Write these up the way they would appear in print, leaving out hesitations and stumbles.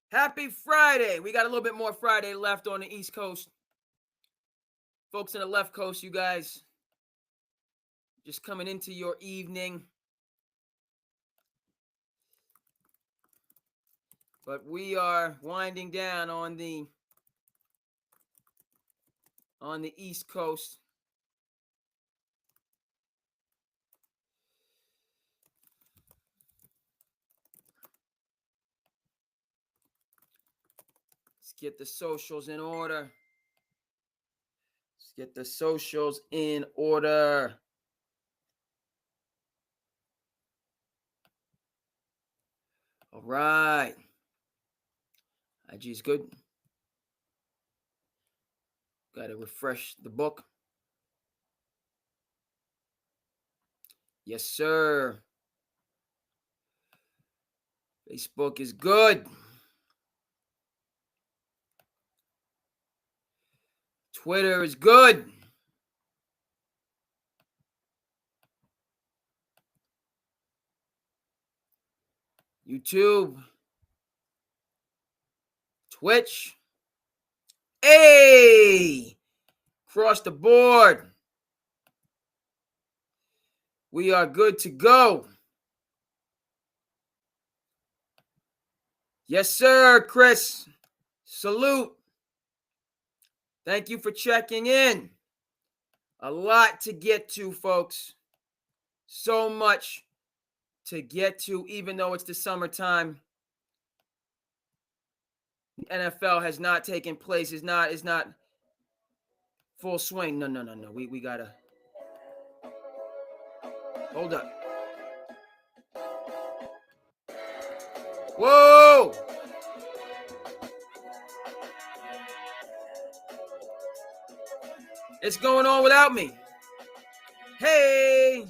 Happy Friday. We got a little bit more Friday left on the East Coast. Folks in the left coast, you guys just coming into your evening. But we are winding down on the East Coast. Let's get the socials in order. All right. IG is good. Got to refresh the book. Yes, sir. Facebook is good. Twitter is good. YouTube. Twitch. Hey! Across the board. We are good to go. Yes, sir, Chris. Salute. Thank you for checking in. A lot to get to, folks. So much to get to, even though it's the summertime. The NFL has not taken place. It's not full swing. No. We gotta hold up. Whoa! It's going on without me. Hey!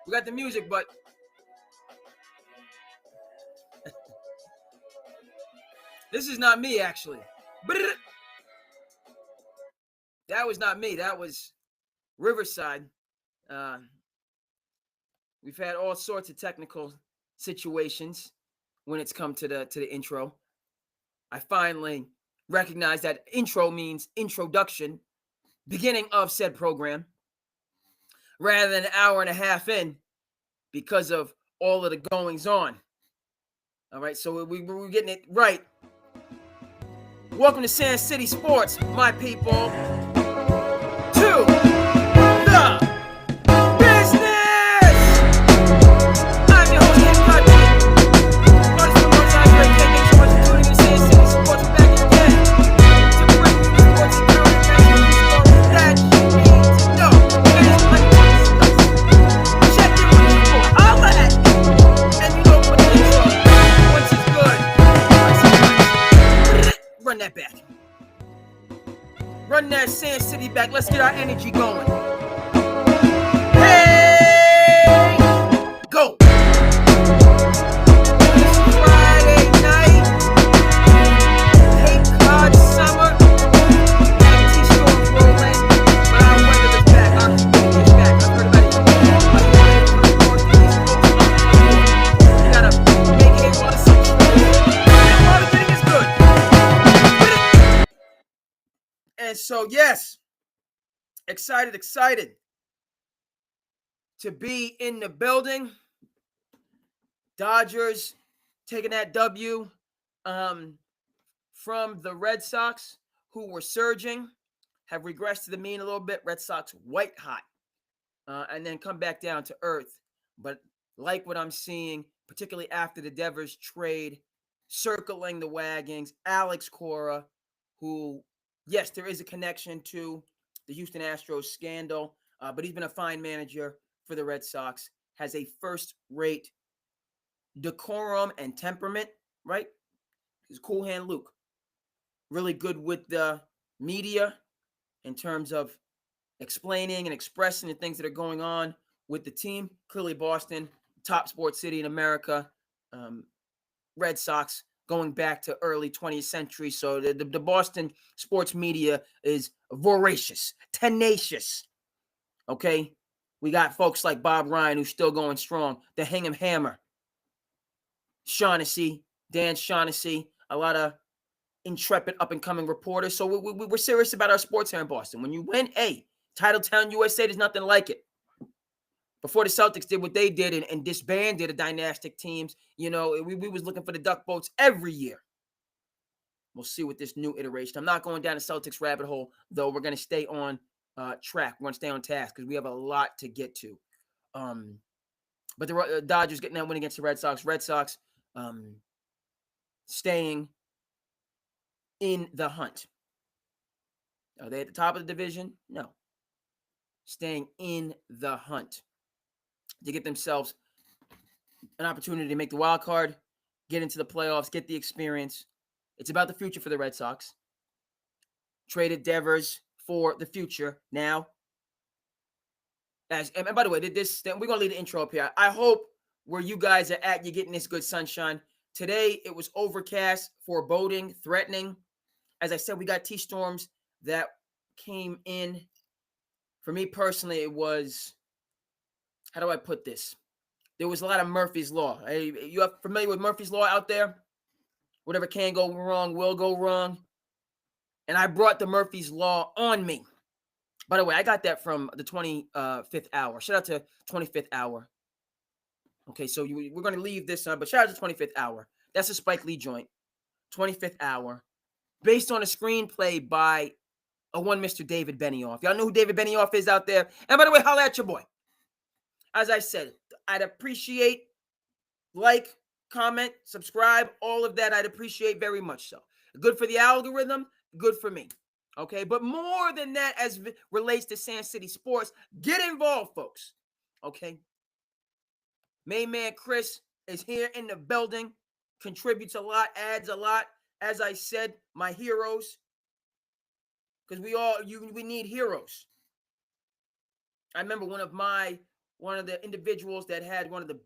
We got the music, but this is not me, actually. That was not me. That was Riverside. We've had all sorts of technical situations when it's come to the intro. I finally recognize that intro means introduction, beginning of said program, rather than an hour and a half in because of all of the goings on. All right, so we're getting it right. Welcome to SandCity Sports, my people, to the business. I'm your host, Ken Cuddy. Artist from Los Angeles, thank you so much for tuning in to SandCity Sports. We're back again to bring you the sports and current events that you need to know. And it's like this. Check in with people, holla at me, and you know what it is. Once it's good, run that back. Run that SandCity back. Let's get our energy going. Hey! Go! It's Friday night. Cape Cod summer. Empty storms rolling. But our weather is back. Our humidity is back. I've heard about it. You gotta make hay while the sun's shining. And while the getting is good. And so, yes, excited to be in the building. Dodgers taking that W from the Red Sox, who were surging, have regressed to the mean a little bit. Red Sox white hot, and then come back down to earth. But like what I'm seeing, particularly after the Devers trade, circling the wagons, Alex Cora, who, yes, there is a connection to the Houston Astros scandal, but he's been a fine manager for the Red Sox, has a first-rate decorum and temperament, right? He's a cool hand Luke. Really good with the media in terms of explaining and expressing the things that are going on with the team. Clearly Boston, top sports city in America. Red Sox going back to early 20th century. So the Boston sports media is voracious, tenacious. Okay? We got folks like Bob Ryan, who's still going strong. The Hingham Hammer, Shaughnessy, Dan Shaughnessy, a lot of intrepid up-and-coming reporters. So we're serious about our sports here in Boston. When you win, hey, Titletown, USA, there's nothing like it. Before the Celtics did what they did and disbanded the dynastic teams, we was looking for the duck boats every year. We'll see with this new iteration. I'm not going down the Celtics rabbit hole, though. We're going to stay on track. We're going to stay on task because we have a lot to get to. But the Dodgers getting that win against the Red Sox. Red Sox staying in the hunt. Are they at the top of the division? No. Staying in the hunt to get themselves an opportunity to make the wild card, get into the playoffs, get the experience. It's about the future for the Red Sox. Traded Devers for the future. Now, and by the way, we're going to leave the intro up here. I hope where you guys are at, you're getting this good sunshine. Today, it was overcast, foreboding, threatening. As I said, we got T-storms that came in. For me personally, it was, how do I put this? There was a lot of Murphy's Law. You are familiar with Murphy's Law out there? Whatever can go wrong will go wrong. And I brought the Murphy's Law on me. By the way, I got that from the 25th Hour. Shout out to 25th Hour. Okay, so we're going to leave this, but shout out to 25th Hour. That's a Spike Lee joint. 25th Hour. Based on a screenplay by one Mr. David Benioff. Y'all know who David Benioff is out there? And by the way, holla at your boy. As I said, I'd appreciate like, comment, subscribe, all of that. I'd appreciate very much so. Good for the algorithm, good for me. Okay, but more than that, as relates to SandCity Sports, get involved, folks. Okay, main man Chris is here in the building, contributes a lot, adds a lot. As I said, my heroes, because we need heroes. I remember one of the individuals that had one of the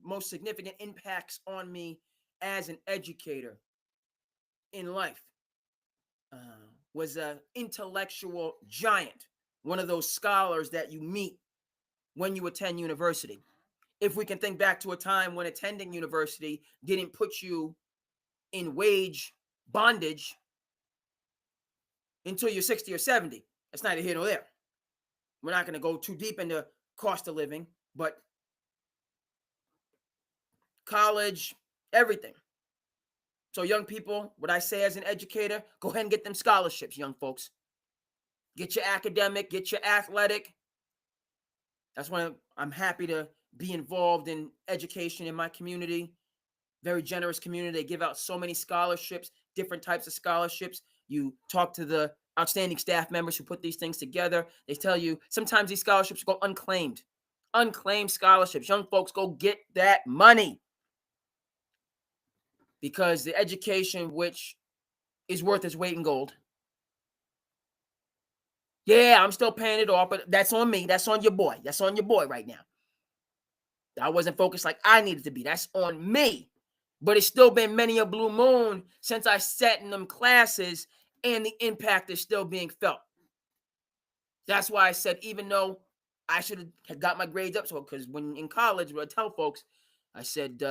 most significant impacts on me as an educator in life. Was an intellectual giant, one of those scholars that you meet when you attend university. If we can think back to a time when attending university didn't put you in wage bondage until you're 60 or 70, that's neither here nor there. We're not going to go too deep into cost of living, but college, everything. So young people, what I say as an educator, go ahead and get them scholarships, young folks. Get your academic, get your athletic. That's why I'm happy to be involved in education in my community. Very generous community. They give out so many scholarships, different types of scholarships. You talk to the outstanding staff members who put these things together. They tell you sometimes these scholarships go unclaimed. Unclaimed scholarships. Young folks, go get that money. Because the education, which is worth its weight in gold. Yeah, I'm still paying it off, but that's on me. That's on your boy. That's on your boy right now. I wasn't focused like I needed to be. That's on me. But it's still been many a blue moon since I sat in them classes, and the impact is still being felt. That's why I said, even though I should have got my grades up, so because when in college, when I tell folks, I said,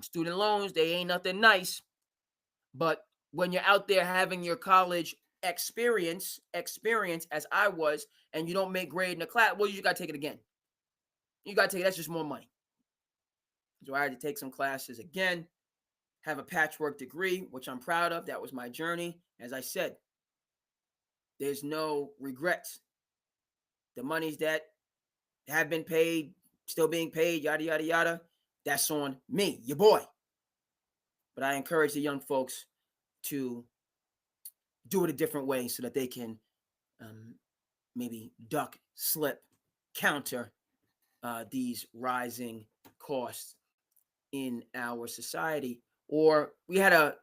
student loans, they ain't nothing nice. But when you're out there having your college experience as I was, and you don't make grade in the class, well, you just got to take it again. You got to take it. That's just more money. So I had to take some classes again, have a patchwork degree, which I'm proud of. That was my journey. As I said, there's no regrets. The monies that have been paid, still being paid, yada, yada, yada, that's on me, your boy. But I encourage the young folks to do it a different way so that they can maybe duck, slip, counter these rising costs in our society. Or we had a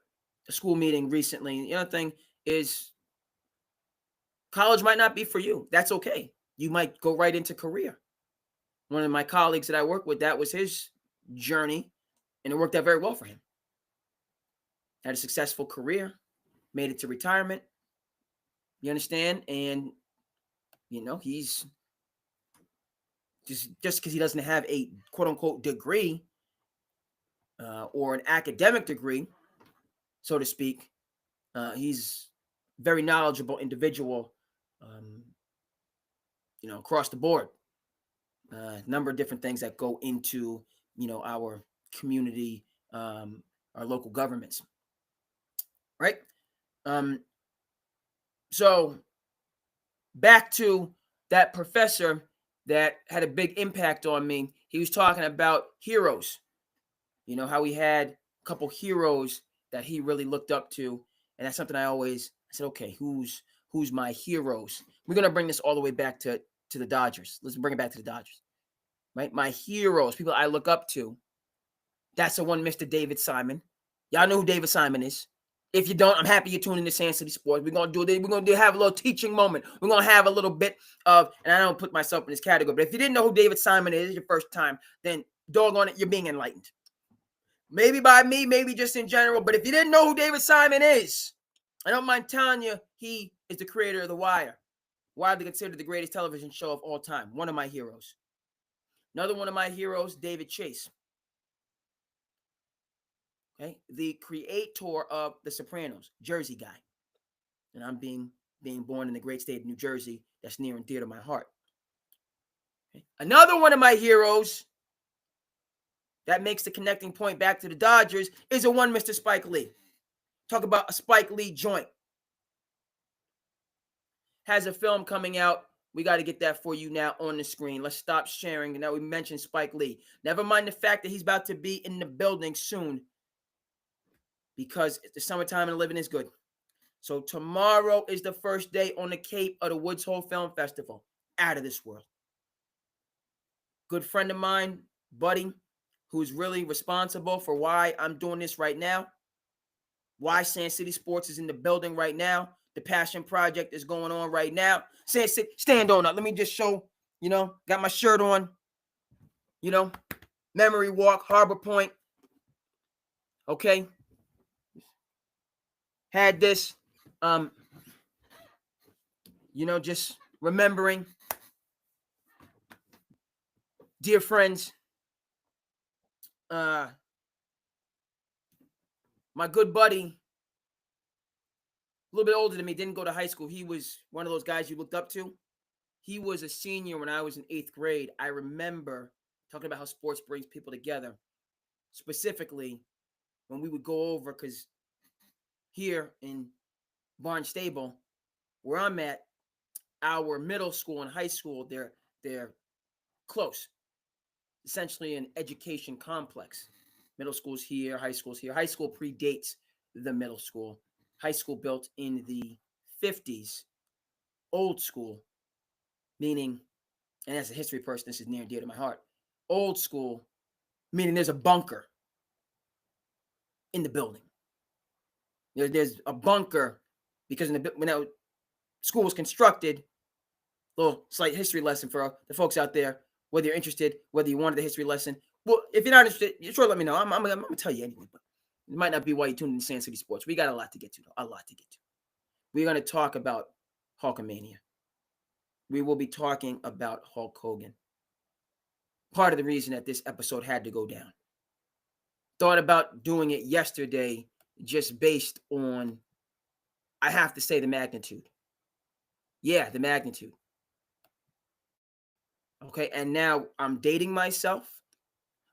school meeting recently. The other thing is college might not be for you. That's okay. You might go right into career. One of my colleagues that I work with, that was his journey, and it worked out very well for him. Had a successful career, made it to retirement. You understand? And, he's just because he doesn't have a quote unquote degree or an academic degree, so to speak. He's a very knowledgeable individual, across the board. A number of different things that go into, our community, our local governments, right? So back to that professor that had a big impact on me. He was talking about heroes, how he had a couple heroes that he really looked up to. And that's something I said, okay, who's my heroes? We're going to bring this all the way back to the Dodgers. Let's bring it back to the Dodgers, right? My heroes, people I look up to. That's the one, Mr. David Simon. Y'all know who David Simon is. If you don't, I'm happy you're tuning to SandCity Sports. We're gonna have a little teaching moment. We're gonna have a little bit of, and I don't put myself in this category, but if you didn't know who David Simon is, your first time, then doggone it, you're being enlightened. Maybe by me, maybe just in general, but if you didn't know who David Simon is, I don't mind telling you, he is the creator of The Wire, widely considered the greatest television show of all time. One of my heroes. Another one of my heroes, David Chase. Okay, the creator of The Sopranos, Jersey guy. And I'm being born in the great state of New Jersey. That's near and dear to my heart. Okay. Another one of my heroes that makes the connecting point back to the Dodgers is a one Mr. Spike Lee. Talk about a Spike Lee joint. Has a film coming out. We got to get that for you now on the screen. Let's stop sharing. And now we mentioned Spike Lee. Never mind the fact that he's about to be in the building soon, because the summertime and living is good. So tomorrow is the first day on the Cape of the Woods Hole Film Festival. Out of this world. Good friend of mine, buddy, who's really responsible for why I'm doing this right now, why SandCity Sports is in the building right now, the Passion Project is going on right now. SandCity, stand on up. Let me just show, got my shirt on, Memory Walk, Harbor Point. Okay. Had this, just remembering dear friends, my good buddy, a little bit older than me, didn't go to high school. He was one of those guys you looked up to. He was a senior when I was in 8th grade. I remember talking about how sports brings people together. Specifically, when we would go over, because here in Barnstable, where I'm at, our middle school and high school, they're close. Essentially an education complex. Middle school's here, high school's here. High school predates the middle school. High school built in the 50s. Old school, meaning, and as a history person, this is near and dear to my heart. Old school, meaning there's a bunker in the building. There's a bunker because when that school was constructed, little slight history lesson for the folks out there, whether you're interested, whether you wanted the history lesson. Well, if you're not interested, sure, let me know. I'm going to tell you anyway, but it might not be why you tuned in to SandCity Sports. We got a lot to get to, though. A lot to get to. We're going to talk about Hulkamania. We will be talking about Hulk Hogan. Part of the reason that this episode had to go down. Thought about doing it yesterday just based on, I have to say, the magnitude. Yeah, the magnitude. Okay, and now I'm dating myself.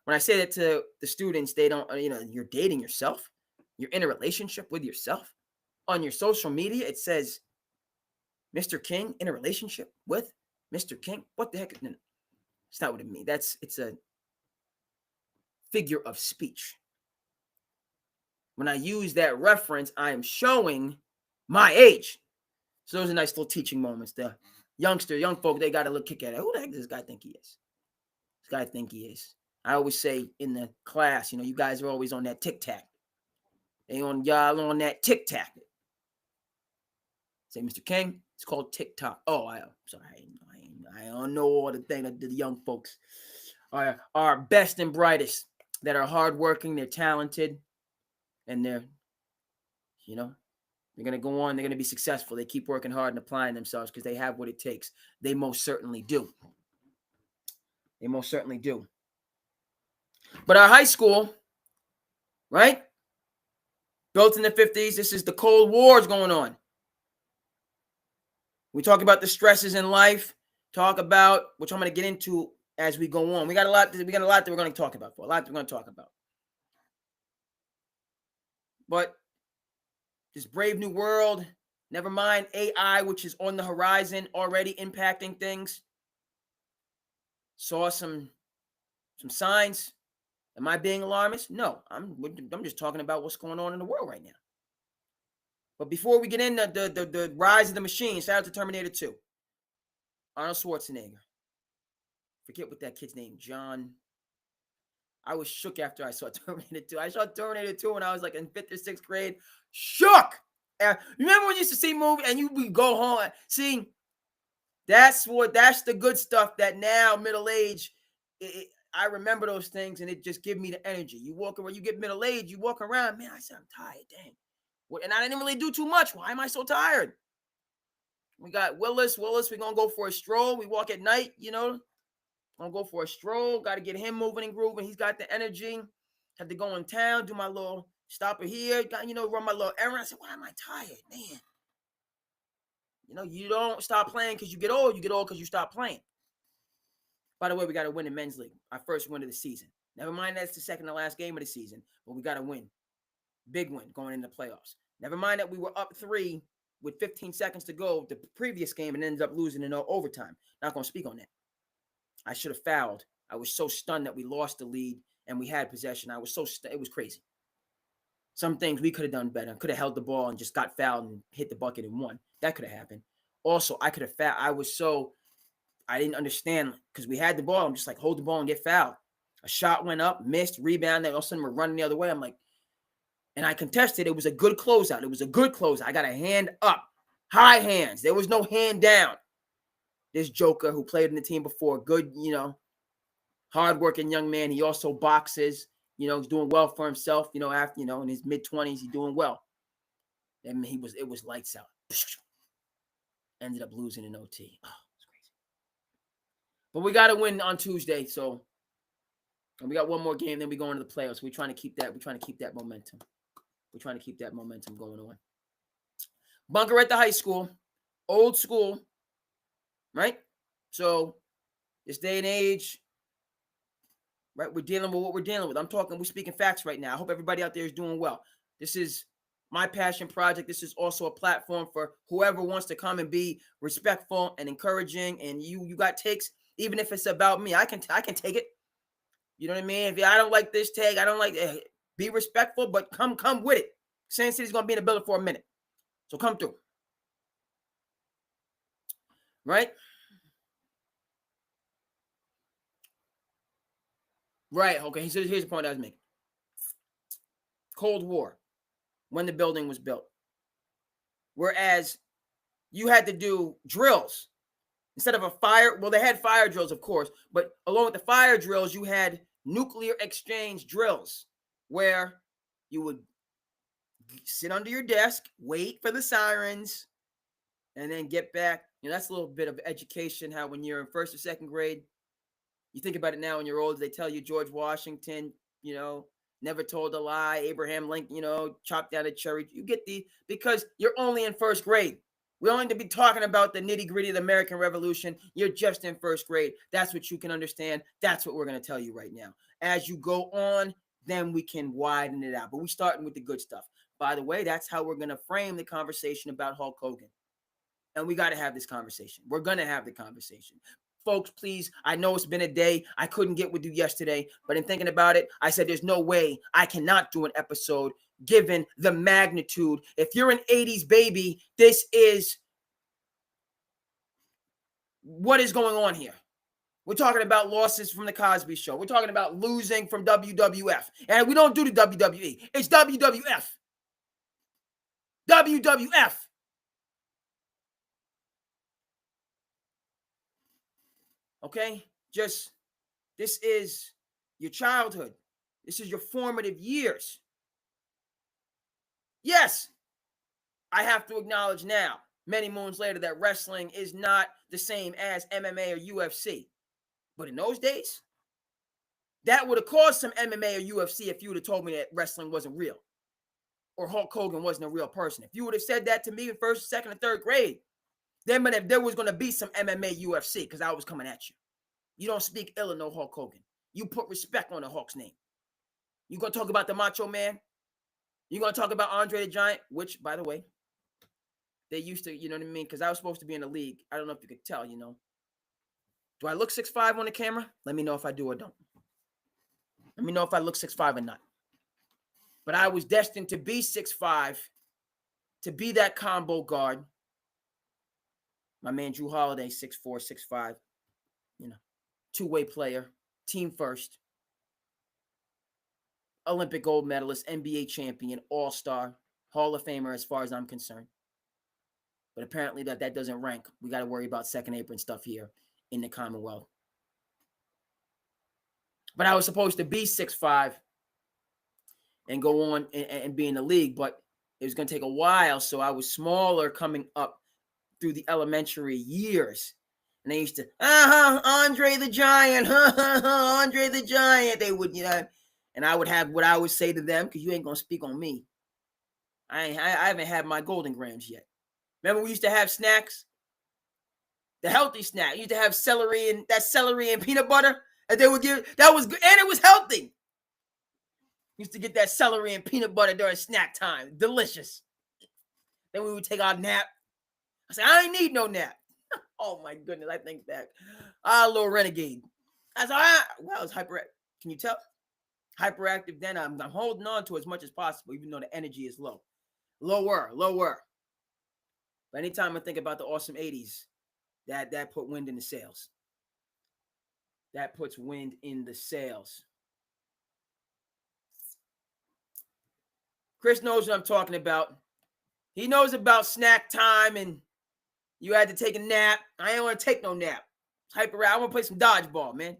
When I say that to the students, they don't, you're dating yourself. You're in a relationship with yourself. On your social media, it says, Mr. King in a relationship with Mr. King. What the heck? No, it's not what it means. It's a figure of speech. When I use that reference, I am showing my age. So those are nice little teaching moments. The young folk, they got a little kick at it. Who the heck does this guy think he is? This guy think he is. I always say in the class, you guys are always on that tic-tac. Y'all on that tic-tac. Say, Mr. King, it's called TikTok. Oh, I'm sorry. I don't know all the thing that the young folks are best and brightest, that are hardworking, they're talented, and they're going to go on. They're going to be successful. They keep working hard and applying themselves because they have what it takes. They most certainly do. They most certainly do. But our high school, right? Built in the 50s. This is the Cold War's going on. We talk about the stresses in life, talk about, which I'm going to get into as we go on. We got a lot that we're going to talk about. But this brave new world, never mind AI, which is on the horizon, already impacting things. Saw some signs. Am I being alarmist? No, I'm just talking about what's going on in the world right now. But before we get into the rise of the machine, shout out to Terminator 2. Arnold Schwarzenegger. Forget what that kid's name, John. I was shook after I saw Terminator 2. I saw Terminator 2 when I was like in 5th or 6th grade. Shook! You remember when you used to see movies and you would go home? See, that's the good stuff that now, middle age, I remember those things and it just gives me the energy. You walk around, you get middle age, you walk around, man, I said, I'm tired, dang. And I didn't really do too much. Why am I so tired? We got Willis, we're going to go for a stroll. We walk at night, I'm going to go for a stroll. Got to get him moving and grooving. He's got the energy. Had to go in town, do my little stopper here, run my little errand. I said, why am I tired, man? You don't stop playing because you get old. You get old because you stop playing. By the way, we got to win the men's league. Our first win of the season. Never mind that's the second to last game of the season, but we got to win. Big win going into the playoffs. Never mind that we were up 3 with 15 seconds to go the previous game and ended up losing in overtime. Not going to speak on that. I should have fouled. I was so stunned that we lost the lead and we had possession. I was so it was crazy. Some things we could have done better. Could have held the ball and just got fouled and hit the bucket and won. That could have happened. Also, I could have fouled. I didn't understand because we had the ball. I'm just like, hold the ball and get fouled. A shot went up, missed, rebound. Then all of a sudden we're running the other way. I'm like, and I contested. It was a good closeout. I got a hand up, high hands. There was no hand down. This joker who played in the team before, good, hardworking young man. He also boxes, he's doing well for himself, after, in his mid-20s, he's doing well. And it was lights out. Ended up losing in OT. Oh, it's crazy. But we got to win on Tuesday, and we got one more game, then we go into the playoffs. We're trying to keep that momentum. We're trying to keep that momentum going on. Bunker at the high school, old school, right? So this day and age, right? We're dealing with what we're dealing with. We're speaking facts right now. I hope everybody out there is doing well. This is my passion project. This is also a platform for whoever wants to come and be respectful and encouraging. And you got takes, even if it's about me, I can take it. You know what I mean? If I don't like this tag, I don't like it. Be respectful, but come with it. SandCity's going to be in the building for a minute. So come through. Right? Right. Okay. So here's the point I was making. Cold War, when the building was built. Whereas you had to do drills instead of a fire. Well, they had fire drills, of course, but along with the fire drills, you had nuclear exchange drills where you would sit under your desk, wait for the sirens, and then get back. That's a little bit of education, how when you're in 1st or 2nd grade, you think about it now when you're old, they tell you George Washington, never told a lie, Abraham Lincoln, chopped down a cherry. You get because you're only in 1st grade. We only need to be talking about the nitty-gritty of the American Revolution. You're just in 1st grade. That's what you can understand. That's what we're going to tell you right now. As you go on, then we can widen it out. But we're starting with the good stuff. By the way, that's how we're going to frame the conversation about Hulk Hogan. And we got to have this conversation. We're going to have the conversation. Folks, please, I know it's been a day. I couldn't get with you yesterday, but in thinking about it, I said there's no way I cannot do an episode given the magnitude. If you're an 80s baby, this is what is going on here. We're talking about losses from the Cosby Show. We're talking about losing from WWF. And we don't do the WWE. It's WWF. WWF. Okay? This is your childhood. This is your formative years. Yes, I have to acknowledge now, many moons later, that wrestling is not the same as MMA or UFC. But in those days, That would have caused some MMA or UFC if you would have told me that wrestling wasn't real or Hulk Hogan wasn't a real person. If you would have said that to me in first, second, and third grade, then if there was going to be some MMA, UFC, because I was coming at you. You don't speak ill of no Hulk Hogan. You put respect on the Hulk's name. You going to talk about the Macho Man? You going to talk about Andre the Giant, which, by the way, they used to, you know what I mean? Because I was supposed to be in the league. I don't know if you could tell, you know. Do I look 6'5" on the camera? Let me know if I do or don't. Let me know if I look 6'5" or not. But I was destined to be 6'5", to be that combo guard. My man Drew Holiday, 6'4", 6'5", you know, two-way player, team first, Olympic gold medalist, NBA champion, all-star, Hall of Famer as far as I'm concerned. But apparently that doesn't rank. We got to worry about second apron stuff here in the Commonwealth. But I was supposed to be 6'5" and go on and be in the league, but it was going to take a while, so I was smaller coming up through the elementary years. And they used to, Andre the Giant, Andre the Giant. They would, you know, and I would have what I would say to them, because you ain't going to speak on me. I haven't had my golden grams yet. Remember we used to have snacks? The healthy snack. You used to have celery and peanut butter. And they would give, that was good, and it was healthy. Used to get that celery and peanut butter during snack time. Delicious. Then we would take our nap. I said, I ain't need no nap. Oh my goodness, I think back. A little renegade. I said, well, it's hyperactive. Can you tell? Hyperactive, then I'm holding on to as much as possible, even though the energy is low. Lower. But anytime I think about the awesome 80s, that put wind in the sails. That puts wind in the sails. Chris knows what I'm talking about. He knows about snack time and you had to take a nap. I ain't want to take no nap. I want to play some dodgeball, man.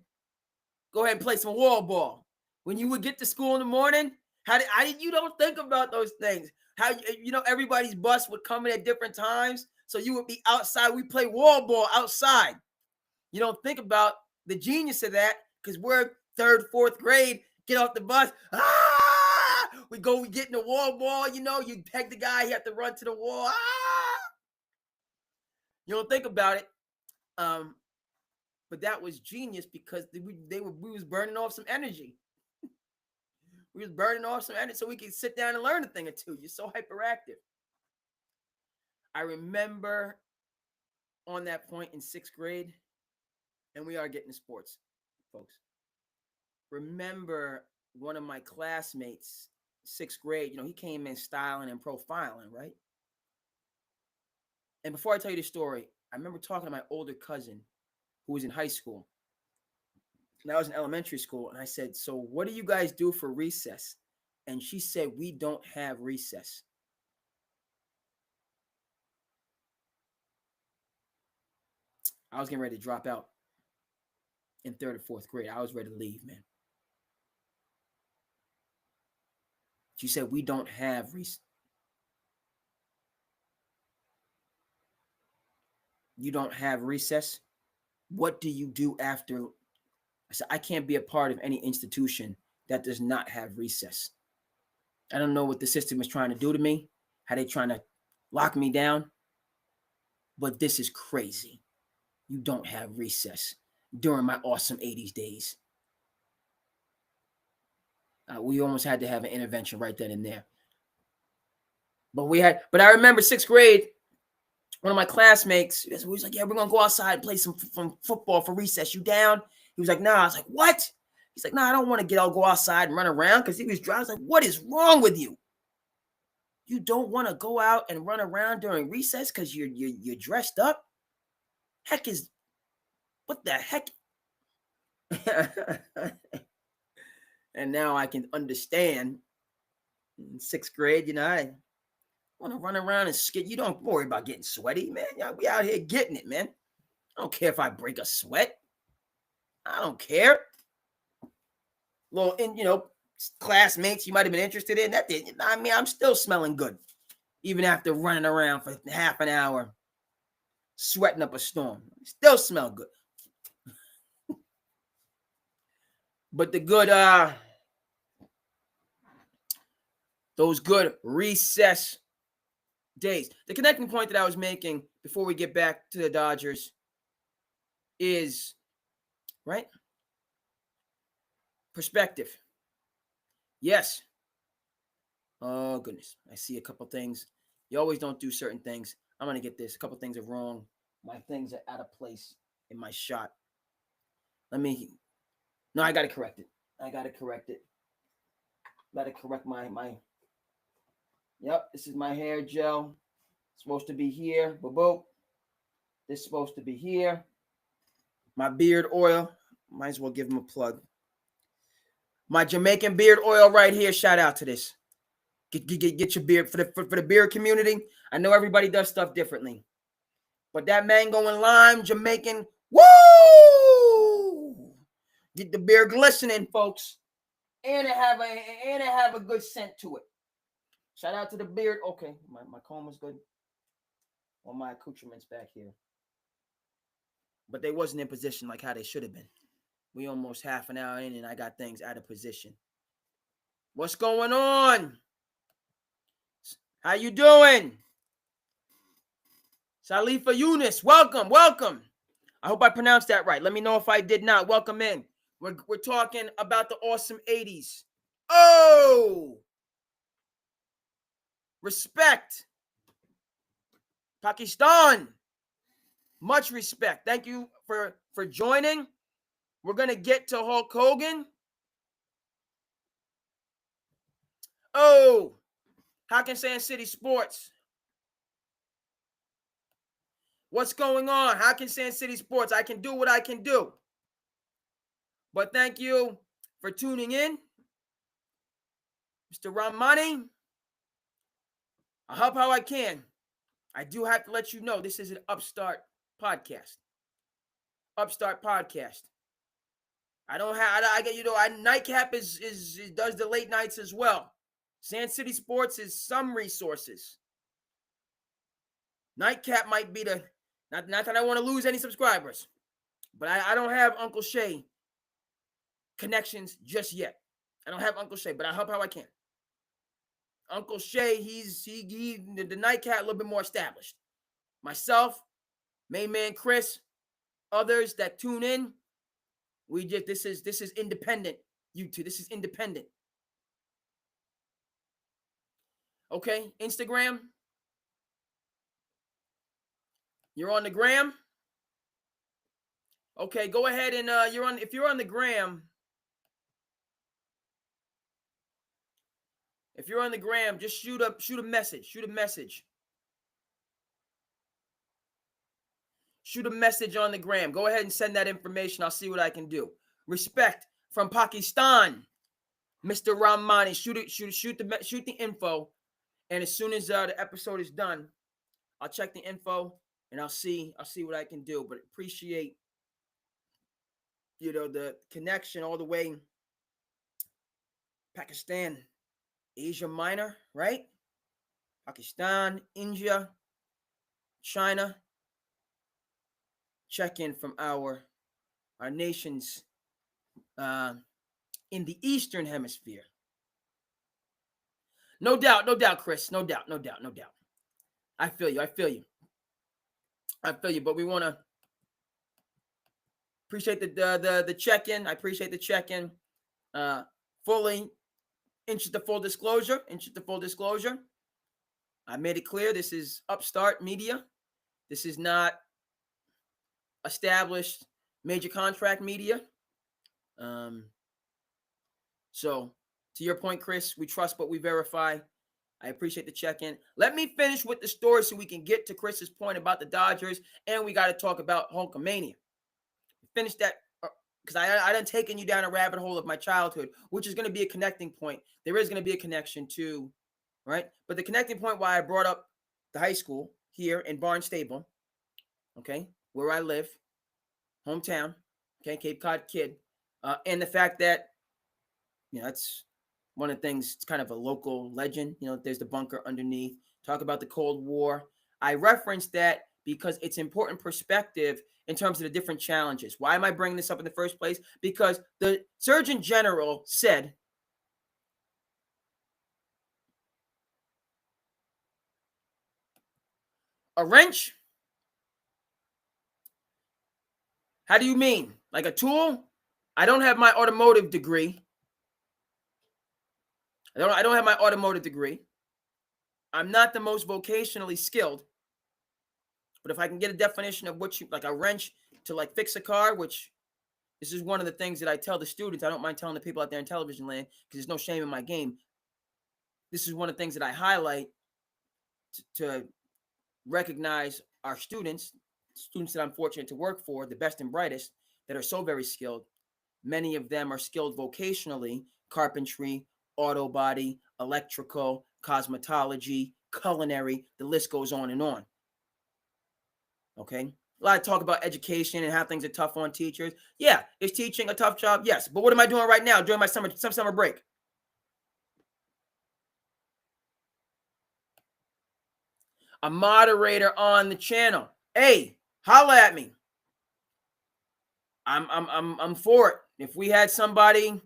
Go ahead and play some wall ball. When you would get to school in the morning, you don't think about those things. How, you know, everybody's bus would come in at different times. So you would be outside. We play wall ball outside. You don't think about the genius of that because we're third, fourth grade. Get off the bus. We get in the wall ball. You know, you peg the guy. He have to run to the wall. You don't think about it. But that was genius because we was burning off some energy. We was burning off some energy so we could sit down and learn a thing or two. You're so hyperactive. I remember on that point in 6th grade, and we are getting to sports, folks. Remember one of my classmates, 6th grade, you know, he came in styling and profiling, right? And before I tell you the story, I remember talking to my older cousin who was in high school. And I was in elementary school. And I said, so what do you guys do for recess? And she said, we don't have recess. I was getting ready to drop out in 3rd or 4th grade. I was ready to leave, man. She said, we don't have recess. You don't have recess? What do you do after? I said, I can't be a part of any institution that does not have recess. I don't know what the system is trying to do to me, how they trying to lock me down, but this is crazy. You don't have recess during my awesome 80s days. We almost had to have an intervention right then and there. But I remember 6th grade, one of my classmates was like, yeah, we're going to go outside and play some football for recess. You down? He was like, nah. I was like, what? He's like, nah, I don't want to go outside and run around because he was driving. I was like, what is wrong with you? You don't want to go out and run around during recess because you're dressed up? What the heck? And now I can understand in 6th grade, you know, I want to run around and skid. You don't worry about getting sweaty, man. We out here getting it, man. I don't care if I break a sweat. I don't care. Well, and you know, classmates you might have been interested in that. I mean, I'm still smelling good, even after running around for half an hour, sweating up a storm. Still smell good. But the good, those good recess days. The connecting point that I was making before we get back to the Dodgers is, right? Perspective. Yes. Oh, goodness. I see a couple things. You always don't do certain things. I'm going to get this. A couple things are wrong. My things are out of place in my shot. No, I got to correct it. Got to correct yep, this is my hair gel. It's supposed to be here. Boop. This is supposed to be here. My beard oil. Might as well give him a plug. My Jamaican beard oil right here. Shout out to this. Get your beard for the beard community. I know everybody does stuff differently, but that mango and lime Jamaican, woo! Get the beard glistening, folks, and it have a good scent to it. Shout out to the beard. Okay, my comb was good. All my accoutrements back here, but they wasn't in position like how they should have been. We almost half an hour in, and I got things out of position. What's going on? How you doing? Salifa Yunus, welcome. I hope I pronounced that right. Let me know if I did not. Welcome in. We're talking about the awesome 80s. Oh! Respect. Pakistan. Much respect. Thank you for joining. We're going to get to Hulk Hogan. Oh! How can SandCity Sports? What's going on? How can SandCity Sports? I can do what I can do. But thank you for tuning in. Mr. Ramani, I'll help how I can. I do have to let you know this is an Upstart podcast. I don't have, I get, Nightcap does the late nights as well. SandCity Sports is some resources. Nightcap might be not that I want to lose any subscribers, but I don't have Uncle Shay connections just yet. I don't have Uncle Shay, but I help how I can. Uncle Shay, the Nightcap a little bit more established. Myself, main man Chris, others that tune in, this is independent. YouTube, this is independent. Okay, Instagram. You're on the gram. Okay, go ahead and if you're on the gram. If you're on the gram, just shoot a message. Shoot a message on the gram. Go ahead and send that information. I'll see what I can do. Respect from Pakistan, Mr. Ramani. Shoot the info, and as soon as the episode is done, I'll check the info and I'll see what I can do. But appreciate the connection all the way. Pakistan, Asia Minor, right? Pakistan, India, China. Check in from our nations in the Eastern Hemisphere. No doubt, Chris. No doubt. I feel you. But we want to appreciate the check-in. I appreciate the check-in. Fully inch to full disclosure. I made it clear this is Upstart Media. This is not established major contract media. So to your point, Chris, we trust but we verify. I appreciate the check-in. Let me finish with the story so we can get to Chris's point about the Dodgers, and we got to talk about Hulkamania. Finish that because I done taken you down a rabbit hole of my childhood, which is going to be a connecting point. There is going to be a connection too, right? But the connecting point why I brought up the high school here in Barnstable, okay, where I live, hometown, okay, Cape Cod kid, and the fact that, that's one of the things, it's kind of a local legend. There's the bunker underneath. Talk about the Cold War. I referenced that because it's important perspective in terms of the different challenges. Why am I bringing this up in the first place? Because the Surgeon General said a wrench? How do you mean? Like a tool? I don't have my automotive degree. I don't have my automotive degree. I'm not the most vocationally skilled. But if I can get a definition of what you like, a wrench to like fix a car, which this is one of the things that I tell the students. I don't mind telling the people out there in television land because there's no shame in my game. This is one of the things that I highlight to recognize our students that I'm fortunate to work for, the best and brightest, that are so very skilled. Many of them are skilled vocationally: carpentry, auto body, electrical, cosmetology, culinary. The list goes on and on. Okay. A lot of talk about education and how things are tough on teachers. Yeah, is teaching a tough job? Yes. But what am I doing right now during my summer break? A moderator on the channel. Hey, holla at me. I'm for it. If we had somebody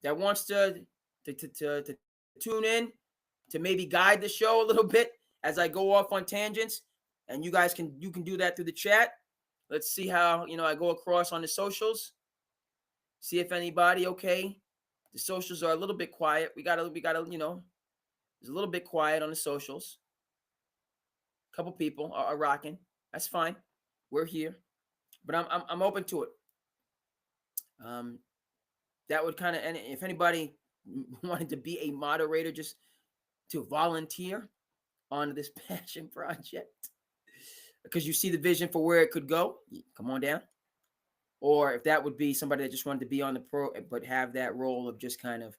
that wants to tune in to maybe guide the show a little bit as I go off on tangents, and you can do that through the chat. Let's see how I go across on the socials. See if anybody, okay. The socials are a little bit quiet. We gotta, there's a little bit quiet on the socials. A couple people are rocking. That's fine. We're here, but I'm open to it. That would kind of, and if anybody wanted to be a moderator, just to volunteer on this passion project, because you see the vision for where it could go, come on down. Or if that would be somebody that just wanted to be on the pro, but have that role of just kind of,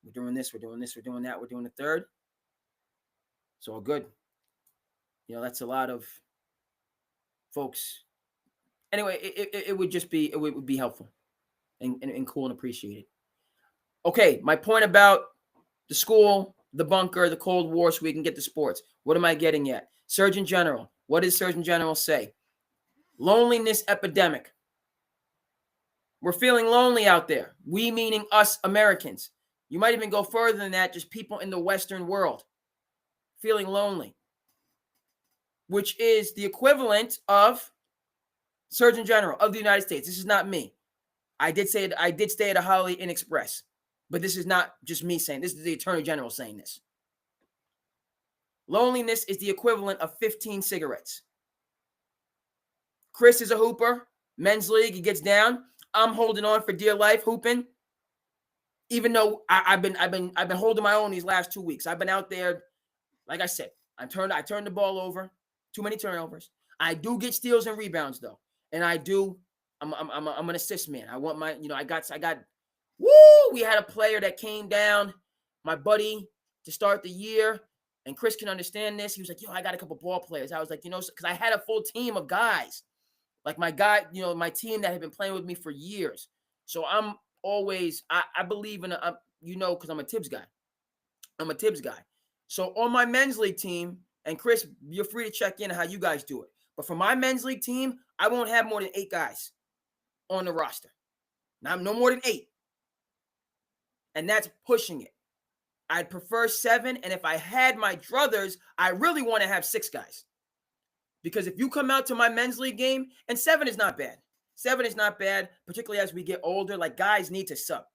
we're doing this, we're doing this, we're doing that, we're doing the third. It's all good. That's a lot of folks. Anyway, it would just be, it would be helpful and cool and appreciated. Okay, my point about the school, the bunker, the Cold War, so we can get to sports. What am I getting at? Surgeon General. What does Surgeon General say? Loneliness epidemic. We're feeling lonely out there. We meaning us Americans. You might even go further than that, just people in the Western world feeling lonely, which is the equivalent of Surgeon General of the United States. This is not me. I did stay at a Holiday Inn Express, but this is not just me saying this. Is the Attorney General saying this. Loneliness is the equivalent of 15 cigarettes. Chris is a hooper, men's league. He gets down. I'm holding on for dear life, hooping. Even though I've been holding my own these last 2 weeks. I've been out there, like I said. I turned the ball over. Too many turnovers. I do get steals and rebounds though, and I do. I'm an assist man. I want my, I got. Woo! We had a player that came down, my buddy, to start the year, and Chris can understand this. He was like, "Yo, I got a couple ball players." I was like, because I had a full team of guys, like my guy, my team that had been playing with me for years. So I'm always, I believe in because I'm a Tibbs guy. I'm a Tibbs guy. So on my men's league team, and Chris, you're free to check in on how you guys do it. But for my men's league team, I won't have more than 8 guys on the roster. Now, no more than 8. And that's pushing it. I'd prefer 7. And if I had my druthers, I really want to have 6 guys. Because if you come out to my men's league game, and 7 is not bad. 7 is not bad, particularly as we get older. Like, guys need to sub.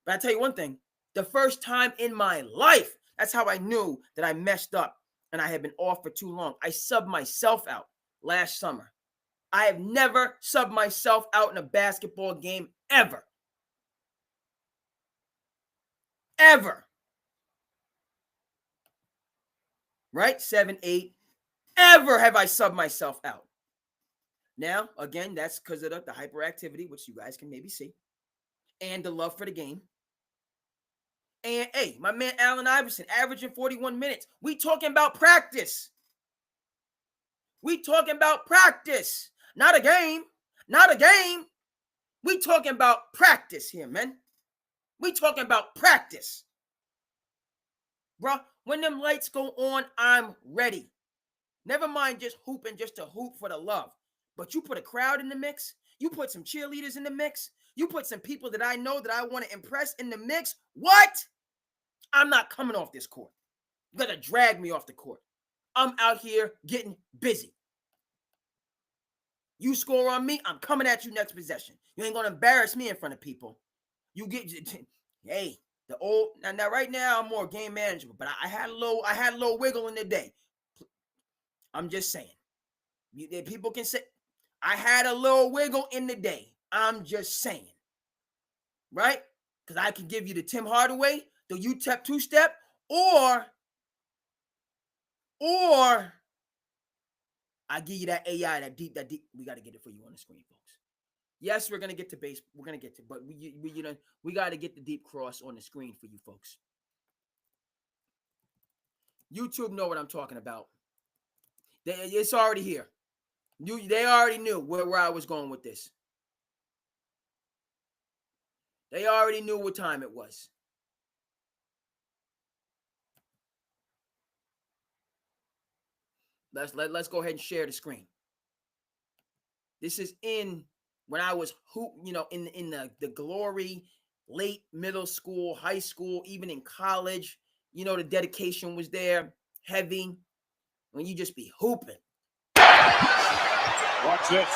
But I tell you one thing. The first time in my life, that's how I knew that I messed up and I had been off for too long. I subbed myself out last summer. I have never subbed myself out in a basketball game ever. Ever. Right? 7, 8. Ever have I subbed myself out. Now, again, that's because of the hyperactivity, which you guys can maybe see, and the love for the game. And, hey, my man Allen Iverson, averaging 41 minutes. We talking about practice. We talking about practice. Not a game. Not a game. We talking about practice here, man. We talking about practice. Bro, when them lights go on, I'm ready. Never mind just hooping just to hoop for the love. But you put a crowd in the mix. You put some cheerleaders in the mix. You put some people that I know that I want to impress in the mix. What? I'm not coming off this court. You're going to drag me off the court. I'm out here getting busy. You score on me, I'm coming at you next possession. You ain't going to embarrass me in front of people. You get, hey, the old, now right now I'm more game manageable, but I had a little wiggle in the day. I'm just saying. People can say, I had a little wiggle in the day. I'm just saying. Right? Because I can give you the Tim Hardaway, the UTEP two-step, or I give you that A.A.U, that deep. We got to get it for you on the screen, folks. Yes, we're gonna get to base. We're gonna get to, but we got to get the deep cross on the screen for you folks. YouTube know what I'm talking about. It's already here. They already knew where I was going with this. They already knew what time it was. Let's go ahead and share the screen. This is when I was in the glory, late middle school, high school, even in college. The dedication was there, heavy. When you just be hooping. Watch this.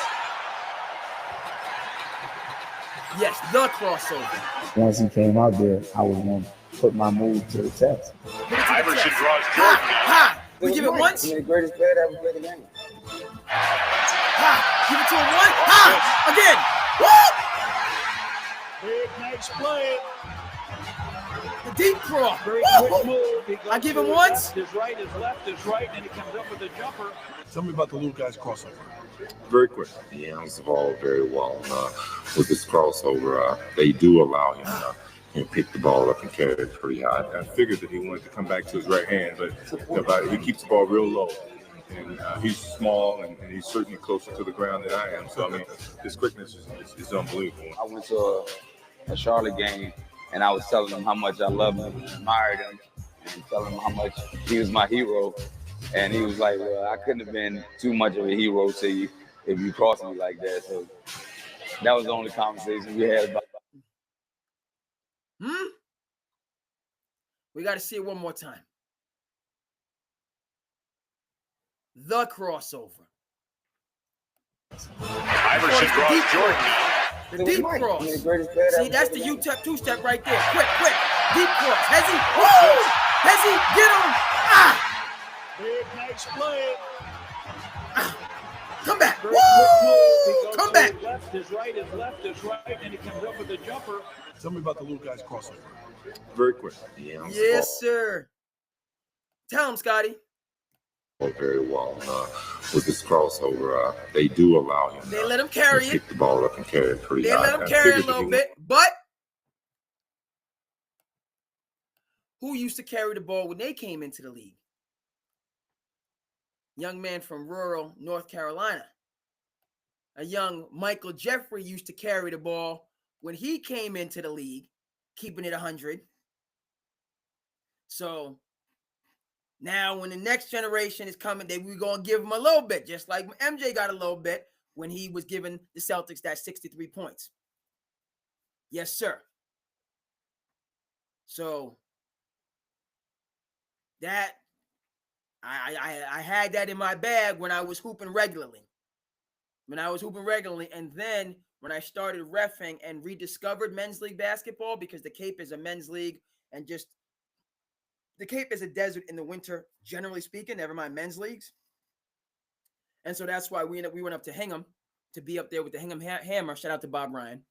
Yes, the crossover. Once he came out there, I was going to put my move to the test. Iverson draws Jordan. Ha! We give it once. He's the greatest player that ever played the game. Ha! Give it to him once. Ha! Again. Woo! Big, nice play. The deep cross. Very quick move. I give him once. His right, his left, his right, and he comes up with a jumper. Tell me about the little guy's crossover. Very quick. He handles the ball very well. With this crossover, they do allow him to pick the ball up and carry it pretty high. I figured that he wanted to come back to his right hand, but he keeps the ball real low. And he's small, and he's certainly closer to the ground than I am. So, I mean, his quickness is unbelievable. I went to a Charlotte game, and I was telling him how much I loved him and admired him, and telling him how much he was my hero. And he was like, well, I couldn't have been too much of a hero to you if you crossed me like that. So that was the only conversation we had about. We got to see it one more time. The crossover. Iverson draws Jordan. The deep cross. See, that's the UTEP two-step right there. Quick. Deep cross. Hezzy. Woo! Hezzy, get him. Big, nice play. Come back. Very Woo! Come back. His left, his right, his left, his right, and he comes up with a jumper. Tell me about the little guy's crossover. Very quick. He handles the Yes, ball sir. Tell him, Scotty. very well. With this crossover, they do allow him. They let him carry to it. pick the ball up and carry it pretty They high. let him carry it a little bit. But who used to carry the ball when they came into the league? Young man from rural North Carolina. A young Michael Jeffrey used to carry the ball when he came into the league, keeping it 100. So now when the next generation is coming, we're going to give him a little bit, just like MJ got a little bit when he was giving the Celtics that 63 points. Yes, sir. So that I had that in my bag when I was hooping regularly. And then when I started reffing and rediscovered men's league basketball, because the Cape is a men's league and just the Cape is a desert in the winter, generally speaking, never mind men's leagues. And so that's why we went up to Hingham to be up there with the Hingham Hammer. Shout out to Bob Ryan.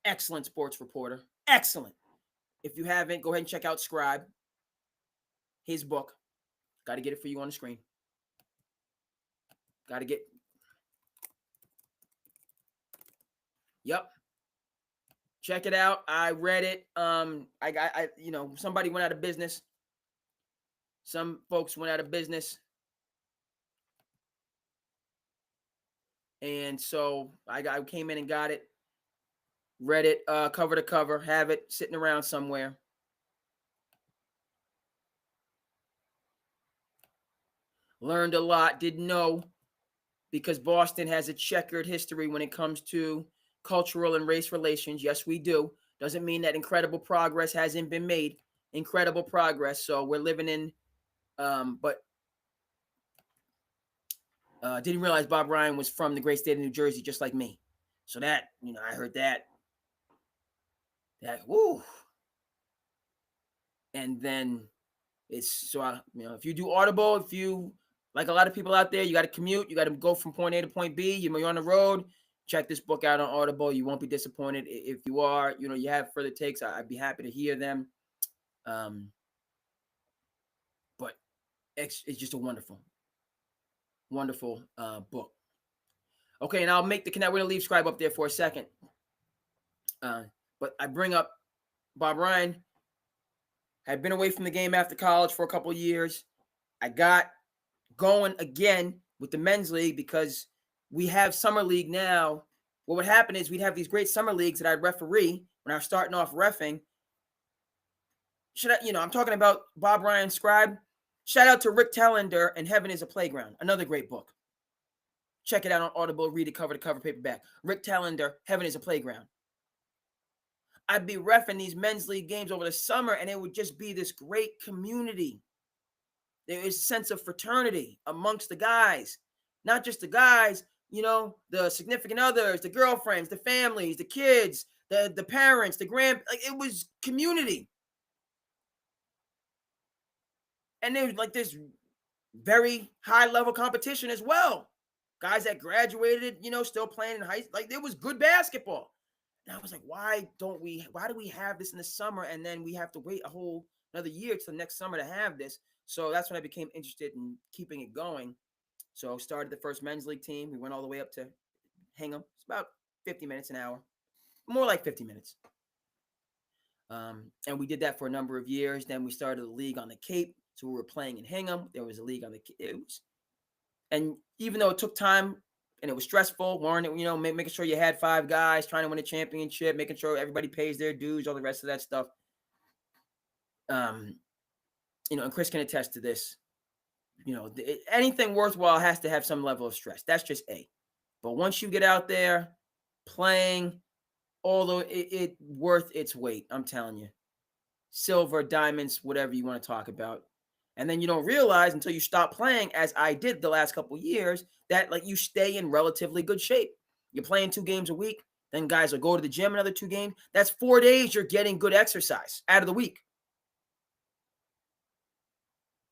Excellent sports reporter. Excellent. If you haven't, go ahead and check out Scribe. His book. Got to get it for you on the screen. Got to get. Yep. Check it out. I read it. Somebody went out of business. Some folks went out of business. And so I came in and got it. Read it cover to cover. Have it sitting around somewhere. Learned a lot. Didn't know because Boston has a checkered history when it comes to cultural and race relations. Yes, we do. Doesn't mean that incredible progress hasn't been made. Incredible progress. So we're living in, but didn't realize Bob Ryan was from the great state of New Jersey, just like me. So that, I heard that. Woo. And then it's so, if you do Audible, if you, like a lot of people out there, you got to commute, you got to go from point A to point B, you're on the road, check this book out on Audible. You won't be disappointed. If you are, you have further takes, I'd be happy to hear them. But it's just a wonderful, wonderful book. Okay, and I'll make the connect. We're going to leave Scribe up there for a second. But I bring up Bob Ryan. Had been away from the game after college for a couple of years. I got going again with the men's league because we have summer league now. What would happen is we'd have these great summer leagues that I'd referee when I was starting off reffing. I'm talking about Bob Ryan Scribe. Shout out to Rick Tellender and Heaven is a Playground. Another great book. Check it out on Audible. Read it cover to cover, paperback. Rick Tellender, Heaven is a Playground. I'd be reffing these men's league games over the summer, and it would just be this great community. There is a sense of fraternity amongst the guys. Not just the guys, the significant others, the girlfriends, the families, the kids, the parents, the it was community. And there was like this very high level competition as well. Guys that graduated, still playing in high school. Like, there was good basketball. And I was like, why do we have this in the summer and then we have to wait another year till next summer to have this? So that's when I became interested in keeping it going. So I started the first men's league team. We went all the way up to Hingham. It's about 50 minutes an hour, more like 50 minutes. And we did that for a number of years. Then we started a league on the Cape. So we were playing in Hingham. There was a league on the Cape. And even though it took time and it was stressful, making sure you had 5 guys trying to win a championship, making sure everybody pays their dues, all the rest of that stuff. And Chris can attest to this. Anything worthwhile has to have some level of stress. That's just A. But once you get out there playing, although it worth its weight, I'm telling you. Silver, diamonds, whatever you want to talk about. And then you don't realize until you stop playing, as I did the last couple of years, that you stay in relatively good shape. You're playing 2 games a week. Then guys will go to the gym another 2 games. That's 4 days you're getting good exercise out of the week.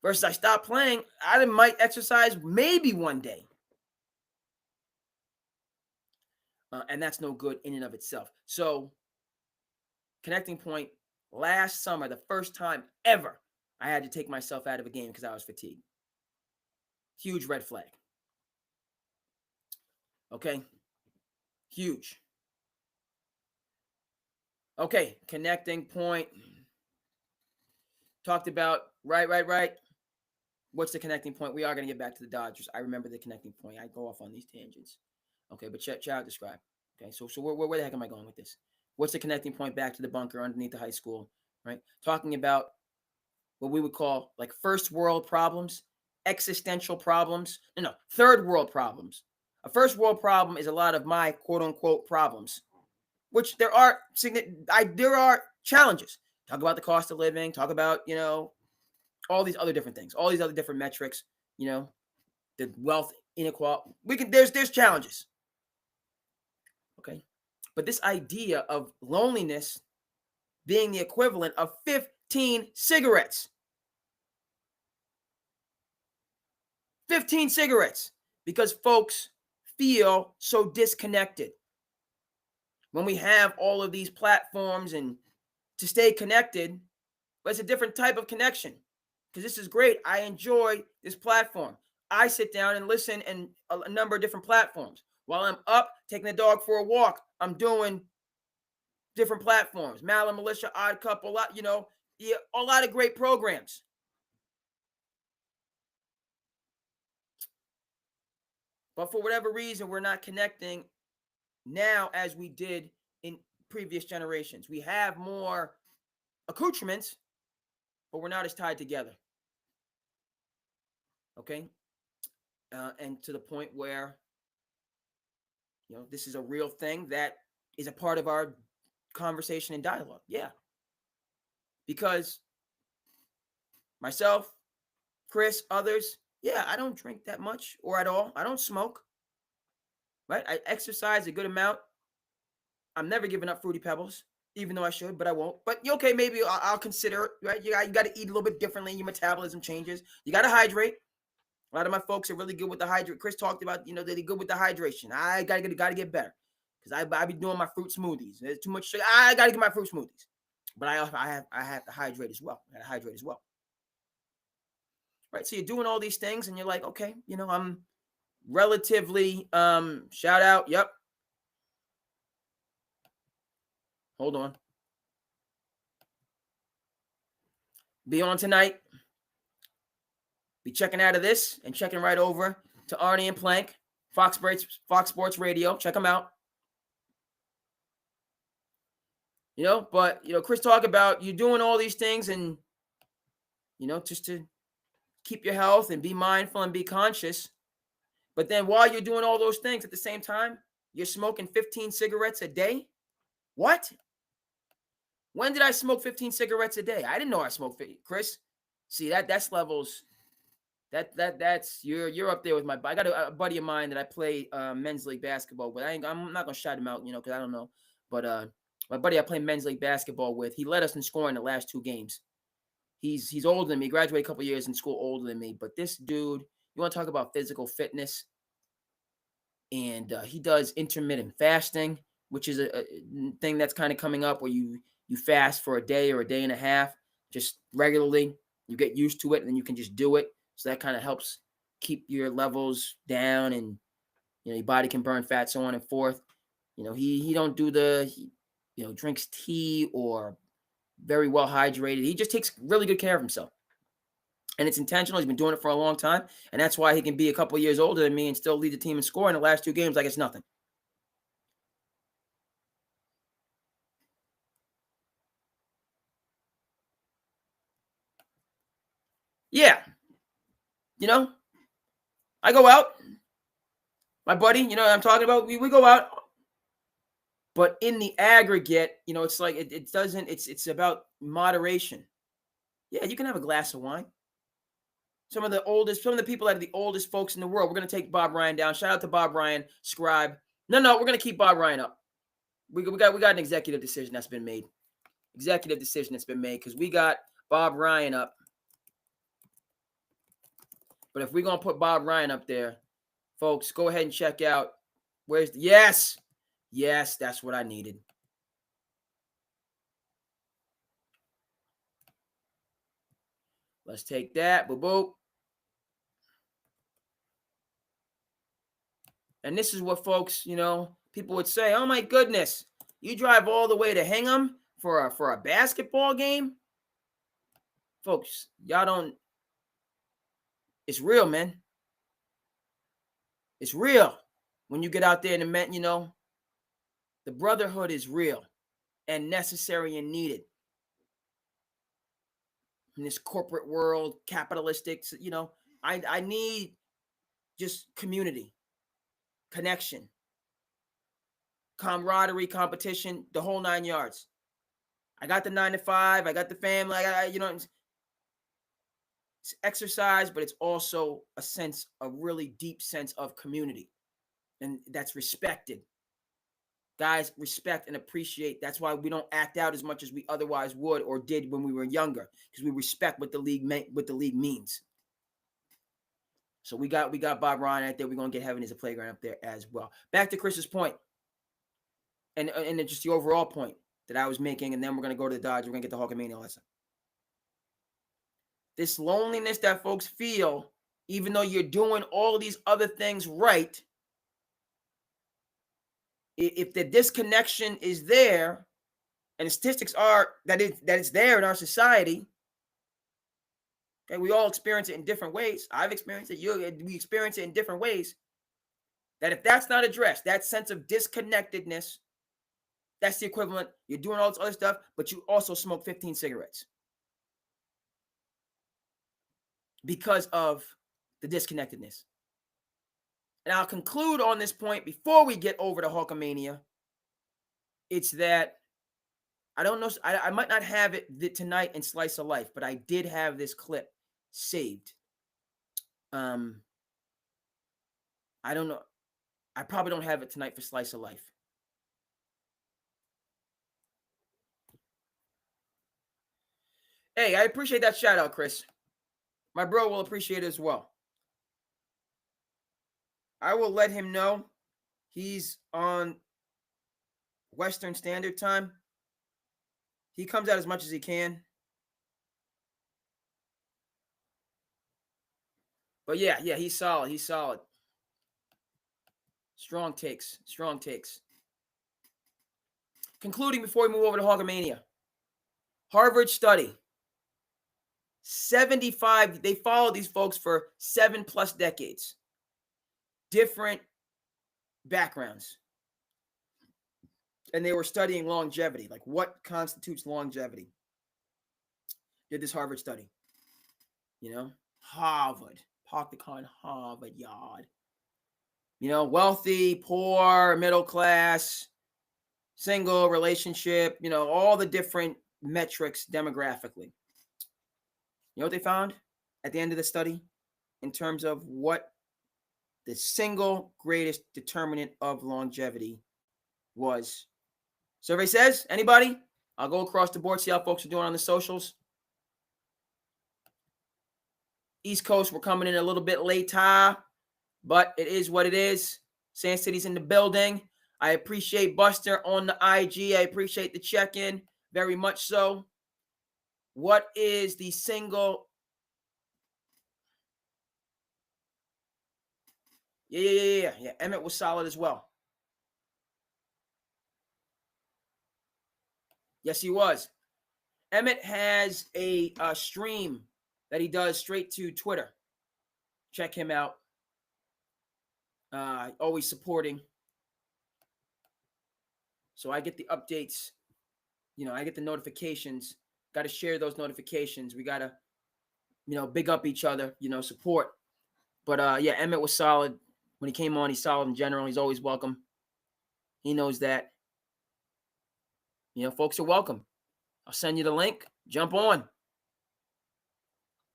Versus I stopped playing, I might exercise maybe 1 day. And that's no good in and of itself. So, connecting point, last summer, the first time ever, I had to take myself out of a game because I was fatigued. Huge red flag. Okay? Huge. Okay, connecting point. Talked about, right. What's the connecting point? We are going to get back to the Dodgers. I remember the connecting point. I go off on these tangents. Okay, but check out Describe. Okay, so where the heck am I going with this? What's the connecting point back to the bunker underneath the high school, right? Talking about what we would call like first world problems, existential problems. No, third world problems. A first world problem is a lot of my quote unquote problems, which there are challenges. Talk about the cost of living, talk about, all these other different things, all these other different metrics, the wealth inequality. There's challenges. Okay. But this idea of loneliness being the equivalent of 15 cigarettes. 15 cigarettes. Because folks feel so disconnected. When we have all of these platforms and to stay connected, but it's a different type of connection. Because this is great. I enjoy this platform. I sit down and listen in a number of different platforms. While I'm up taking the dog for a walk, I'm doing different platforms. Malin Militia, Odd Couple, a lot of great programs. But for whatever reason, we're not connecting now as we did in previous generations. We have more accoutrements, but we're not as tied together. Okay? And to the point where this is a real thing that is a part of our conversation and dialogue. Yeah. Because myself, Chris, others, yeah, I don't drink that much or at all. I don't smoke, right? I exercise a good amount. I'm never giving up Fruity Pebbles, even though I should, but I won't. But okay, maybe I'll consider it, right? You got to eat a little bit differently. Your metabolism changes. You got to hydrate. A lot of my folks are really good with the hydrate. Chris talked about, they're good with the hydration. I got to get better because I be doing my fruit smoothies. There's too much sugar. I got to get my fruit smoothies. But I have to hydrate as well. I got to hydrate as well. Right, so you're doing all these things, and you're like, okay, I'm relatively, shout out, yep. Hold on. Be on tonight. Be checking out of this and checking right over to Arnie and Plank, Fox Sports Radio. Check them out. But, Chris talked about you doing all these things and, just to keep your health and be mindful and be conscious. But then while you're doing all those things at the same time, you're smoking 15 cigarettes a day? What? When did I smoke 15 cigarettes a day? I didn't know I smoked 50. Chris, see, that's levels. That's you're up there with I got a buddy of mine that I play men's league basketball with. I'm not gonna shout him out, because I don't know. But my buddy I play men's league basketball with, he led us in scoring the last 2 games. He's older than me, graduated a couple years in school older than me. But this dude, you want to talk about physical fitness? And he does intermittent fasting, which is a thing that's kind of coming up where you fast for a day or a day and a half, just regularly. You get used to it, and then you can just do it. So that kind of helps keep your levels down, and your body can burn fat, so on and forth. He don't do drinks tea or very well hydrated. He just takes really good care of himself. And it's intentional. He's been doing it for a long time. And that's why he can be a couple years older than me and still lead the team in scoring the last 2 games like it's nothing. Yeah. I go out. My buddy, I'm talking about, we go out. But in the aggregate, it's like it doesn't, it's about moderation. Yeah, you can have a glass of wine. Some of the people that are the oldest folks in the world. We're going to take Bob Ryan down. Shout out to Bob Ryan, scribe. No, we're going to keep Bob Ryan up. We got an executive decision that's been made. Because we got Bob Ryan up. But if we're going to put Bob Ryan up there, folks, go ahead and check out. Yes, that's what I needed. Let's take that. Boop, boop. And this is what folks, people would say, oh my goodness, you drive all the way to Hingham for a basketball game? Folks, y'all don't, it's real, man. It's real. When you get out there and the brotherhood is real and necessary and needed. In this corporate world, capitalistic, I need just community, connection, camaraderie, competition, the whole 9 yards. I got the 9 to 5. I got the family. It's exercise, but it's also a really deep sense of community. And that's respected. Guys, respect and appreciate. That's why we don't act out as much as we otherwise would or did when we were younger, because we respect what the league means. So we got Bob Ryan out there. We're gonna get heaven as a playground up there as well. Back to Chris's point, and just the overall point that I was making, and then we're gonna go to the Dodgers. We're gonna get the Hulkamania lesson. This loneliness that folks feel, even though you're doing all of these other things right, if the disconnection is there, and the statistics are that it's there in our society, okay, we all experience it in different ways. I've experienced it. We experience it in different ways. That if that's not addressed, that sense of disconnectedness, that's the equivalent. You're doing all this other stuff, but you also smoke 15 cigarettes because of the disconnectedness. And I'll conclude on this point before we get over to Hulkamania. It's that I don't know. I might not have it tonight in Slice of Life, but I did have this clip saved. I don't know. I probably don't have it tonight for Slice of Life. Hey, I appreciate that shout out, Chris. My bro will appreciate it as well. I will let him know he's on Western Standard Time. He comes out as much as he can. But yeah, he's solid. He's solid. Strong takes. Strong takes. Concluding before we move over to Hulkamania. Harvard study. 75, they followed these folks for 7+ decades. Different backgrounds. And they were studying longevity, like what constitutes longevity. Did this Harvard study. You know, Harvard. Park the car in Harvard Yard. You know, wealthy, poor, middle class, single, relationship, you know, all the different metrics demographically. You know what they found at the end of the study in terms of what the single greatest determinant of longevity was? Survey says, anybody? I'll go across the board, see how folks are doing on the socials. East Coast, we're coming in a little bit later, but it is what it is. SandCity's in the building. I appreciate Buster on the IG. I appreciate the check-in very much so. What is the single? Yeah. Emmett was solid as well. Yes, he was. Emmett has a stream that he does straight to Twitter. Check him out. Always supporting. So I get the updates. You know, I get the notifications. Got to share those notifications. We got to, you know, big up each other, you know, support. But yeah, Emmett was solid. When he came on, he's solid in general. He's always welcome. He knows that. You know, folks are welcome. I'll send you the link. Jump on.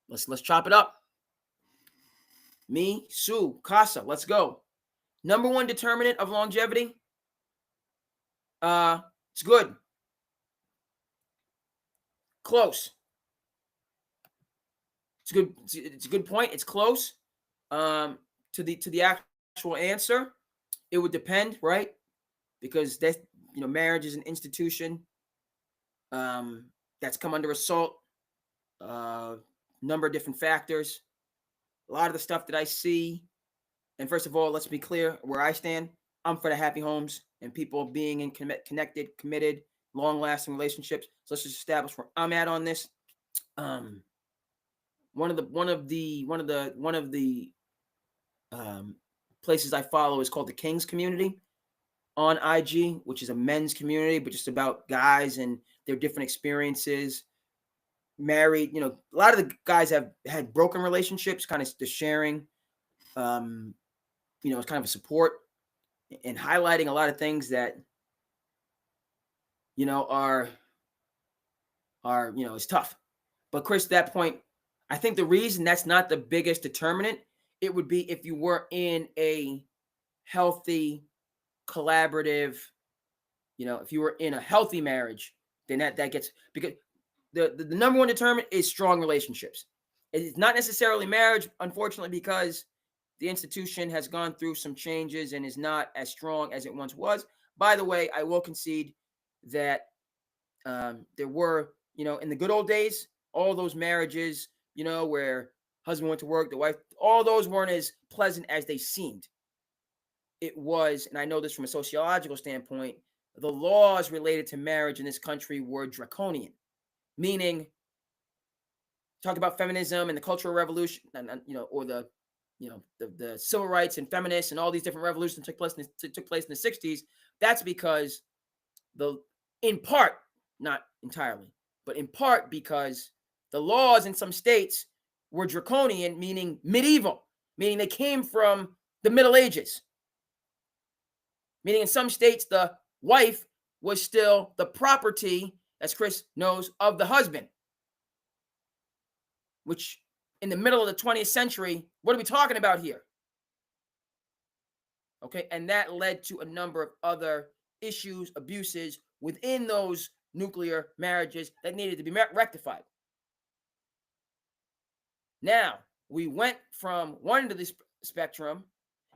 Let's chop it up. Me, Sue, Casa, let's go. Number one determinant of longevity. It's good. Close. It's good. It's a good point. It's close. To the actual answer, it would depend, right? Because that, you know, marriage is an institution that's come under assault. Number of different factors. A lot of the stuff that I see, and first of all, let's be clear where I stand. I'm for the happy homes and people being in connected, committed, long-lasting relationships. So let's just establish where I'm at on this. One of the places I follow is called the Kings Community on IG, which is a men's community, but just about guys and their different experiences. Married, you know, a lot of the guys have had broken relationships, kind of the sharing, you know, it's kind of a support and highlighting a lot of things that, you know, are, you know, it's tough. But Chris, at that point, I think the reason that's not the biggest determinant, it would be if you were in a healthy, collaborative, you know, if you were in a healthy marriage, then that gets, because the number one determinant is strong relationships. It's not necessarily marriage, unfortunately, because the institution has gone through some changes and is not as strong as it once was. By the way, I will concede that there were, you know, in the good old days, all those marriages, you know, where husband went to work, the wife, all those weren't as pleasant as they seemed. It was, and I know this from a sociological standpoint, the laws related to marriage in this country were draconian. Meaning, talk about feminism and the Cultural Revolution, and you know, or the, you know, the civil rights and feminists and all these different revolutions took place in the 60s. That's because in part, not entirely, but in part because the laws in some states were draconian, meaning medieval, meaning they came from the Middle Ages. Meaning in some states, the wife was still the property, as Chris knows, of the husband. Which in the middle of the 20th century, what are we talking about here? Okay, and that led to a number of other issues, abuses within those nuclear marriages that needed to be rectified. Now, we went from one end of the spectrum,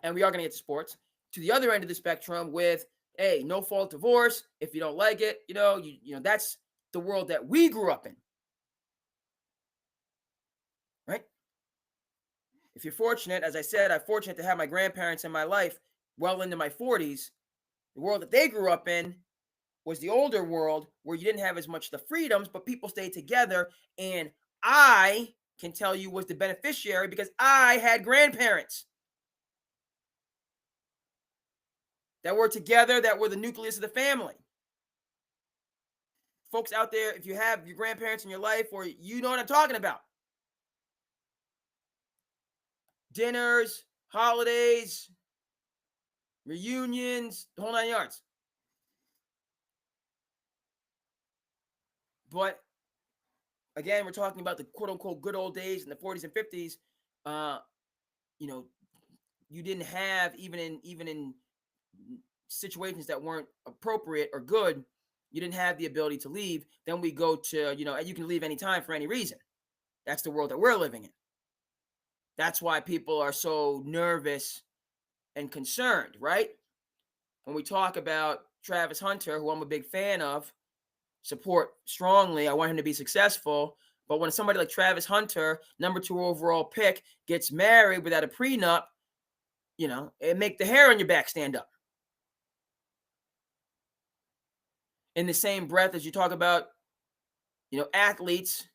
and we are going to get to sports, to the other end of the spectrum with, hey, no fault divorce. If you don't like it, you know, that's the world that we grew up in. Right? If you're fortunate, as I said, I'm fortunate to have my grandparents in my life well into my 40s. The world that they grew up in was the older world where you didn't have as much the freedoms, but people stayed together. And I can tell you was the beneficiary because I had grandparents that were together, that were the nucleus of the family. Folks out there, if you have your grandparents in your life, or you know what I'm talking about. Dinners, holidays, reunions, the whole 9 yards. But again, we're talking about the quote unquote good old days in the 40s and 50s. You know, you didn't have even in situations that weren't appropriate or good, you didn't have the ability to leave. Then we go to, you know, you can leave anytime for any reason. That's the world that we're living in. That's why people are so nervous and concerned, right? When we talk about Travis Hunter, who I'm a big fan of, support strongly, I want him to be successful. But when somebody like Travis Hunter, number 2 overall pick, gets married without a prenup, you know, it make the hair on your back stand up. In the same breath as you talk about, you know, athletes,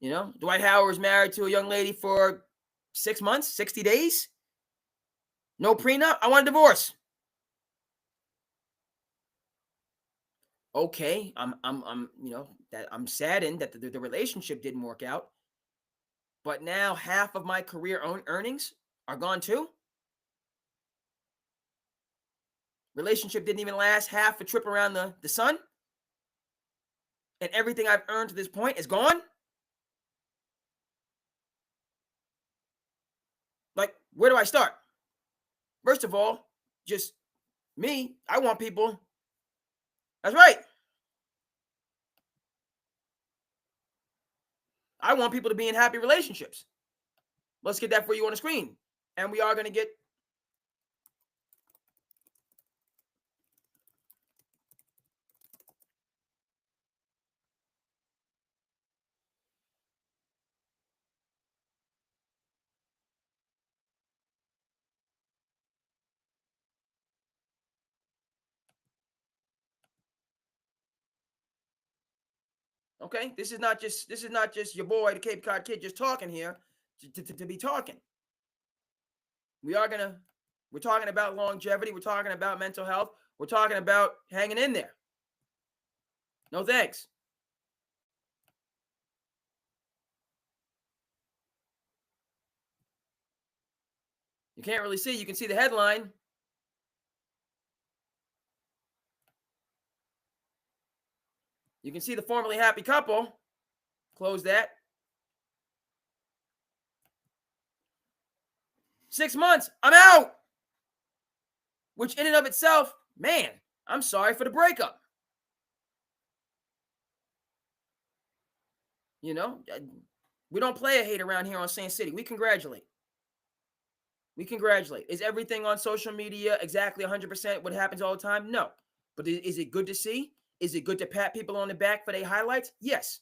you know, Dwight Howard's married to a young lady for 6 months, 60 days. No prenup. I want a divorce. Okay, I'm you know, that I'm saddened that the relationship didn't work out. But now half of my career earnings are gone too. Relationship didn't even last half a trip around the sun. And everything I've earned to this point is gone. Like, where do I start? First of all, just me, I want people. That's right. I want people to be in happy relationships. Let's get that for you on the screen. And we are going to get okay. This is not just your boy, the Cape Cod Kid, just talking here to be talking. We're talking about longevity. We're talking about mental health. We're talking about hanging in there. No thanks. You can't really see. You can see the headline. You can see the formerly happy couple. Close that. 6 months. I'm out. Which in and of itself, man, I'm sorry for the breakup. You know, we don't play a hate around here on SandCity. We congratulate. We congratulate. Is everything on social media exactly 100% what happens all the time? No. But is it good to see? Is it good to pat people on the back for their highlights? Yes.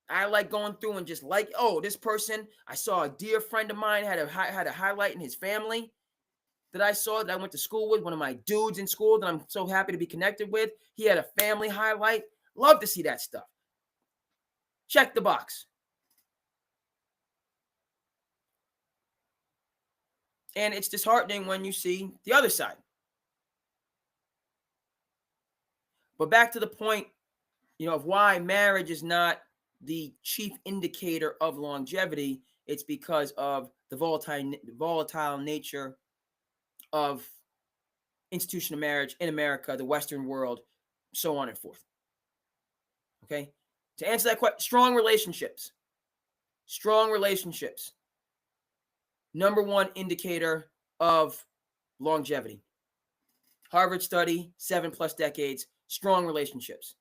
I like going through and just like, oh, this person, I saw a dear friend of mine had a highlight in his family that I saw, that I went to school with, one of my dudes in school that I'm so happy to be connected with. He had a family highlight. Love to see that stuff. Check the box. And it's disheartening when you see the other side. But back to the point, you know, of why marriage is not the chief indicator of longevity. It's because of the volatile nature of institution of marriage in America, the Western world, so on and forth. Okay? To answer that question, strong relationships. Strong relationships. Number one indicator of longevity. Harvard study, 7+ decades, strong relationships.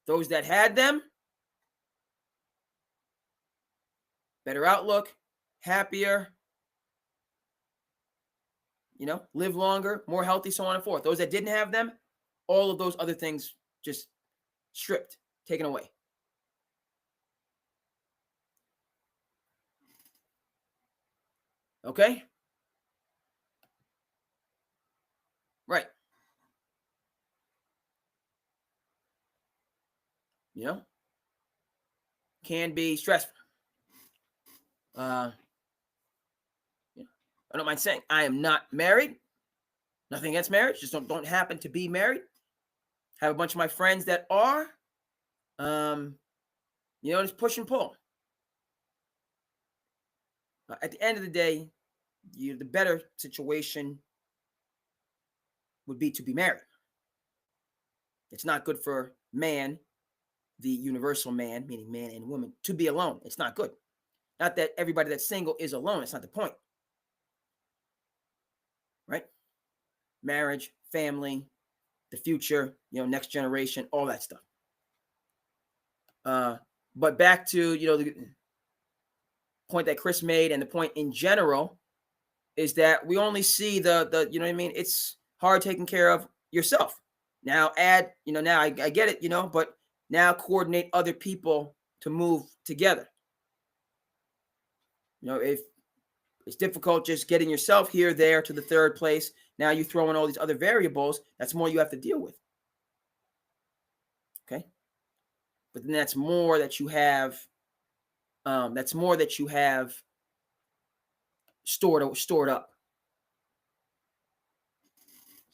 Those that had them, better outlook, happier, live longer, more healthy, so on and forth. Those that didn't have them, all of those other things just stripped, taken away. Okay? Right. Can be stressful. I don't mind saying I am not married. Nothing against marriage. Just don't happen to be married. Have a bunch of my friends that are. It's push and pull. At the end of the day, the better situation would be to be married. It's not good for man, the universal man, meaning man and woman, to be alone. It's not good. Not that everybody that's single is alone. It's not the point. Right? Marriage, family, the future, next generation, all that stuff. But back to, the point that Chris made, and the point in general is that we only see the it's hard taking care of yourself. Now add, now I get it, but now coordinate other people to move together. If it's difficult just getting yourself here, there to the third place, now you throw in all these other variables, that's more you have to deal with. Okay. But then that's more that you have stored up.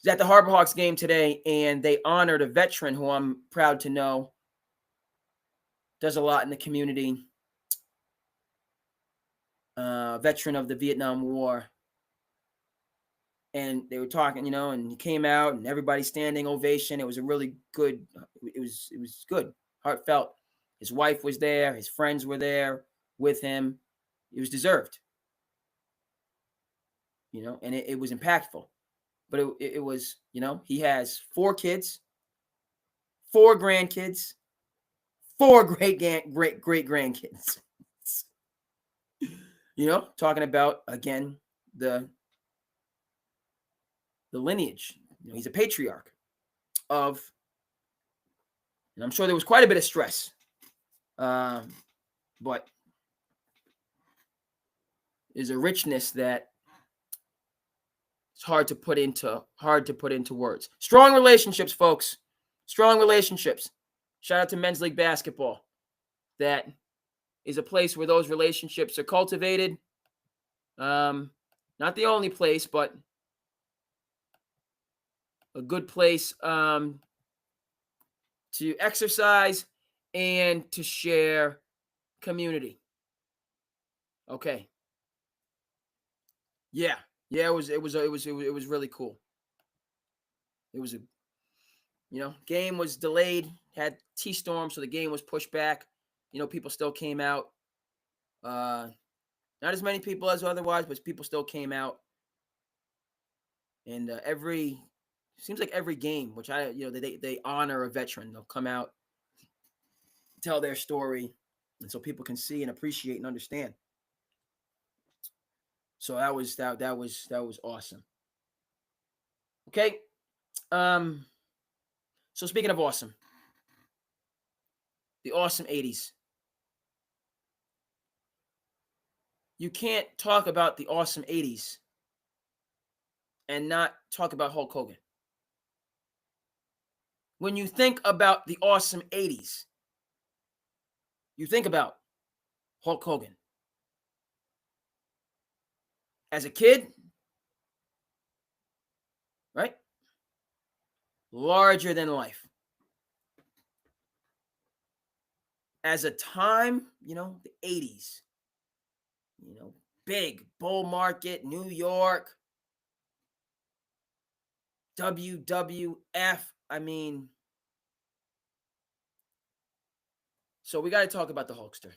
I was at the Harbor Hawks game today, and they honored a veteran who I'm proud to know does a lot in the community. Veteran of the Vietnam War. And they were talking, and he came out, and everybody standing ovation. It was a really good. It was good, heartfelt. His wife was there. His friends were there with him. It was deserved. And it was impactful. But it was, he has 4 kids, 4 grandkids, 4 great grandkids. Talking about, again, the lineage. He's a patriarch of, and I'm sure there was quite a bit of stress, but there's a richness that it's hard to put into words. Strong relationships, folks. Strong relationships. Shout out to Men's League Basketball. That is a place where those relationships are cultivated. Not the only place, but a good place to exercise and to share community. Okay. Yeah. It was really cool. It was game was delayed, had T-storm, so the game was pushed back. People still came out. Not as many people as otherwise, but people still came out. And seems like every game, which they honor a veteran. They'll come out, tell their story, and so people can see and appreciate and understand. So that was awesome. Okay. So speaking of awesome, the awesome 80s. You can't talk about the awesome 80s and not talk about Hulk Hogan. When you think about the awesome 80s, you think about Hulk Hogan. As a kid, right? Larger than life. As a time, the 80s, big. Bull Market, New York, WWF. I mean, so we got to talk about the Hulkster.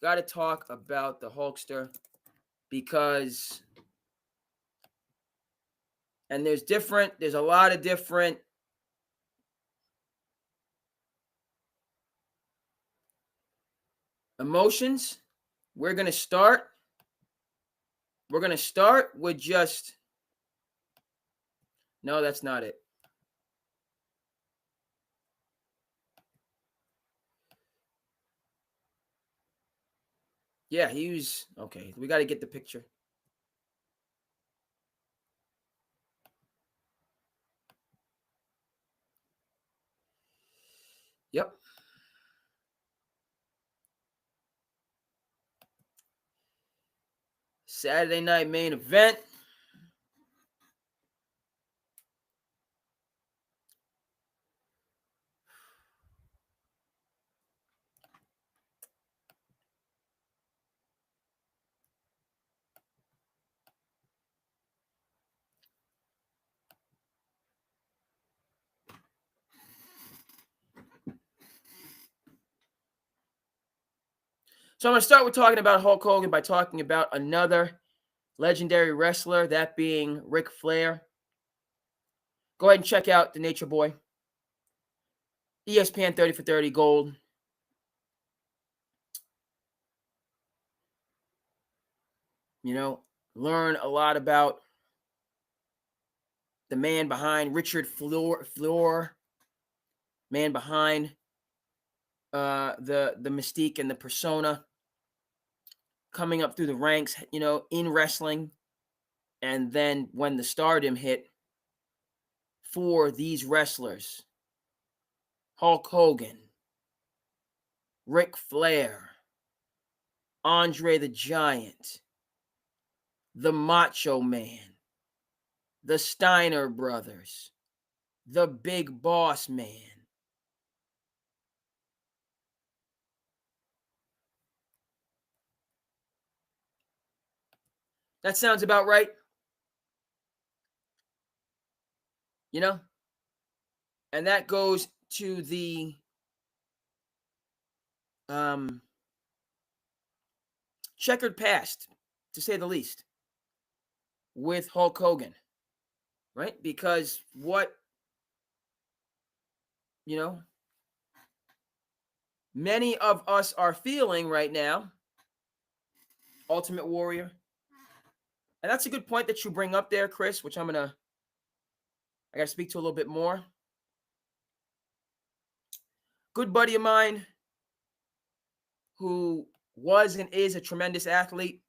Got to talk about the Hulkster because, and there's a lot of different emotions. We're going to start with just, no, that's not it. Yeah, he was, okay, we got to get the picture. Yep. Saturday night main event. So I'm going to start with talking about Hulk Hogan by talking about another legendary wrestler, that being Ric Flair. Go ahead and check out The Nature Boy. ESPN 30 for 30 Gold. You know, learn a lot about the man behind Richard Fleur, man behind the mystique and the persona coming up through the ranks, you know, in wrestling. And then when the stardom hit for these wrestlers, Hulk Hogan, Ric Flair, Andre the Giant, the Macho Man, the Steiner Brothers, the Big Boss Man. That sounds about right. You know? And that goes to the checkered past, to say the least, with Hulk Hogan, right? Because what, you know, many of us are feeling right now, Ultimate Warrior. And that's a good point that you bring up there, Chris, which I got to speak to a little bit more. Good buddy of mine who was and is a tremendous athlete,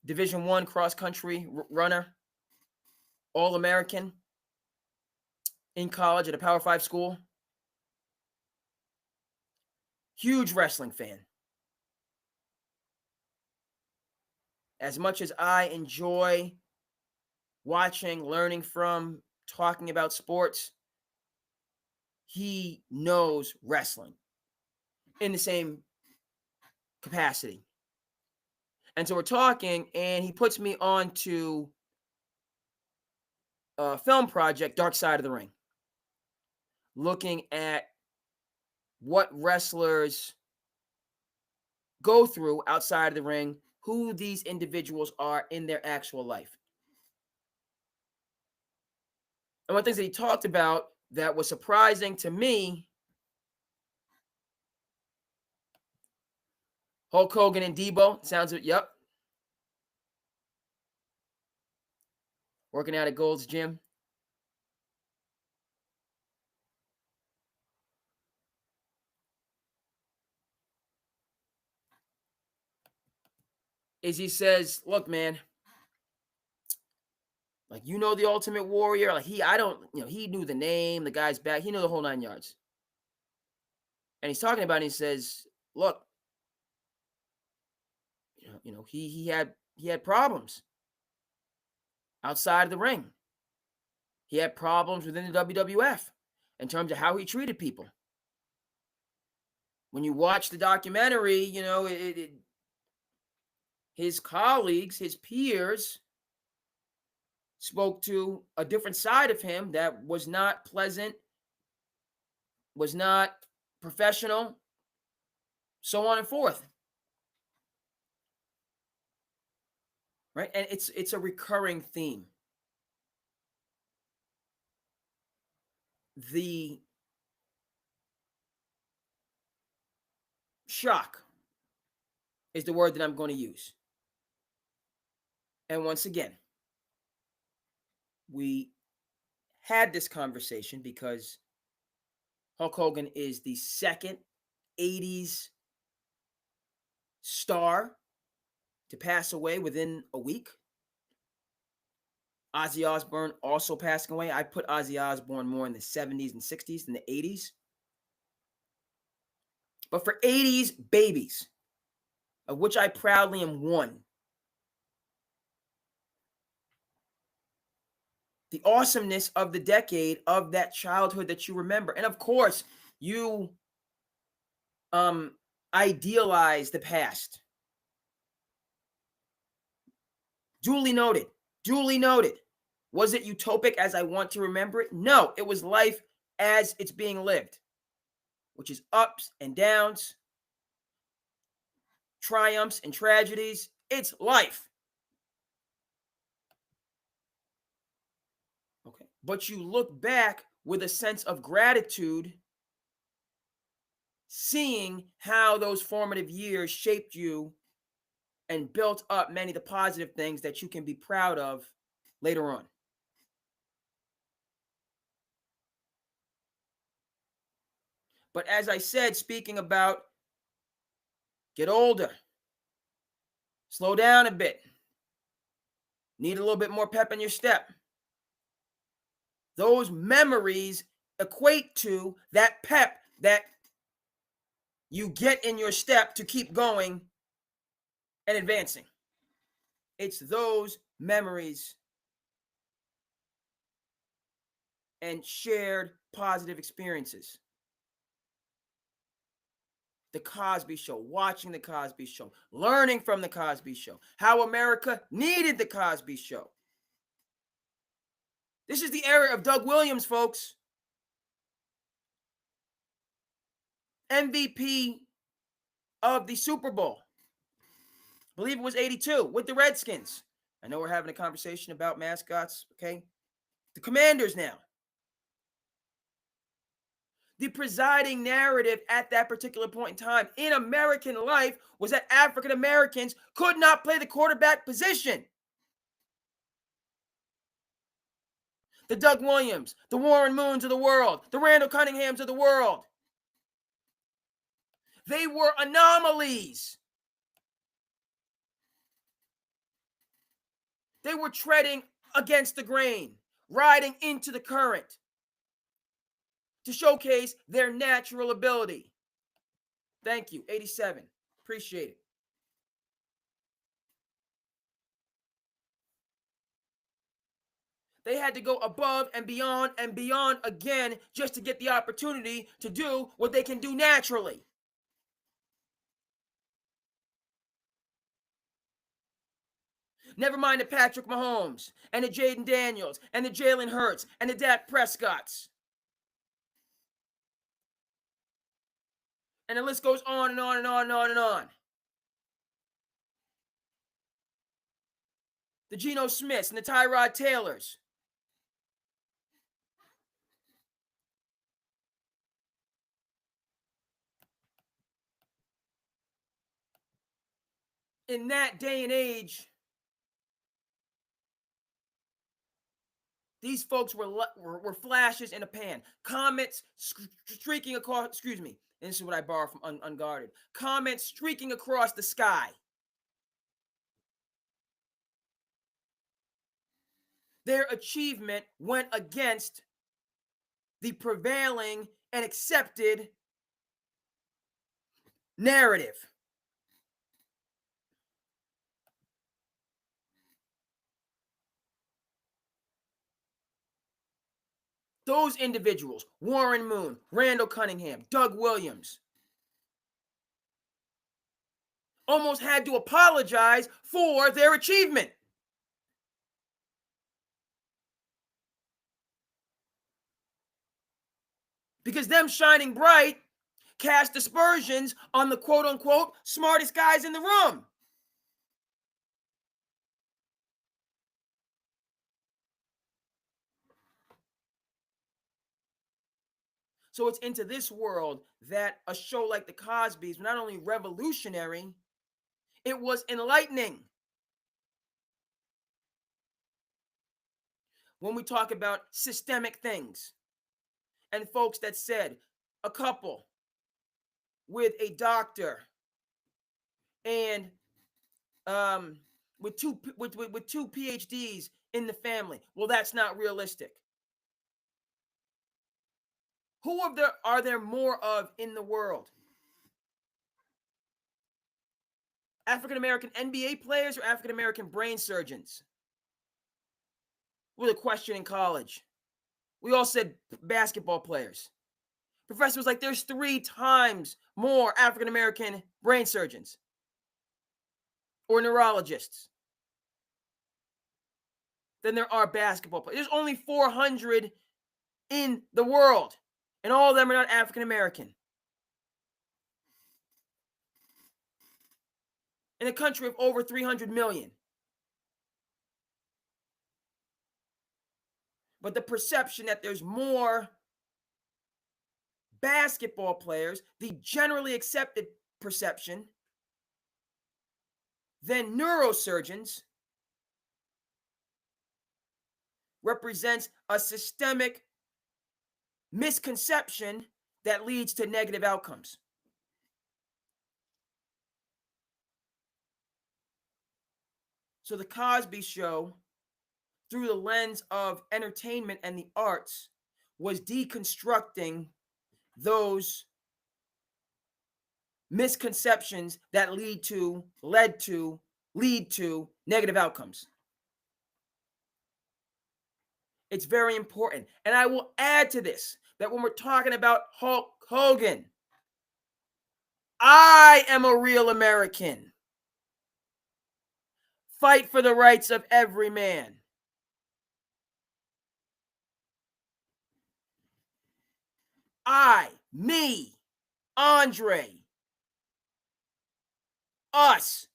Division I cross country runner, All-American in college at a Power 5 school. Huge wrestling fan. As much as I enjoy watching, learning from, talking about sports, he knows wrestling in the same capacity. And so we're talking, and he puts me on to a film project, Dark Side of the Ring, looking at what wrestlers go through outside of the ring, who these individuals are in their actual life. And one of the things that he talked about that was surprising to me, Hulk Hogan and Debo, sounds it, yep. Working out at Gold's Gym. Is he says, look, man, like, you know, the Ultimate Warrior, like he knew the name, the guy's back, he knew the whole 9 yards. And he's talking about it, and he says, look, he had problems outside of the ring. He had problems within the WWF in terms of how he treated people. when you watch the documentary, you know, his colleagues, his peers, spoke to a different side of him that was not pleasant, was not professional, so on and forth. Right? And it's a recurring theme. The shock is the word that I'm going to use. And once again, we had this conversation because Hulk Hogan is the second 80s star to pass away within a week. Ozzy Osbourne also passing away. I put Ozzy Osbourne more in the 70s and 60s than the 80s. But for 80s babies, of which I proudly am one, the awesomeness of the decade, of that childhood that you remember. And of course, you idealize the past. Duly noted. Duly noted. Was it utopic as I want to remember it? No, it was life as it's being lived, which is ups and downs, triumphs and tragedies. It's life. Okay. But you look back with a sense of gratitude, seeing how those formative years shaped you and built up many of the positive things that you can be proud of later on. But as I said, speaking about get older, slow down a bit, need a little bit more pep in your step. Those memories equate to that pep that you get in your step to keep going and advancing. It's those memories and shared positive experiences. The Cosby Show, watching the Cosby Show, learning from the Cosby Show, how America needed the Cosby Show. This is the era of Doug Williams, folks. MVP of the Super Bowl. I believe it was 82 with the Redskins. I know we're having a conversation about mascots, okay? The Commanders now. The presiding narrative at that particular point in time in American life was that African Americans could not play the quarterback position. The Doug Williams, the Warren Moons of the world, the Randall Cunninghams of the world. They were anomalies. They were treading against the grain, riding into the current to showcase their natural ability. Thank you, 87. Appreciate it. They had to go above and beyond again just to get the opportunity to do what they can do naturally. Never mind the Patrick Mahomes and the Jaden Daniels and the Jalen Hurts and the Dak Prescotts. And the list goes on and on and on and on and on. The Geno Smiths and the Tyrod Taylors. In that day and age, these folks were flashes in a pan. Comets streaking across, excuse me, and this is what I borrow from Unguarded. Comets streaking across the sky. Their achievement went against the prevailing and accepted narrative. Those individuals, Warren Moon, Randall Cunningham, Doug Williams, almost had to apologize for their achievement. Because them shining bright cast aspersions on the quote-unquote smartest guys in the room. So it's into this world that a show like The Cosby's was not only revolutionary, it was enlightening. When we talk about systemic things and folks that said a couple with a doctor and with two PhDs in the family, well, that's not realistic. Who are there more of in the world? African-American NBA players or African-American brain surgeons? With a question in college. We all said basketball players. Professor was like, there's 3 times more African-American brain surgeons or neurologists than there are basketball players. There's only 400 in the world, and all of them are not African-American. In a country of over 300 million. But the perception that there's more basketball players, the generally accepted perception, than neurosurgeons represents a systemic misconception that leads to negative outcomes. So the Cosby Show, through the lens of entertainment and the arts, was deconstructing those misconceptions that lead to negative outcomes. It's very important. And I will add to this that when we're talking about Hulk Hogan, I am a real American. Fight for the rights of every man. I, me, Andre, us.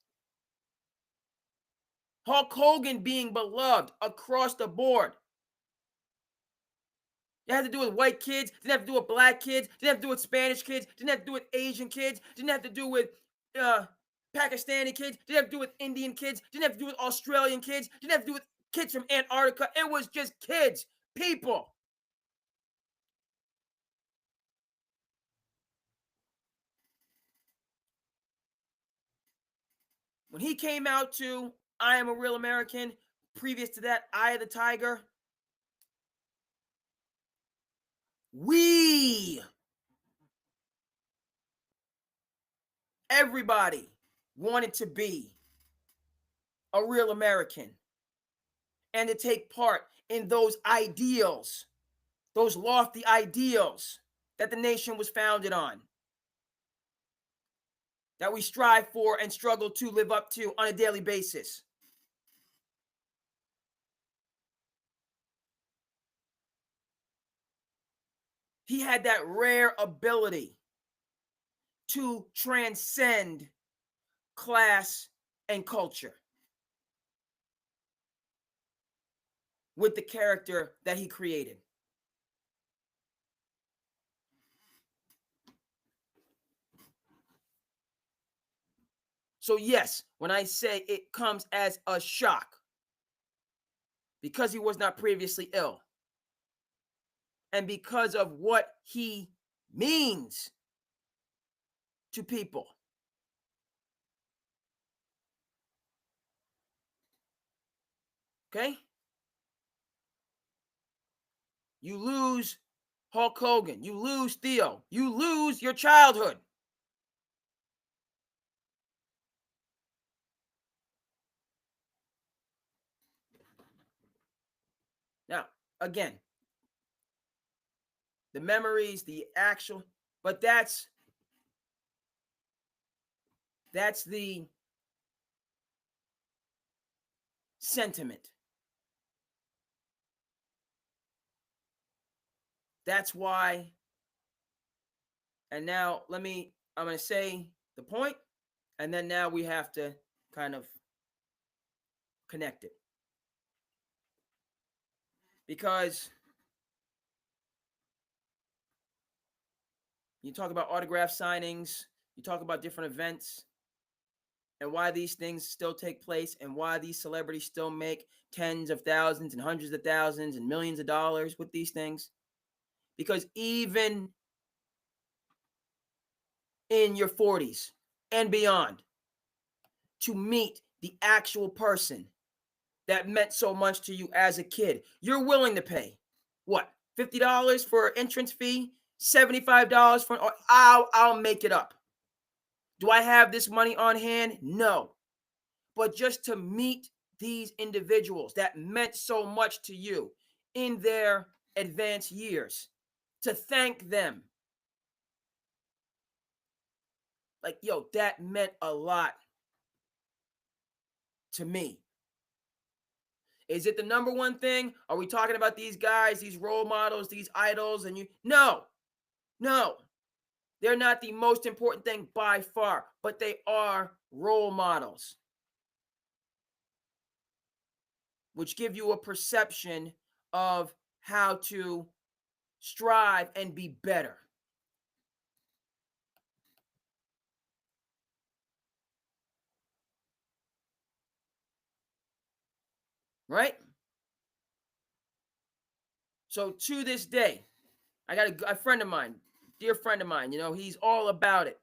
Hulk Hogan being beloved across the board. It had to do with white kids, didn't have to do with black kids, didn't have to do with Spanish kids, didn't have to do with Asian kids, didn't have to do with Pakistani kids, didn't have to do with Indian kids, didn't have to do with Australian kids, didn't have to do with kids from Antarctica. It was just kids, people. When he came out to I Am a Real American, previous to that, Eye of the Tiger, everybody wanted to be a real American and to take part in those ideals, those lofty ideals that the nation was founded on, that we strive for and struggle to live up to on a daily basis. He had that rare ability to transcend class and culture with the character that he created. So yes, when I say it comes as a shock, because he was not previously ill, and because of what he means to people. Okay? You lose Hulk Hogan, you lose Theo, you lose your childhood. Now, again, the memories, the actual, but that's That's the sentiment. That's why. And now I'm going to say the point, and then now we have to kind of connect it. Because you talk about autograph signings, you talk about different events, and why these things still take place, and why these celebrities still make tens of thousands and hundreds of thousands and millions of dollars with these things. Because even in your 40s and beyond, to meet the actual person that meant so much to you as a kid, you're willing to pay what, $50 for an entrance fee, $75 for an, I'll make it up. Do I have this money on hand? No. But just to meet these individuals that meant so much to you in their advanced years, to thank them. Like, yo, that meant a lot to me. Is it the number one thing? Are we talking about these guys, these role models, these idols, and you? No. They're not the most important thing by far, but they are role models, which give you a perception of how to strive and be better. Right? So to this day, I got a friend of mine, dear friend of mine, he's all about it.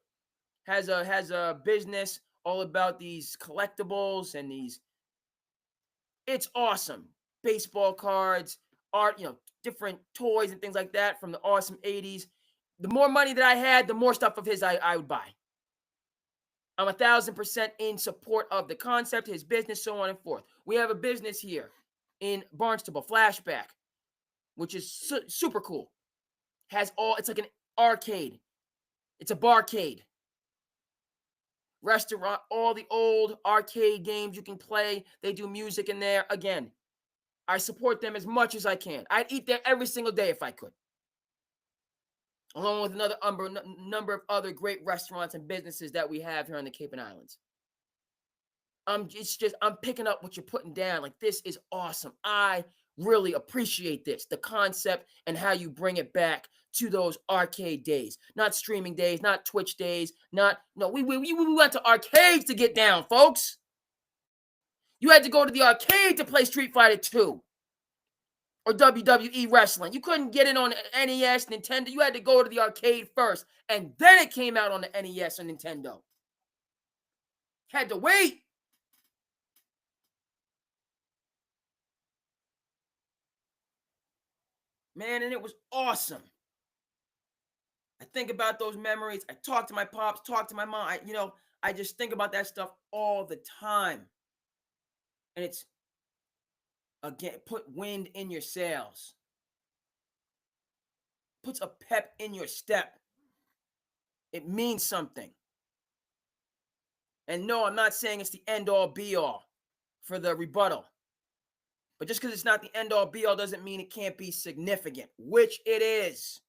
Has a business all about these collectibles and these. It's awesome. Baseball cards, art, different toys and things like that from the awesome 80s. The more money that I had, the more stuff of his I would buy. I'm 1,000% in support of the concept, his business, so on and forth. We have a business here in Barnstable, Flashback, which is super cool. It's like an arcade. It's a barcade. Restaurant, all the old arcade games you can play. They do music in there. Again, I support them as much as I can. I'd eat there every single day if I could. Along with another number of other great restaurants and businesses that we have here on the Cape and Islands. I'm picking up what you're putting down. Like, this is awesome. I really appreciate this, the concept and how you bring it back to those arcade days, not streaming days, not Twitch days, we went to arcades to get down, folks. You had to go to the arcade to play Street Fighter 2 or WWE wrestling. You couldn't get it on NES, Nintendo. You had to go to the arcade first, and then it came out on the NES and Nintendo. Had to wait. Man, and it was awesome. I think about those memories. I talk to my pops, talk to my mom. I just think about that stuff all the time. And it's, again, put wind in your sails. Puts a pep in your step. It means something. And no, I'm not saying it's the end-all, be-all for the rebuttal. But just because it's not the end-all, be-all doesn't mean it can't be significant, which it is.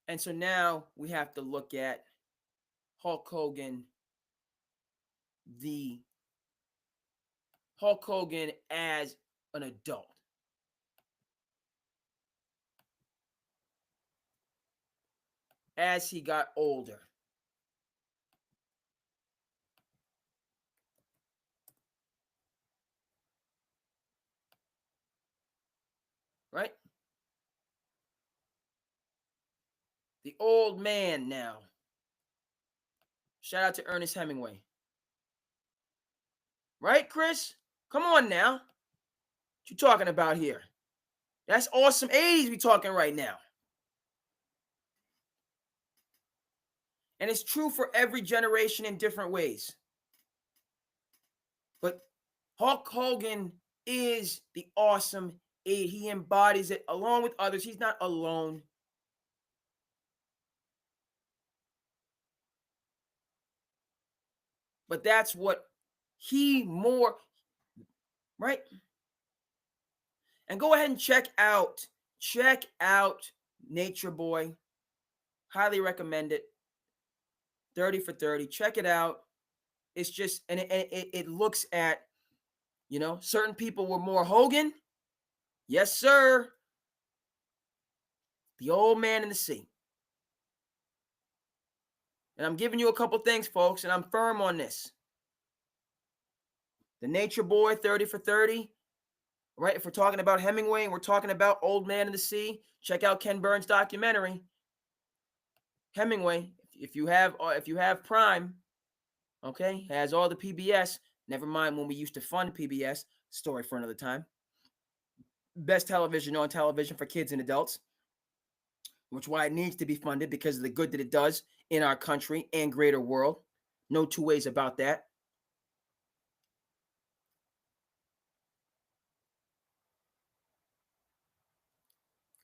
And so now we have to look at Hulk Hogan, Hulk Hogan as an adult. As he got older. Right? The old man now. Shout out to Ernest Hemingway. Right, Chris? Come on now. What you talking about here? That's awesome 80s we talking right now. And it's true for every generation in different ways. But Hulk Hogan is the awesome He embodies it along with others. He's not alone. But that's what he more, right? And go ahead and check out Nature Boy. Highly recommend it. 30 for 30. Check it out. It's just, and it looks at, certain people were more Hogan. Yes, sir. The old man in the sea. And I'm giving you a couple things, folks, and I'm firm on this. The Nature Boy, 30 for 30. Right? If we're talking about Hemingway and we're talking about Old Man in the Sea, check out Ken Burns' documentary. Hemingway, if you have Prime, okay, has all the PBS. Never mind when we used to fund PBS. Story for another time. Best television on television for kids and adults, which is why it needs to be funded because of the good that it does in our country and greater world. No two ways about that.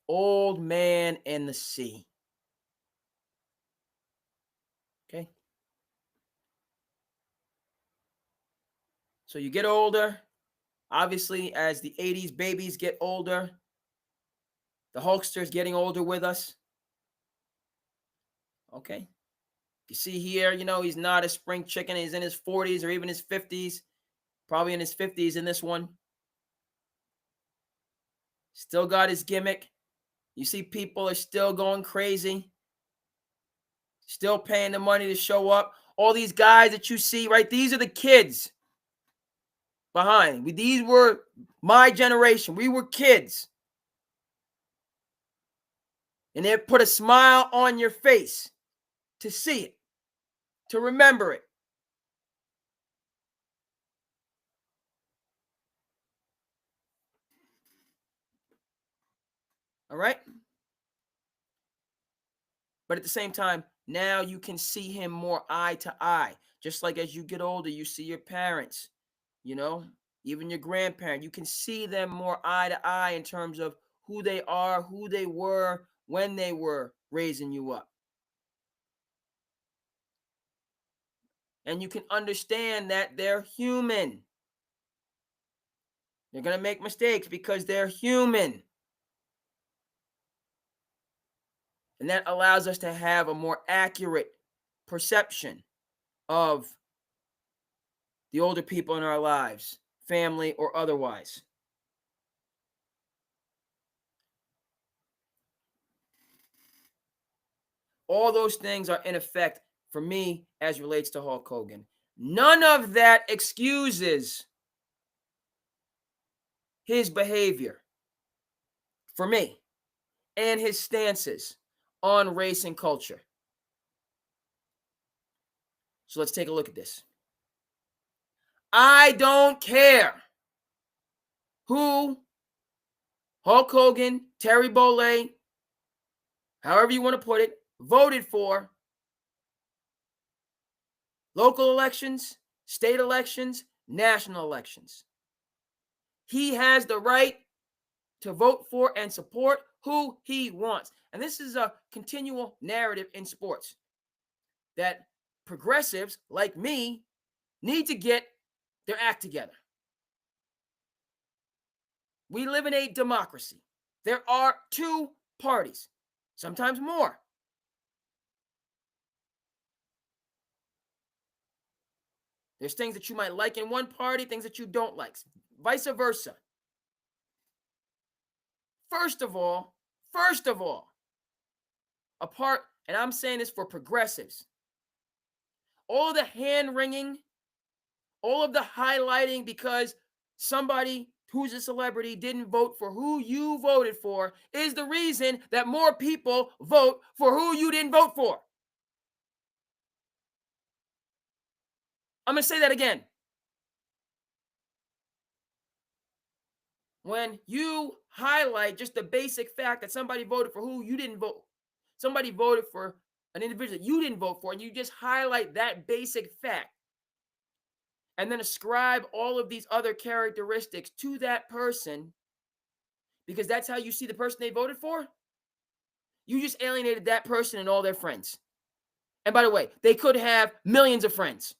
Old Man and the Sea. Okay. So you get older. Obviously, as the 80s babies get older, the Hulkster's getting older with us. Okay. You see here, he's not a spring chicken. He's in his 40s or even his 50s. Probably in his 50s in this one. Still got his gimmick. You see people are still going crazy. Still paying the money to show up. All these guys that you see, right? These are the kids behind. These were my generation. We were kids. And it put a smile on your face to see it, to remember it. All right? But at the same time, now you can see him more eye to eye. Just like as you get older, you see your parents, even your grandparents. You can see them more eye to eye in terms of who they are, who they were, when they were raising you up. And you can understand that they're human. They're going to make mistakes because they're human. And that allows us to have a more accurate perception of the older people in our lives, family or otherwise. All those things are in effect for me as relates to Hulk Hogan. None of that excuses his behavior for me and his stances on race and culture. So let's take a look at this. I don't care who Hulk Hogan, Terry Bollea, however you want to put it, voted for. Local elections, state elections, national elections. He has the right to vote for and support who he wants. And this is a continual narrative in sports that progressives like me need to get their act together. We live in a democracy. There are two parties, sometimes more. There's things that you might like in one party, things that you don't like, vice versa. First of all, apart, and I'm saying this for progressives, all of the hand-wringing, all of the highlighting because somebody who's a celebrity didn't vote for who you voted for is the reason that more people vote for who you didn't vote for. I'm going to say that again. When you highlight just the basic fact that somebody voted for who you didn't vote, somebody voted for an individual that you didn't vote for, and you just highlight that basic fact, and then ascribe all of these other characteristics to that person, because that's how you see the person they voted for, you just alienated that person and all their friends. And by the way, they could have millions of friends.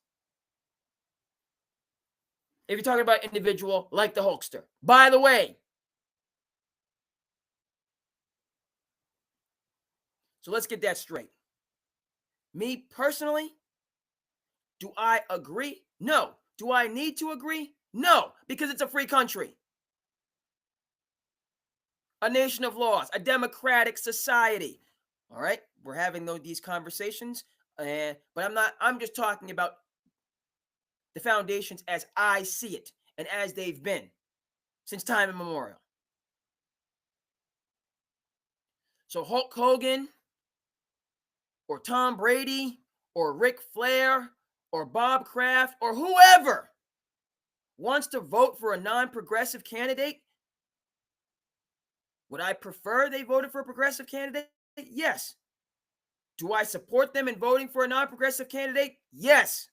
If you're talking about an individual like the Hulkster. By the way, so let's get that straight. Me personally, do I agree? No. Do I need to agree? No, because it's a free country. A nation of laws, a democratic society. All right, we're having these conversations, but I'm just talking about the foundations as I see it and as they've been since time immemorial. So Hulk Hogan or Tom Brady or Ric Flair or Bob Kraft or whoever wants to vote for a non-progressive candidate, would I prefer they voted for a progressive candidate? Yes. Do I support them in voting for a non-progressive candidate? Yes.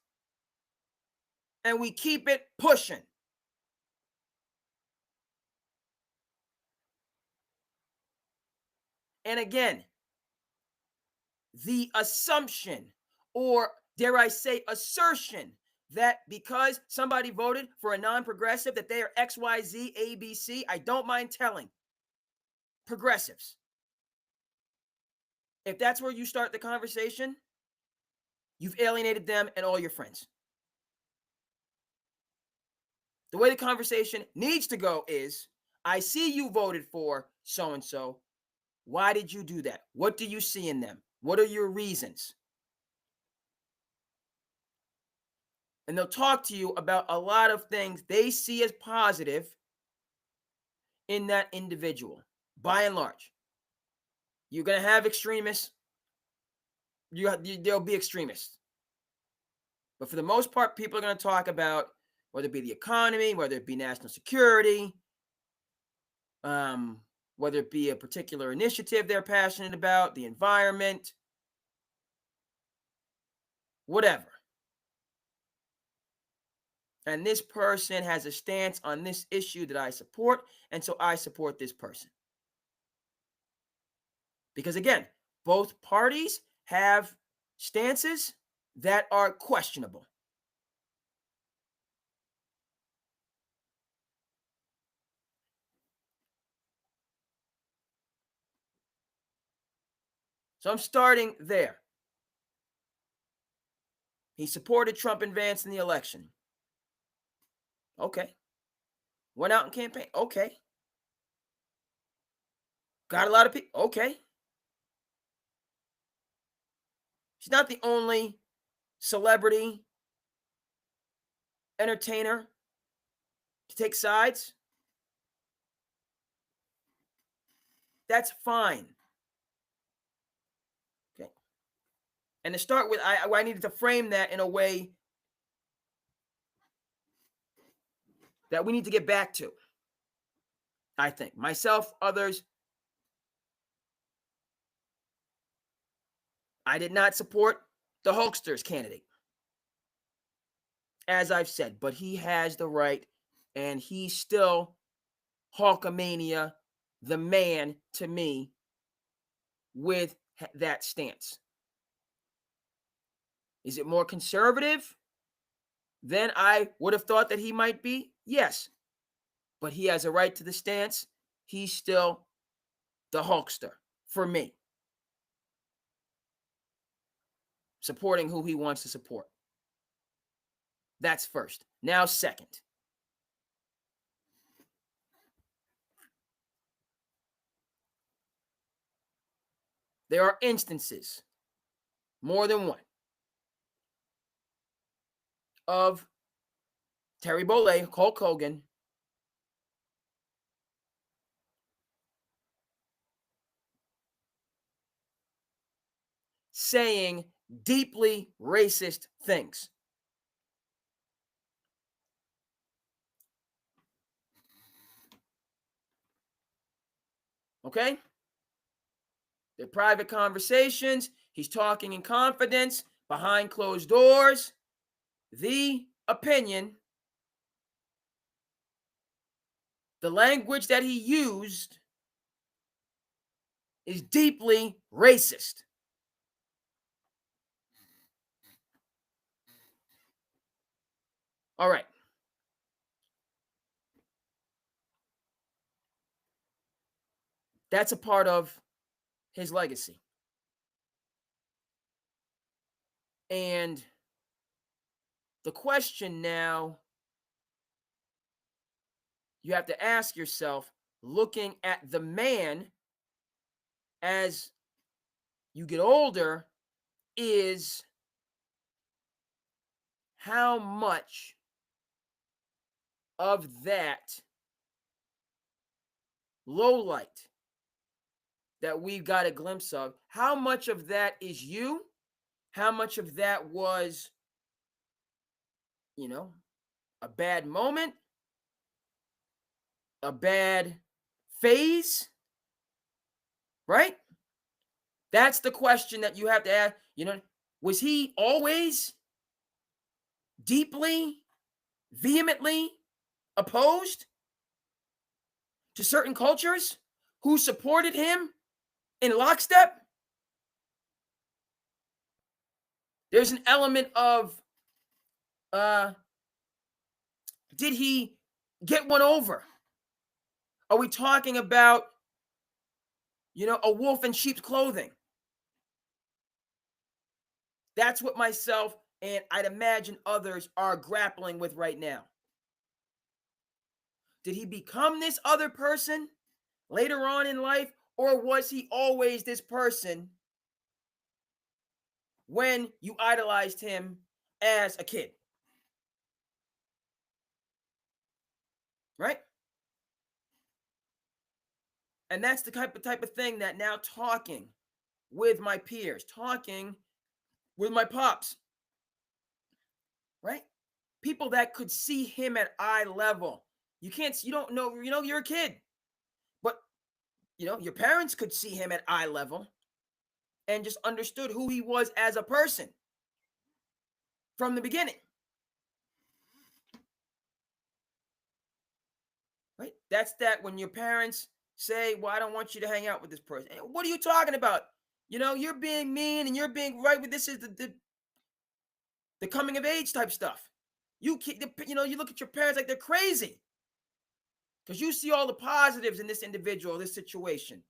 And we keep it pushing. And again, the assumption, or dare I say assertion, that because somebody voted for a non-progressive that they are XYZ, ABC, I don't mind telling progressives. If that's where you start the conversation, you've alienated them and all your friends. The way the conversation needs to go is, I see you voted for so-and-so. Why did you do that? What do you see in them? What are your reasons? And they'll talk to you about a lot of things they see as positive in that individual, by and large. You're going to have extremists. There'll be extremists. But for the most part, people are going to talk about whether it be the economy, whether it be national security, whether it be a particular initiative they're passionate about, the environment, whatever. And this person has a stance on this issue that I support, and so I support this person. Because again, both parties have stances that are questionable. So I'm starting there. He supported Trump and Vance in the election. Okay. Went out and campaigned. Okay. Got a lot of people. Okay. She's not the only celebrity entertainer to take sides. That's fine. Okay. And to start with, I needed to frame that in a way that we need to get back to. I think myself, others. I did not support the Hulkster's candidate, as I've said, but he has the right, and he's still Hulkamania, the man to me, with that stance. Is it more conservative than I would have thought that he might be? Yes. But he has a right to the stance. He's still the Hulkster for me. Supporting who he wants to support. That's first. Now, second. There are instances, more than one, of Terry Bollea, Hulk Hogan, saying deeply racist things. Okay? They're private conversations. He's talking in confidence, behind closed doors. The opinion, the language that he used is deeply racist. All right. That's a part of his legacy. And the question now you have to ask yourself, looking at the man as you get older, is how much of that low light that we've got a glimpse of, how much of that is you? How much of that was, a bad moment, a bad phase, right? That's the question that you have to ask. Was he always deeply, vehemently opposed to certain cultures who supported him in lockstep? There's an element of, did he get one over? Are we talking about, a wolf in sheep's clothing? That's what myself and I'd imagine others are grappling with right now. Did he become this other person later on in life, or was he always this person when you idolized him as a kid? Right? And that's the type of thing that now, talking with my peers, talking with my pops, right? People that could see him at eye level. You don't know, you're a kid, but your parents could see him at eye level and just understood who he was as a person from the beginning. Right? That's that when your parents say, well, I don't want you to hang out with this person. Hey, what are you talking about? You're being mean and you're being right with this is the coming of age type stuff. You look at your parents like they're crazy because you see all the positives in this individual, this situation,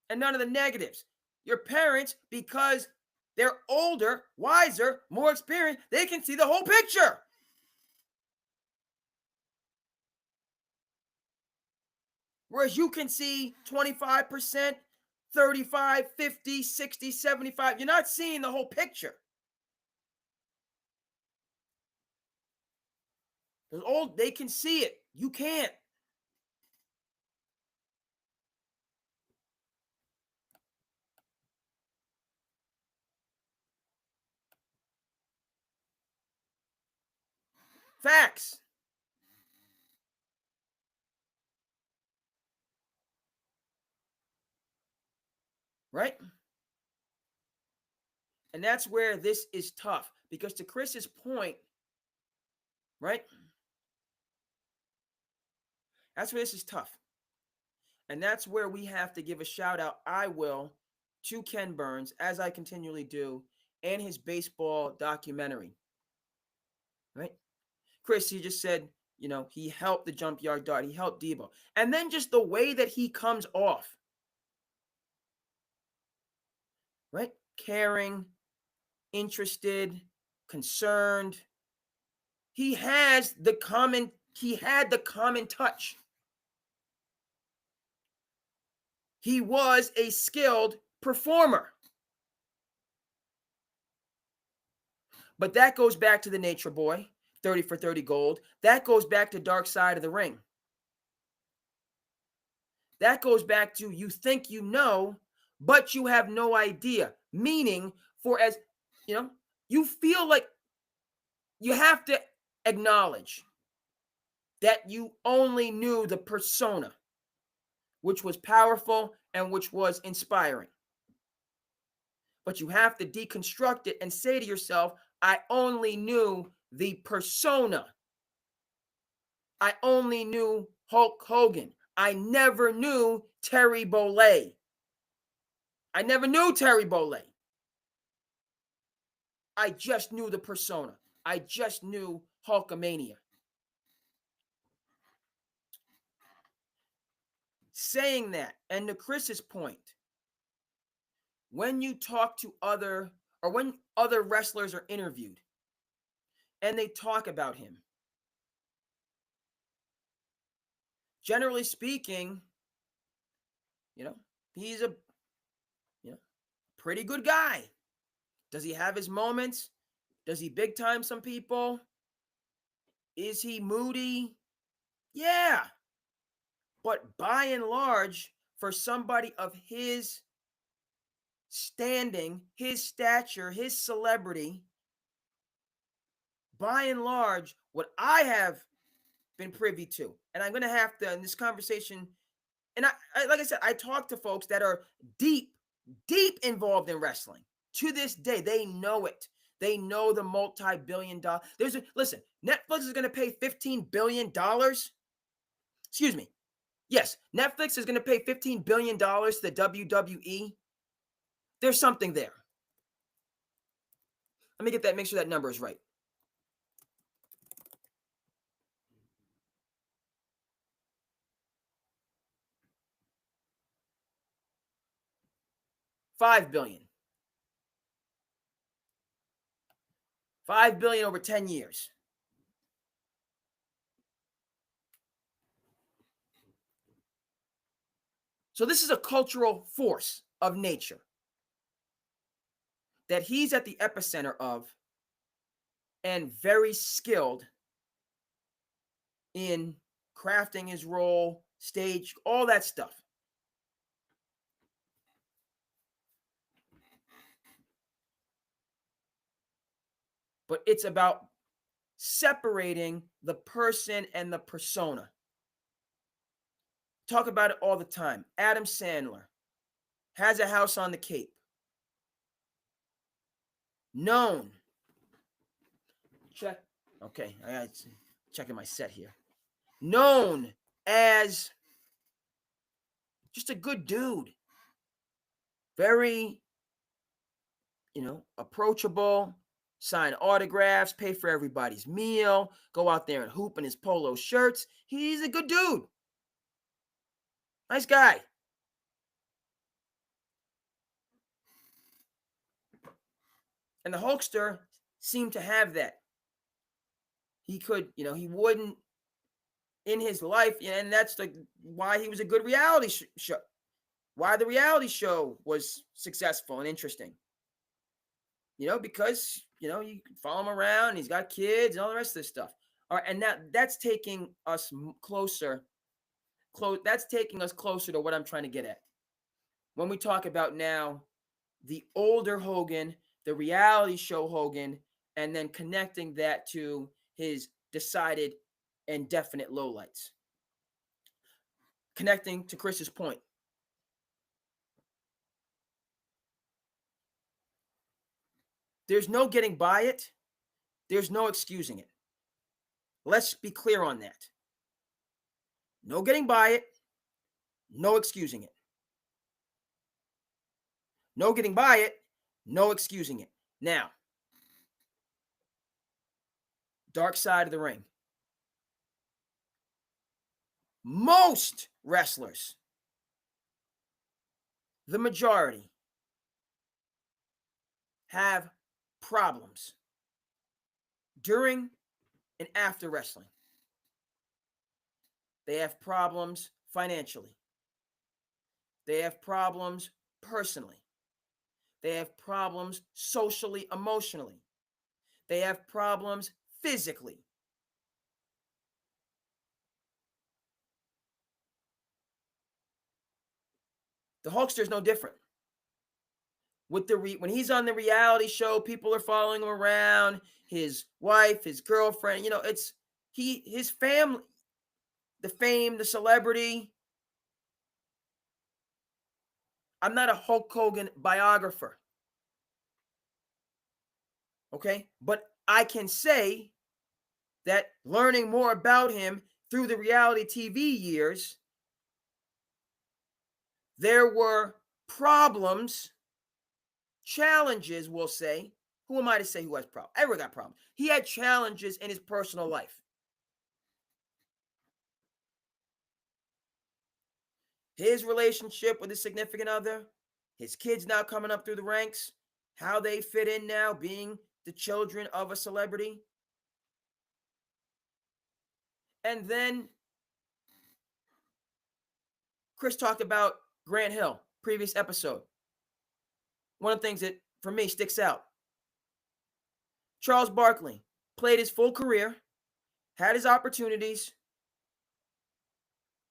and none of the negatives. Your parents, because they're older, wiser, more experienced, they can see the whole picture. Whereas you can see 25%, 35, 50, 60, 75. You're not seeing the whole picture. Because they can see it. You can't. Facts. Right? And that's where this is tough. Because to Chris's point, right? That's where this is tough. And that's where we have to give a shout out, I will, to Ken Burns, as I continually do, and his baseball documentary. Right? Chris, he just said, he helped the jump yard dart. He helped Debo. And then just the way that he comes off. Right? Caring, interested, concerned. He had the common touch. He was a skilled performer. But that goes back to the Nature Boy, 30 for 30 gold. That goes back to Dark Side of the Ring. That goes back to you think you know, but you have no idea. Meaning, you feel like you have to acknowledge that you only knew the persona, which was powerful and which was inspiring. But you have to deconstruct it and say to yourself, I only knew the persona. I only knew Hulk Hogan. I never knew Terry Bollea. I never knew Terry Bollea. I just knew the persona. I just knew Hulkamania. Saying that, and to Chris's point, when you talk to when other wrestlers are interviewed and they talk about him, generally speaking, he's a pretty good guy. Does he have his moments? Does he big time some people? Is he moody? Yeah. But by and large, for somebody of his standing, his stature, his celebrity, by and large, what I have been privy to, and I'm going to have to, in this conversation, and I like I said, I talk to folks that are deep involved in wrestling. To this day, they know it. They know the multi-billion-dollar. Listen, Netflix is going to pay $15 billion. Excuse me. Yes, Netflix is going to pay $15 billion to the WWE. There's something there. Let me make sure that number is right. $5 billion. $5 billion over 10 years. So this is a cultural force of nature that he's at the epicenter of and very skilled in crafting his role, stage, all that stuff. But it's about separating the person and the persona. Talk about it all the time. Adam Sandler has a house on the Cape. Known. Check. Okay, I got checking my set here. Known as just a good dude. Very, approachable. Sign autographs, pay for everybody's meal, go out there and hoop in his polo shirts. He's a good dude. Nice guy. And the Hulkster seemed to have that. He could, he wouldn't in his life, and that's why he was a good reality show. Why the reality show was successful and interesting. Because, you can follow him around, he's got kids and all the rest of this stuff. All right, and that's taking us closer. That's taking us closer to what I'm trying to get at. When we talk about now the older Hogan, the reality show Hogan, and then connecting that to his decided and definite lowlights. Connecting to Chris's point. There's no getting by it. There's no excusing it. Let's be clear on that. No getting by it. No excusing it. No getting by it. No excusing it. Now, dark side of the ring. Most wrestlers, the majority, have problems during and after wrestling. They have problems financially. They have problems personally. They have problems socially, emotionally. They have problems physically. The Hulkster is no different. With when he's on the reality show, people are following him around. His wife, his girlfriend, it's his family, the fame, the celebrity. I'm not a Hulk Hogan biographer. Okay? But I can say that learning more about him through the reality TV years, there were problems, challenges, we'll say. Who am I to say who has problems? Everyone got problems. He had challenges in his personal life. His relationship with his significant other, his kids now coming up through the ranks, how they fit in now, being the children of a celebrity. And then Chris talked about Grant Hill, previous episode. One of the things that, for me, sticks out. Charles Barkley played his full career, had his opportunities,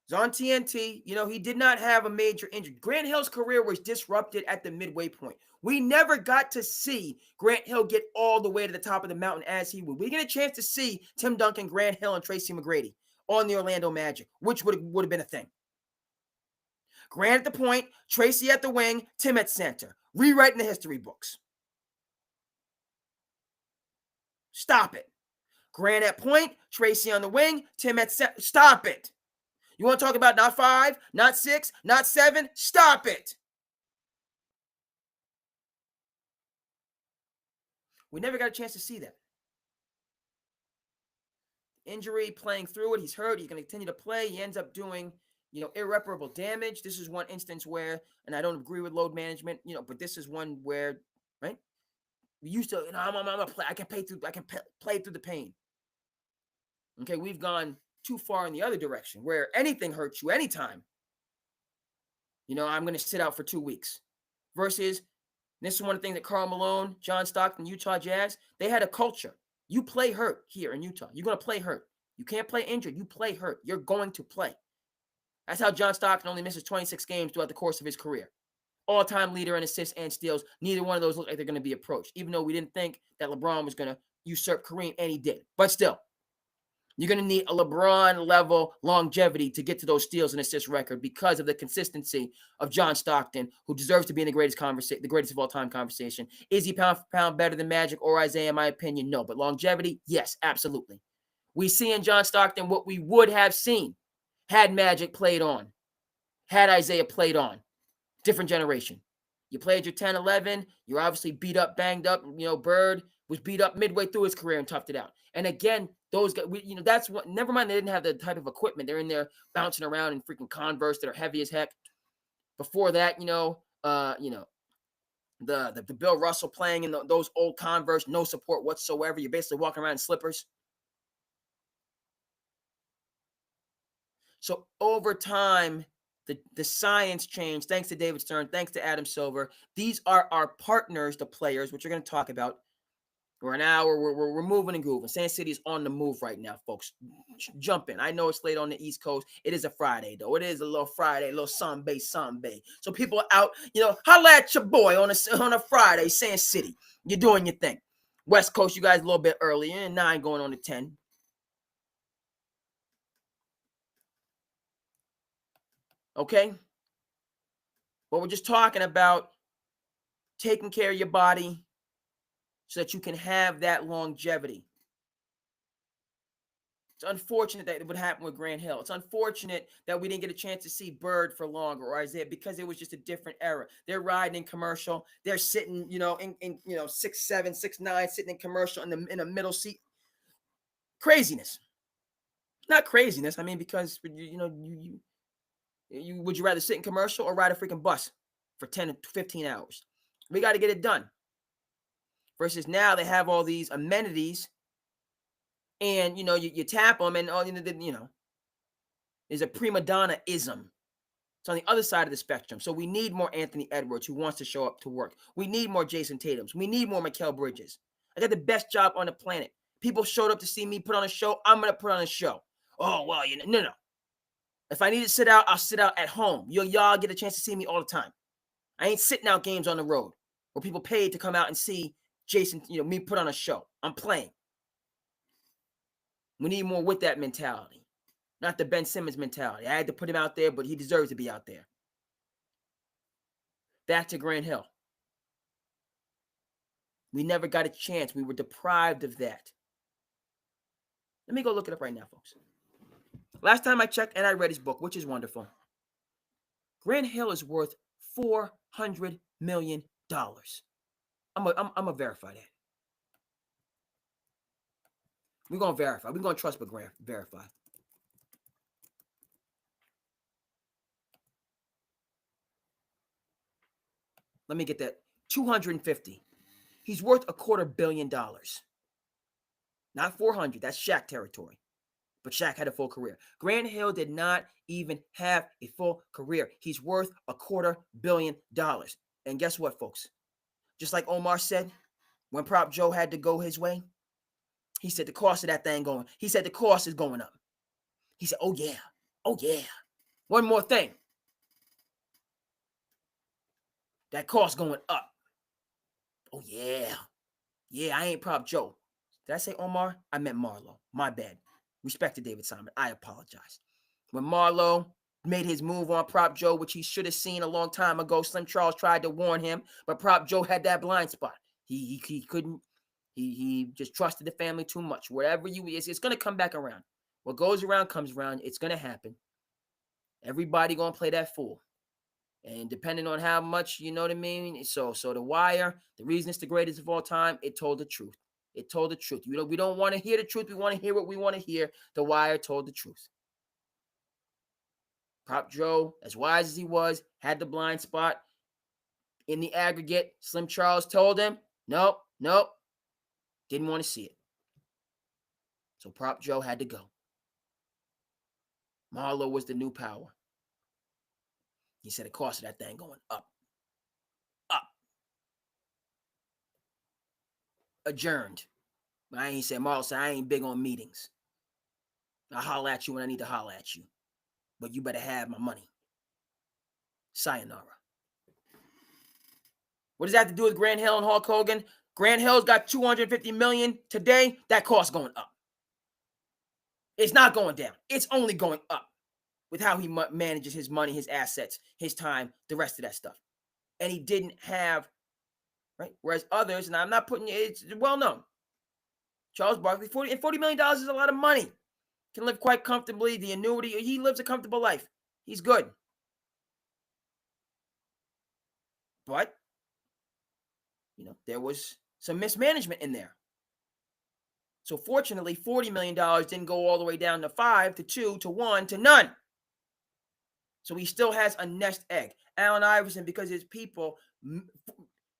was on TNT. He did not have a major injury. Grant Hill's career was disrupted at the midway point. We never got to see Grant Hill get all the way to the top of the mountain as he would. We get a chance to see Tim Duncan, Grant Hill, and Tracy McGrady on the Orlando Magic, which would have been a thing. Grant at the point, Tracy at the wing, Tim at center. Rewriting the history books. Stop it. Grant at point, Tracy on the wing, Tim at center. Stop it. You want to talk about not 5, not 6, not 7? Stop it. We never got a chance to see that. Injury, playing through it. He's hurt. He's going to continue to play. He ends up doing, irreparable damage. This is one instance where, and I don't agree with load management, but this is one where, right? We used to, I'm going to play. I can play through the pain. Okay, we've gone too far in the other direction where anything hurts you anytime. I'm going to sit out for 2 weeks. Versus, this is one of the things that Karl Malone, John Stockton, Utah Jazz, they had a culture. You play hurt here in Utah. You're going to play hurt. You can't play injured. You play hurt. You're going to play. That's how John Stockton only misses 26 games throughout the course of his career. All-time leader in assists and steals. Neither one of those look like they're going to be approached, even though we didn't think that LeBron was going to usurp Kareem, and he did. But still, you're going to need a LeBron-level longevity to get to those steals and assist record because of the consistency of John Stockton, who deserves to be in the greatest of all-time conversation. Is he pound for pound better than Magic or Isaiah, in my opinion? No. But longevity, yes, absolutely. We see in John Stockton what we would have seen had Magic played on, had Isaiah played on. Different generation. You played your 10, 11. You're obviously beat up, banged up. Bird was beat up midway through his career and toughed it out. And again, those guys, that's what, never mind, they didn't have the type of equipment. They're in there bouncing around in freaking Converse that are heavy as heck. Before that, the Bill Russell playing in those old Converse, no support whatsoever. You're basically walking around in slippers. So over time, the science changed. Thanks to David Stern. Thanks to Adam Silver. These are our partners, the players, which we're going to talk about. We're an hour. We're moving and grooving. SandCity is on the move right now, folks. Jump in. I know it's late on the East Coast. It is a Friday, though. It is a little Friday, a little Sunday. So people are out, holla at your boy on a Friday, SandCity. You're doing your thing. West Coast, you guys a little bit earlier, and 9 going on to 10. Okay? But we're just talking about taking care of your body so that you can have that longevity. It's unfortunate that it would happen with Grant Hill. It's unfortunate that we didn't get a chance to see Bird for longer or Isaiah because it was just a different era. They're riding in commercial. They're sitting, in 6'7", 6'9", sitting in commercial in a middle seat. Craziness. Not craziness. I mean, because you would you rather sit in commercial or ride a freaking bus for 10 to 15 hours? We got to get it done. Versus now they have all these amenities and, you tap them and, there's a prima donna-ism. It's on the other side of the spectrum. So we need more Anthony Edwards who wants to show up to work. We need more Jason Tatums. We need more Mikal Bridges. I got the best job on the planet. People showed up to see me put on a show. I'm going to put on a show. Oh, well, no. If I need to sit out, I'll sit out at home. Y'all get a chance to see me all the time. I ain't sitting out games on the road where people paid to come out and see Jason, me put on a show. I'm playing. We need more with that mentality. Not the Ben Simmons mentality. I had to put him out there, but he deserves to be out there. Back to Grant Hill. We never got a chance. We were deprived of that. Let me go look it up right now, folks. Last time I checked, and I read his book, which is wonderful. Grant Hill is worth $200 million. I'm gonna verify that. We're gonna verify. We're gonna trust but verify. Let me get that. 250. He's worth $250 million. Not 400. That's Shaq territory. But Shaq had a full career. Grant Hill did not even have a full career. He's worth $250 million. And guess what, folks? Just like Omar said, when Prop Joe had to go his way, he said the cost of that thing going. He said the cost is going up. He said, oh yeah. One more thing. That cost going up. Oh yeah. Yeah, I ain't Prop Joe. Did I say Omar? I meant Marlo. My bad. Respect to David Simon. I apologize. When Marlo made his move on Prop Joe, which he should have seen a long time ago, Slim Charles tried to warn him, but Prop Joe had that blind spot. He couldn't. He just trusted the family too much. Wherever it's going to come back around. What goes around comes around. It's going to happen. Everybody going to play that fool. And depending on how much, you know what I mean? So The Wire, the reason it's the greatest of all time, it told the truth. It told the truth. We don't want to hear the truth. We want to hear what we want to hear. The Wire told the truth. Prop Joe, as wise as he was, had the blind spot. In the aggregate, Slim Charles told him, nope. Didn't want to see it. So Prop Joe had to go. Marlo was the new power. He said the cost of that thing going up. Adjourned. I ain't said, Marlo said, I ain't big on meetings. I'll holler at you when I need to holler at you. But you better have my money. Sayonara. What does that have to do with Grant Hill and Hulk Hogan? Grant Hill's got $250 million today. That cost going up. It's not going down. It's only going up with how he manages his money, his assets, his time, the rest of that stuff. And he didn't have, right? Whereas others, and I'm not putting it's well known. Charles Barkley, $40 million is a lot of money. Can live quite comfortably. The annuity, he lives a comfortable life. He's good. But, there was some mismanagement in there. So fortunately, $40 million didn't go all the way down to 5, to 2, to 1, to none. So he still has a nest egg. Allen Iverson, because his people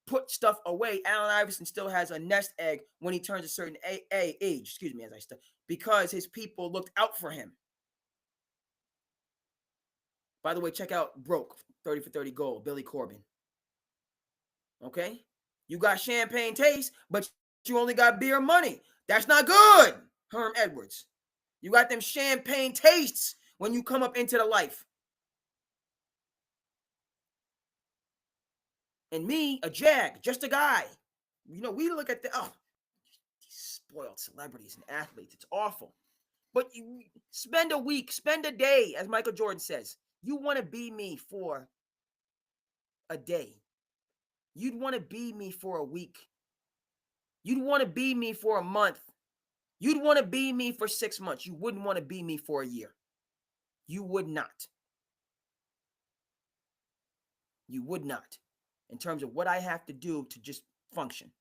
put stuff away, Allen Iverson still has a nest egg when he turns a certain age, because his people looked out for him. By the way, check out Broke, 30 for 30 Gold, Billy Corbin. Okay? You got champagne taste, but you only got beer money. That's not good, Herm Edwards. You got them champagne tastes when you come up into the life. And me, a jag, just a guy. We look at these spoiled celebrities and athletes. It's awful. But you spend a week, spend a day, as Michael Jordan says. You want to be me for a day. You'd want to be me for a week. You'd want to be me for a month. You'd want to be me for 6 months. You wouldn't want to be me for a year. You would not. You would not. In terms of what I have to do to just function.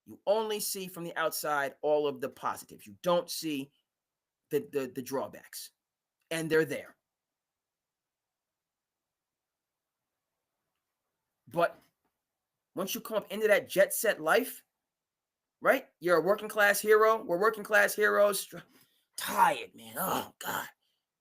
You only see from the outside all of the positives. You don't see the drawbacks. And they're there. But once you come up into that jet set life, right? You're a working class hero. We're working class heroes. Tired, man. Oh, God.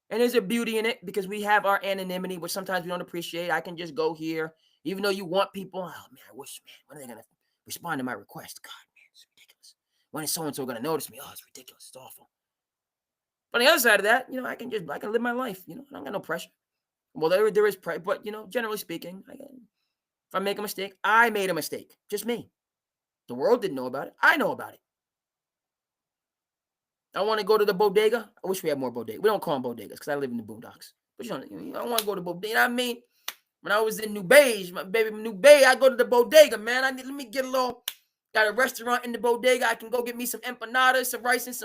And there's a beauty in it because we have our anonymity, which sometimes we don't appreciate. I can just go here. Even though you want people, oh, man, I wish, man, when are they going to respond to my request? God, man, it's ridiculous. When is so-and-so going to notice me? Oh, it's ridiculous. It's awful. But on the other side of that, I can live my life. I don't got no pressure. Well, there is pressure, but, generally speaking, if I make a mistake, I made a mistake. Just me. The world didn't know about it. I know about it. I want to go to the bodega. I wish we had more bodegas. We don't call them bodegas because I live in the boondocks. But I want to go to the bodega. I mean, when I was in W.N.B.A, I go to the bodega, man. Let me get got a restaurant in the bodega. I can go get me some empanadas, some rice, and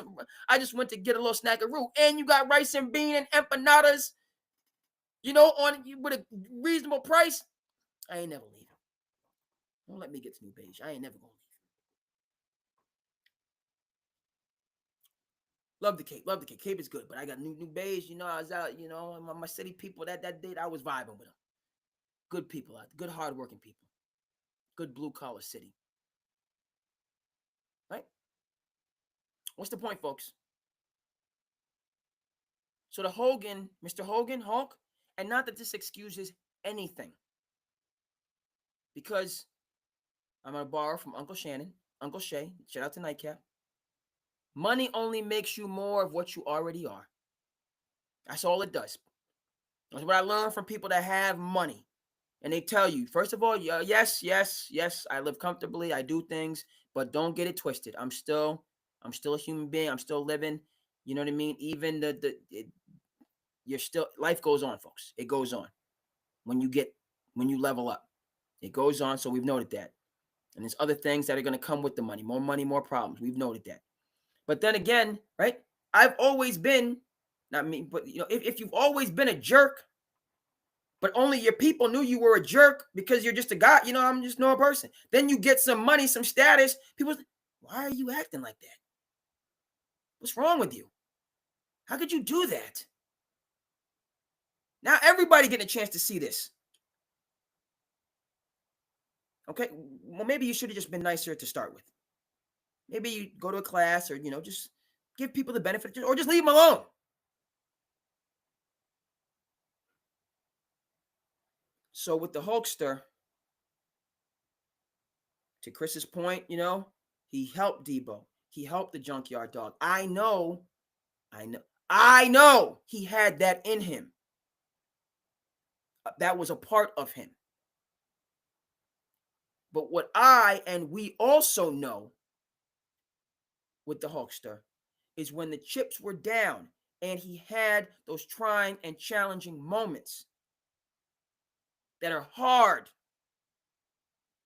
I just went to get a little snackaroo. And you got rice and bean and empanadas, with a reasonable price. I ain't never leaving. Don't let me get to New Beige. I ain't never gonna leave. Love the Cape. Love the Cape. Cape is good, but I got New Beige. I was out, my city people that date, I was vibing with them. Good people out there. Good hardworking people. Good blue collar city. Right? What's the point, folks? So the Hogan, Mr. Hogan, Hulk, and not that this excuses anything. Because I'm going to borrow from Uncle Shannon, Uncle Shay, shout out to Nightcap. Money only makes you more of what you already are. That's all it does. That's what I learned from people that have money. And they tell you, first of all, yes, I live comfortably, I do things, but don't get it twisted. I'm still a human being. I'm still living. You know what I mean? Even you're still, life goes on, folks. It goes on. When you level up, it goes on. So we've noted that. And there's other things that are going to come with the money, more problems. We've noted that. But then again, right? I've always been, not me, but if you've always been a jerk, but only your people knew you were a jerk because you're just a guy, I'm just a normal person. Then you get some money, some status. People say, why are you acting like that? What's wrong with you? How could you do that? Now everybody getting a chance to see this. Okay, well, maybe you should have just been nicer to start with. Maybe you go to a class or, just give people the benefit or just leave them alone. So with the Hulkster, to Chris's point, he helped Debo. He helped the Junkyard Dog. I know he had that in him. That was a part of him. But what we also know with the Hulkster is when the chips were down and he had those trying and challenging moments that are hard,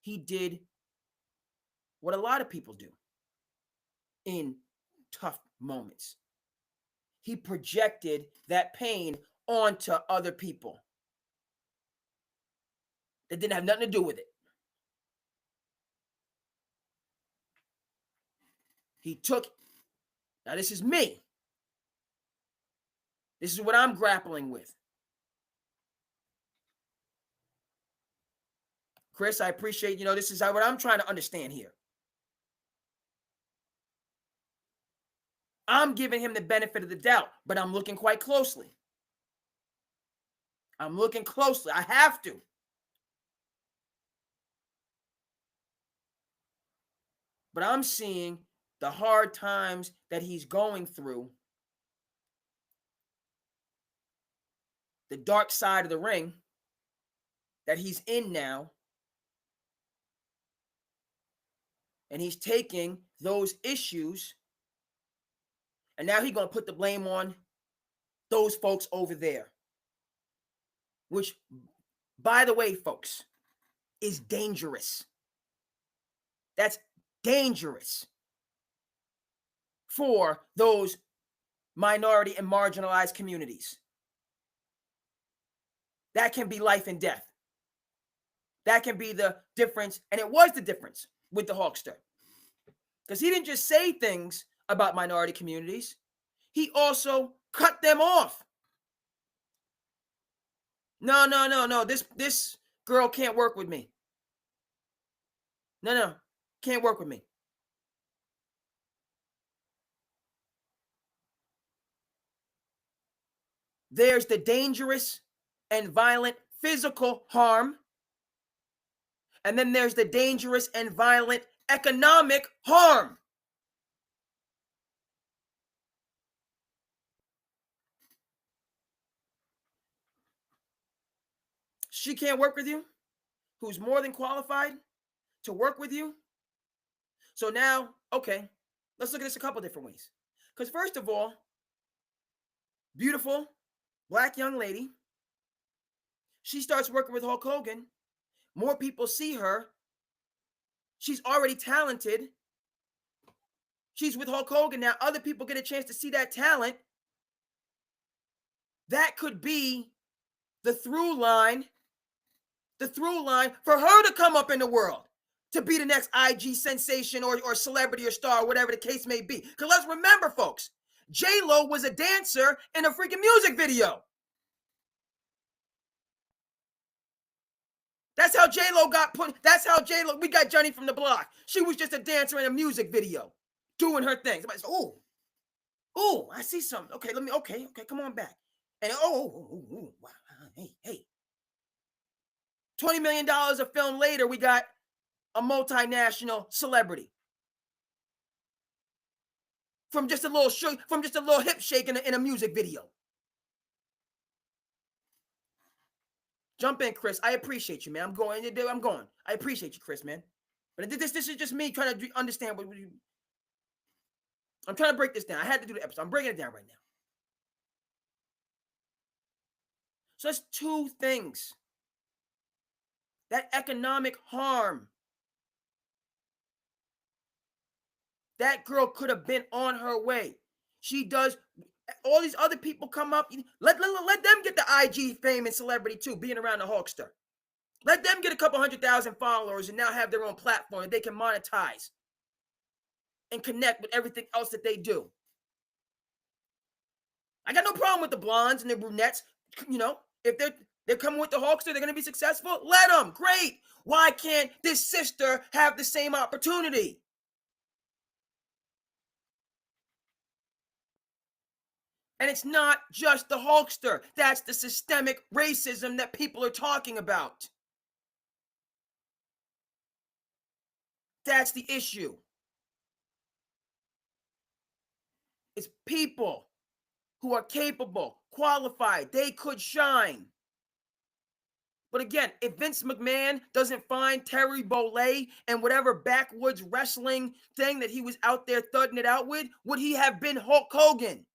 he did what a lot of people do in tough moments. He projected that pain onto other people that didn't have nothing to do with it. He took, now this is me. This is what I'm grappling with. Chris, I appreciate, this is what I'm trying to understand here. I'm giving him the benefit of the doubt, but I'm looking quite closely. I have to. But I'm seeing the hard times that he's going through, the dark side of the ring that he's in now, and he's taking those issues, and now he's going to put the blame on those folks over there, which, by the way, folks, is dangerous. That's dangerous for those minority and marginalized communities. That can be life and death. That can be the difference, and it was the difference with the Hulkster. Because he didn't just say things about minority communities, he also cut them off. No, this girl can't work with me. No, can't work with me. There's the dangerous and violent physical harm. And then there's the dangerous and violent economic harm. She can't work with you, who's more than qualified to work with you. So now, okay, let's look at this a couple different ways. Because first of all, beautiful black young lady, she starts working with Hulk Hogan. More people see her. She's already talented. She's with Hulk Hogan. Now other people get a chance to see that talent. That could be the through line, the through line for her to come up in the world, to be the next IG sensation or celebrity or star, whatever the case may be. Because let's remember, folks, J-Lo was a dancer in a freaking music video. That's how J-Lo got put. That's how J-Lo, we got Johnny from the block. She was just a dancer in a music video, doing her thing. Somebody said, oh, I see something. Okay, okay, come on back. And wow, hey. $20 million of film later, we got a multinational celebrity. From just a little hip shake in a music video. Jump in, Chris. I appreciate you, man. I'm going. I appreciate you, Chris, man. But this is just me trying to understand what you. I'm trying to break this down. I had to do the episode. I'm breaking it down right now. So that's two things. That economic harm. That girl could have been on her way. She does. All these other people come up. Let them get the IG fame and celebrity too, being around the Hulkster. Let them get a couple 100,000 followers and now have their own platform that they can monetize and connect with everything else that they do. I got no problem with the blondes and the brunettes. If they're coming with the Hulkster, they're going to be successful. Let them. Great. Why can't this sister have the same opportunity? And it's not just the Hulkster. That's the systemic racism that people are talking about. That's the issue. It's people who are capable, qualified. They could shine. But again, if Vince McMahon doesn't find Terry Bollea and whatever backwoods wrestling thing that he was out there thudding it out with, would he have been Hulk Hogan?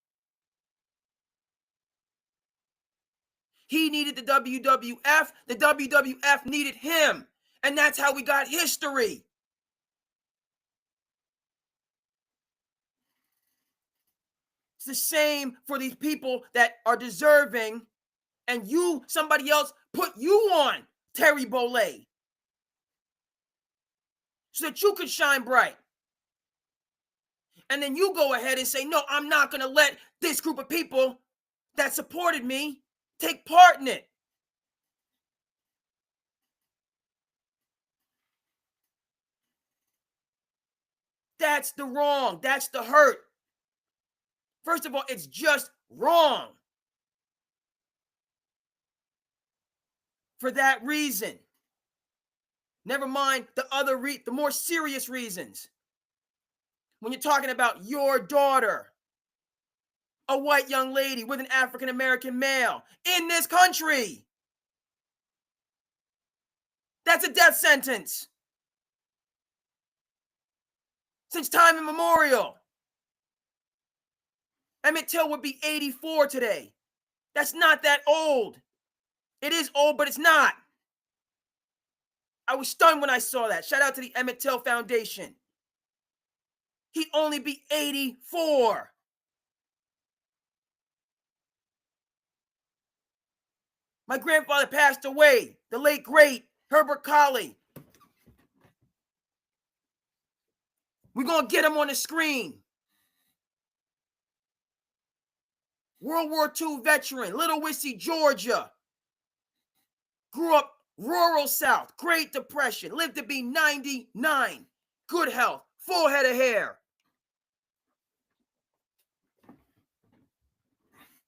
He needed the WWF. The WWF needed him. And that's how we got history. It's the same for these people that are deserving, and somebody else put you on Terry Bollea so that you could shine bright. And then you go ahead and say, no, I'm not going to let this group of people that supported me take part in it. That's the wrong. That's the hurt. First of all, it's just wrong. For that reason. Never mind the more serious reasons. When you're talking about your daughter, a white young lady with an African-American male in this country. That's a death sentence. Since time immemorial. Emmett Till would be 84 today. That's not that old. It is old, but it's not. I was stunned when I saw that. Shout out to the Emmett Till Foundation. He'd only be 84. My grandfather passed away, the late, great Herbert Collier. We're going to get him on the screen. World War II veteran, Little Wissy, Georgia. Grew up rural South, Great Depression, lived to be 99. Good health, full head of hair.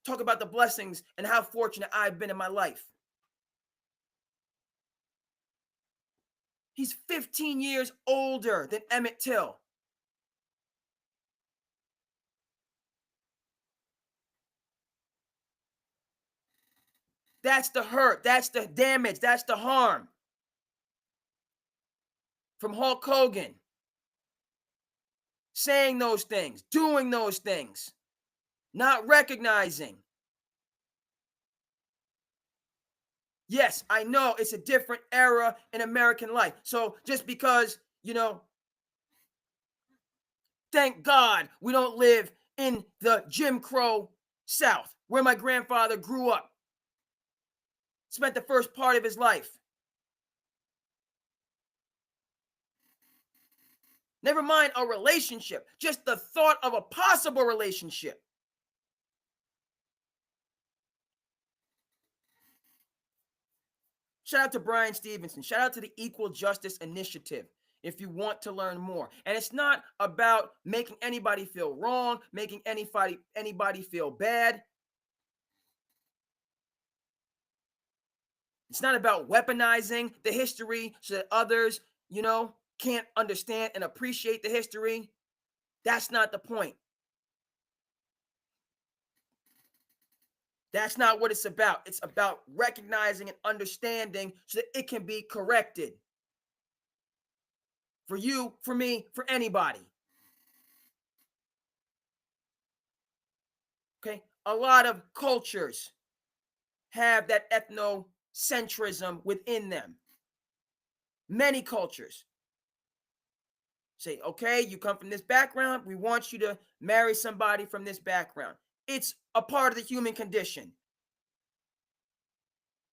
Talk about the blessings and how fortunate I've been in my life. He's 15 years older than Emmett Till. That's the hurt. That's the damage. That's the harm. From Hulk Hogan. Saying those things. Doing those things. Not recognizing. Yes, I know it's a different era in American life. So just because, thank God we don't live in the Jim Crow South, where my grandfather grew up. Spent the first part of his life. Never mind a relationship, just the thought of a possible relationship. Shout out to Brian Stevenson. Shout out to the Equal Justice Initiative if you want to learn more. And it's not about making anybody feel wrong, making anybody feel bad. It's not about weaponizing the history so that others, can't understand and appreciate the history. That's not the point. That's not what it's about. It's about recognizing and understanding so that it can be corrected. For you, for me, for anybody. Okay? A lot of cultures have that ethnocentrism within them. Many cultures say, okay, you come from this background, we want you to marry somebody from this background. It's a part of the human condition.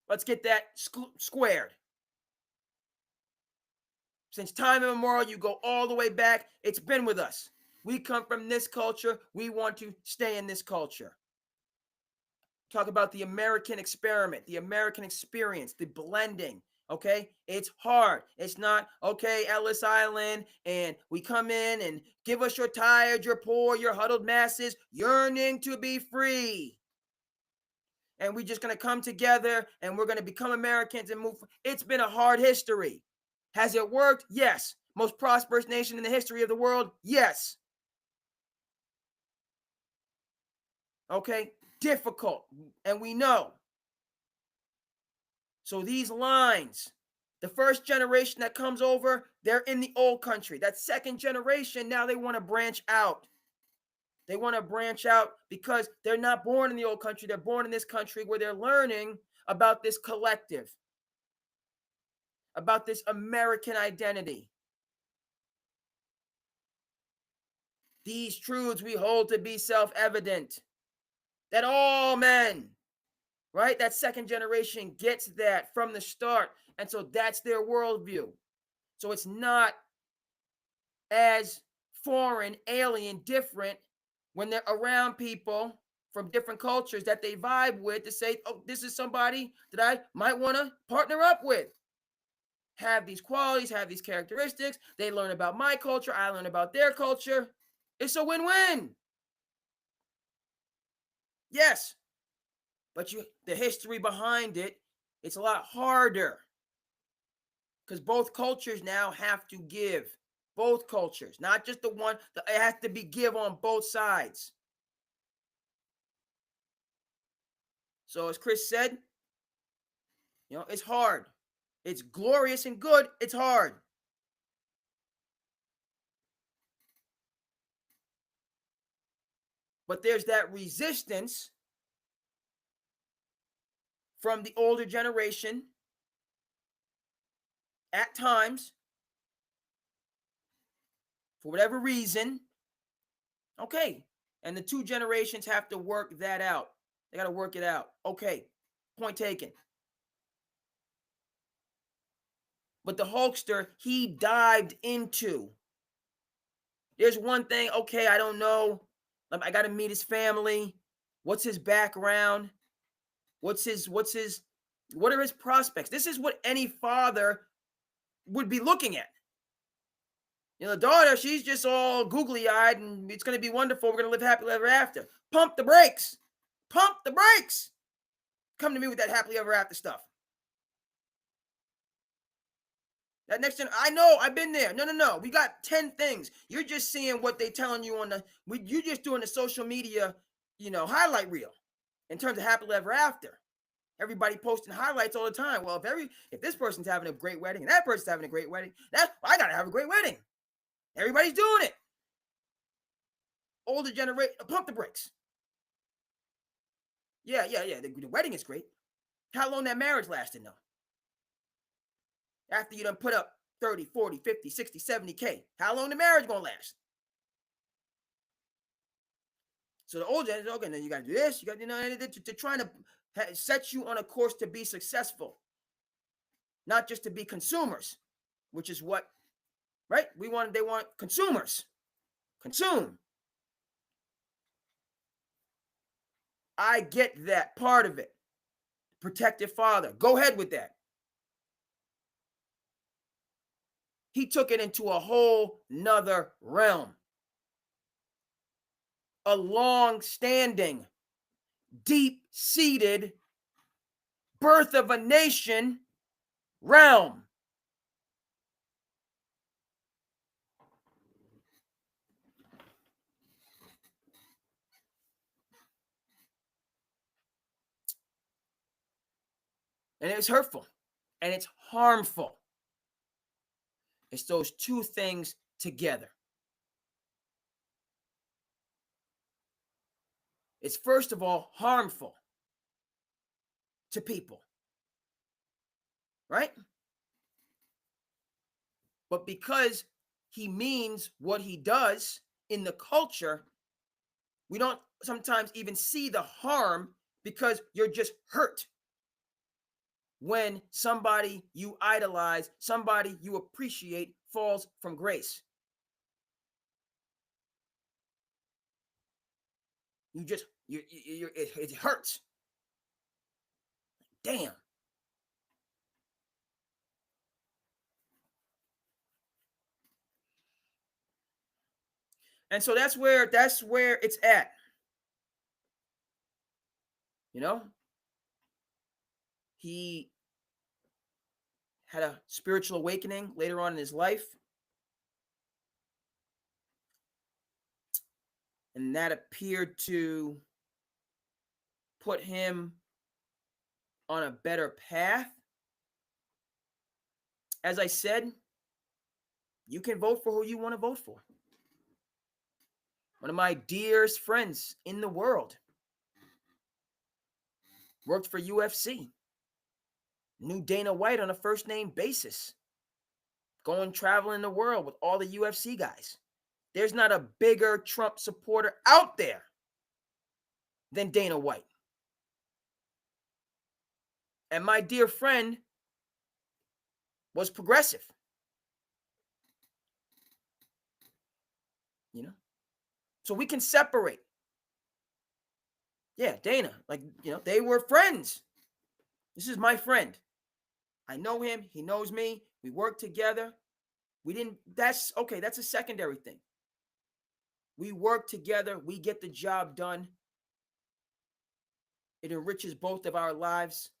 Let's get that squared. Since time immemorial, you go all the way back. It's been with us. We come from this culture. We want to stay in this culture. Talk about the American experiment, the American experience, the blending. Okay, it's hard. It's not, okay, Ellis Island, and we come in and give us your tired, your poor, your huddled masses yearning to be free. And we're just going to come together and we're going to become Americans and move. It's been a hard history. Has it worked? Yes. Most prosperous nation in the history of the world? Yes. Okay, difficult, and we know. So these lines, the first generation that comes over, they're in the old country. That second generation, now they want to branch out. They want to branch out because they're not born in the old country. They're born in this country where they're learning about this collective, about this American identity. These truths we hold to be self-evident, that all men, right? That second generation gets that from the start. And so that's their worldview. So it's not as foreign, alien, different when they're around people from different cultures that they vibe with to say, oh, this is somebody that I might want to partner up with. Have these qualities, have these characteristics. They learn about my culture. I learn about their culture. It's a win-win. Yes. But the history behind it, it's a lot harder because both cultures now have to give. Both cultures, not just the one. It has to be give on both sides. So as Chris said, it's hard. It's glorious and good. It's hard. But there's that resistance from the older generation at times, for whatever reason. Okay. And the two generations have to work that out. They got to work it out. Okay. Point taken. But the Hulkster, he dived into. There's one thing, okay, I don't know. I got to meet his family. What's his background? What are his prospects? This is what any father would be looking at. The daughter, she's just all googly-eyed and it's going to be wonderful. We're going to live happily ever after. Pump the brakes. Pump the brakes. Come to me with that happily ever after stuff. That next gen, I know, I've been there. No. We got 10 things. You're just seeing what they telling you you're just doing the social media, highlight reel in terms of happily ever after. Everybody posting highlights all the time. Well, if this person's having a great wedding and that person's having a great wedding, I got to have a great wedding. Everybody's doing it. Older generation, pump the brakes. Yeah. The wedding is great. How long that marriage lasted, though? After you done put up 30, 40, 50, 60, 70K, how long the marriage gonna last? So the older generation, okay, then you gotta do this, you got to trying to set you on a course to be successful, not just to be consumers, which is what right? They want consumers. Consume. I get that part of it. Protective father. Go ahead with that. He took it into a whole nother realm. A long-standing, deep-seated birth of a nation realm. And it's hurtful and it's harmful. It's those two things together. It's first of all harmful to people, right? But because he means what he does in the culture, we don't sometimes even see the harm because you're just hurt when somebody you idolize, somebody you appreciate falls from grace. It hurts. Damn. And so that's where it's at. You know, he had a spiritual awakening later on in his life. And that appeared to put him on a better path. As I said, you can vote for who you want to vote for. One of my dearest friends in the world worked for UFC. Knew Dana White on a first name basis. Going traveling the world with all the UFC guys. There's not a bigger Trump supporter out there than Dana White. And my dear friend was progressive. You know? So we can separate. Yeah, Dana, they were friends. This is my friend. I know him. He knows me. We work together. That's okay. That's a secondary thing. We work together. We get the job done. It enriches both of our lives.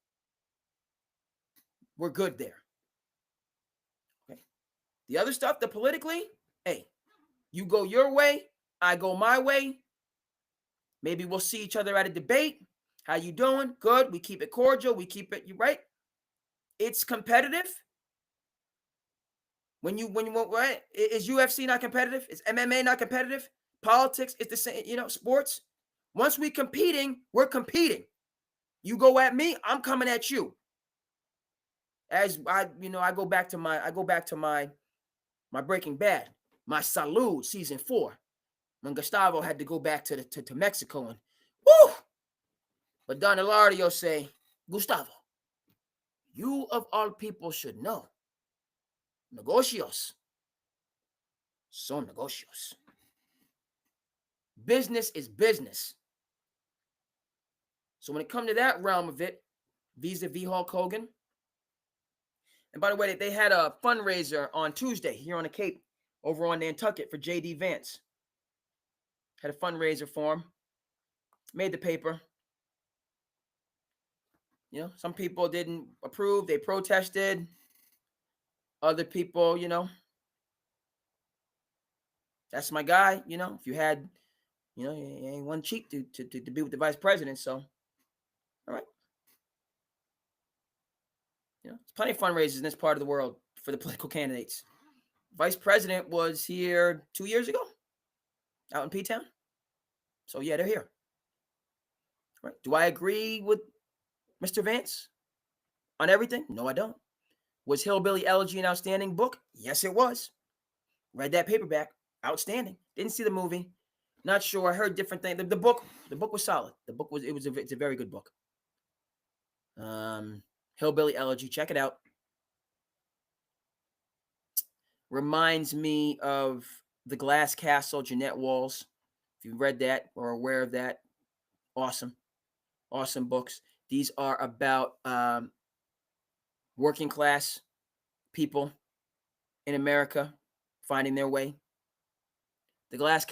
We're good there. Okay. The other stuff, the politically, hey, you go your way, I go my way. Maybe we'll see each other at a debate. How you doing? Good. We keep it cordial. We keep it, you right? It's competitive. When you right? Is UFC not competitive? Is MMA not competitive? Politics is the same, sports. Once we're competing, we're competing. You go at me, I'm coming at you. As I go back to my Breaking Bad, my Salud season 4, when Gustavo had to go back to Mexico and woo. But Don Eladio say, Gustavo, you of all people should know, negocios son negocios. Business is business. So when it comes to that realm of it, vis-a-vis Hulk Hogan. And by the way, they had a fundraiser on Tuesday here on the Cape over on Nantucket for J.D. Vance. Had a fundraiser for him. Made the paper. Some people didn't approve. They protested. Other people, that's my guy. If you had, you ain't one cheek to be with the vice president. So, all right. There's plenty of fundraisers in this part of the world for the political candidates. Vice president was here 2 years ago out in P-Town. So, yeah, they're here. Right. Do I agree with Mr. Vance on everything? No, I don't. Was Hillbilly Elegy an outstanding book? Yes, it was. Read that paperback. Outstanding. Didn't see the movie. Not sure. I heard different things. The book was solid. It's a very good book. Hillbilly Elegy. Check it out. reminds me of The Glass Castle, Jeanette Walls. If you've read that or are aware of that, awesome books. These are about working class people in America finding their way. The glass.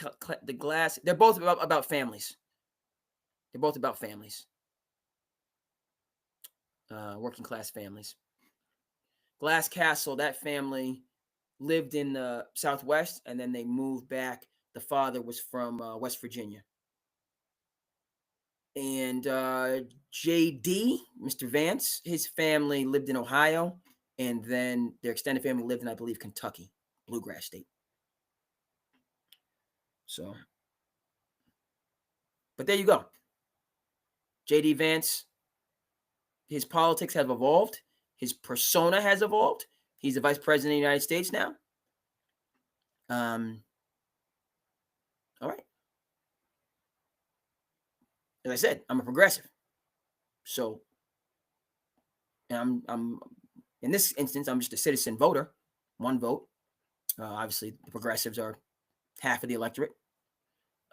They're both about families. They're both about families. Working class families. Glass Castle, that family lived in the Southwest, and then they moved back. The father was from West Virginia. And JD, Mr. Vance, his family lived in Ohio, and then their extended family lived in, I believe, Kentucky, bluegrass state. So, but there you go. JD Vance, his politics have evolved. His persona has evolved. He's the vice president of the United States now. All right. As I said, I'm a progressive. So, I'm in this instance, I'm just a citizen voter, one vote. Obviously, the progressives are half of the electorate.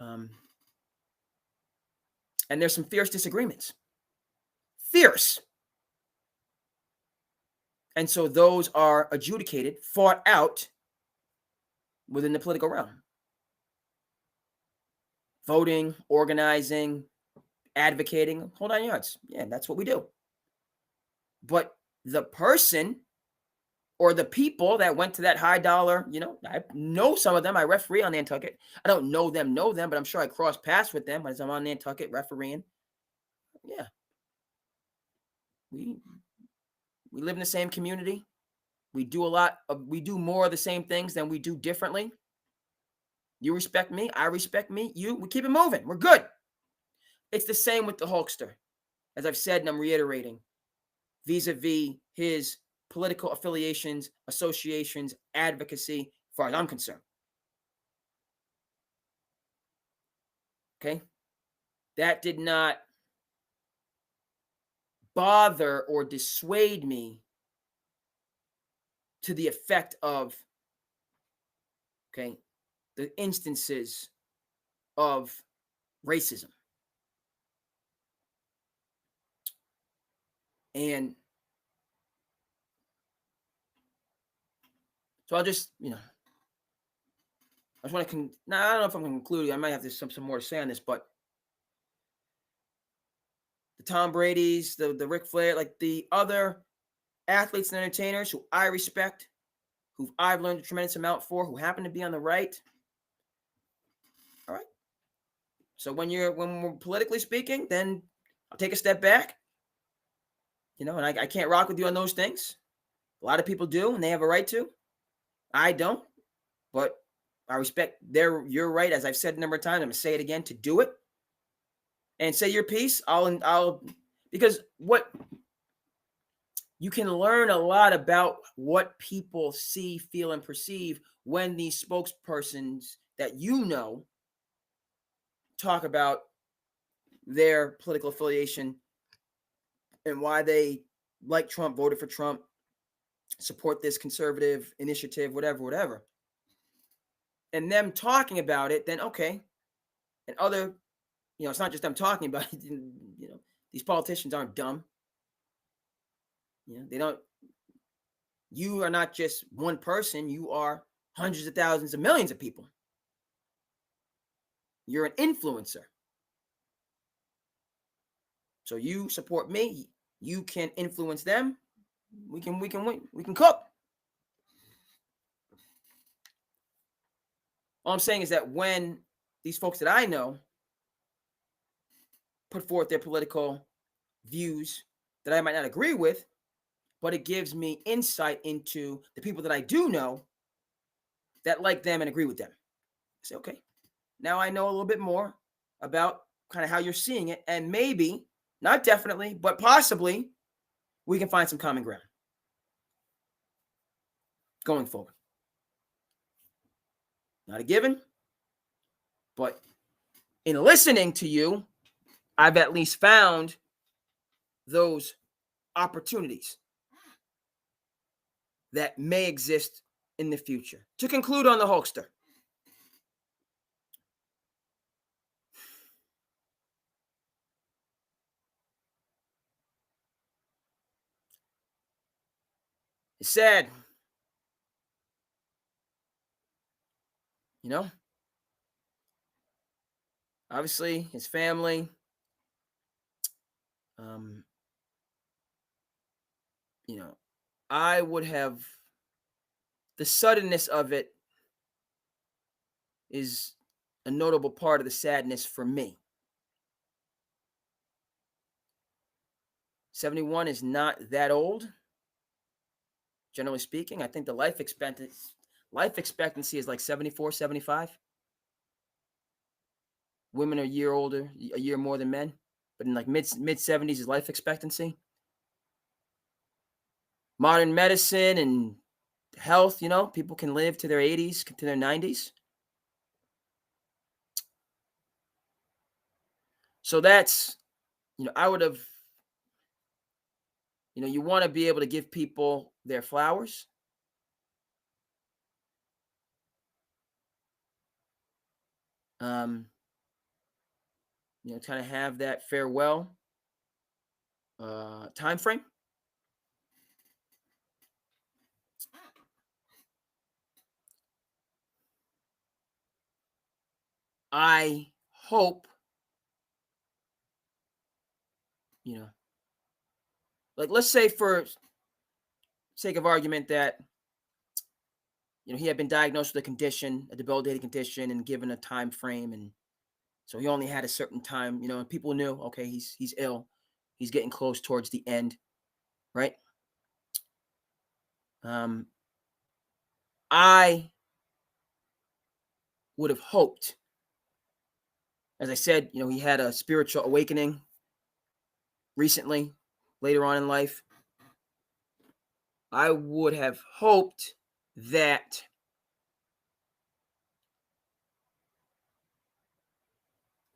And there's some fierce disagreements. Fierce. And so those are adjudicated, fought out within the political realm. Voting, organizing, advocating, hold on yards. Yeah, that's what we do. But the person or the people that went to that high dollar, I know some of them. I referee on Nantucket. I don't know them, but I'm sure I cross paths with them as I'm on Nantucket refereeing. Yeah. We live in the same community. We do more of the same things than we do differently. You respect me. I respect me. We keep it moving. We're good. It's the same with the Hulkster. As I've said, and I'm reiterating, vis-a-vis his political affiliations, associations, advocacy, as far as I'm concerned. Okay? That did not bother or dissuade me to the effect of, the instances of racism. And so I'll just, I just want to, I don't know if I'm concluding. I might have some more to say on this, but the Tom Brady's, the Ric Flair, like the other athletes and entertainers who I respect, who I've learned a tremendous amount for, who happen to be on the right. All right. So when we're politically speaking, then I'll take a step back. And I can't rock with you on those things. A lot of people do, and they have a right to. I don't, but I respect your right, as I've said a number of times. I'm gonna say it again, to do it and say your piece. Because what you can learn a lot about what people see, feel, and perceive when these spokespersons that talk about their political affiliation and why they like Trump, voted for Trump, support this conservative initiative, whatever. And them talking about it, then okay. And other, it's not just them talking about it. These politicians aren't dumb. They don't. You are not just one person. You are hundreds of thousands of millions of people. You're an influencer. So you support me. You can influence them. We can cook. All I'm saying is that when these folks that I know put forth their political views that I might not agree with, but it gives me insight into the people that I do know that like them and agree with them. I say, okay, now I know a little bit more about kind of how you're seeing it, and maybe, not definitely, but possibly, we can find some common ground going forward. Not a given, but in listening to you, I've at least found those opportunities that may exist in the future. To conclude on the Hulkster. It's sad. You know? Obviously, his family. You know, I would have, the suddenness of it is a notable part of the sadness for me. 71 is not that old, generally speaking. I think the life expectancy is like 74, 75. Women are a year older, a year more than men, but in like mid 70s is life expectancy. Modern medicine and health, you know, people can live to their 80s, to their 90s. So that's, you know, I would have, you know, you want to be able to give people their flowers. You know, kind of have that farewell time frame. I hope, you know, like let's say for sake of argument that, you know, he had been diagnosed with a condition, a debilitating condition, and given a time frame, and so he only had a certain time, you know, and people knew, okay, he's ill, he's getting close towards the end, right? I would have hoped, as I said, you know, he had a spiritual awakening recently, later on in life. I would have hoped that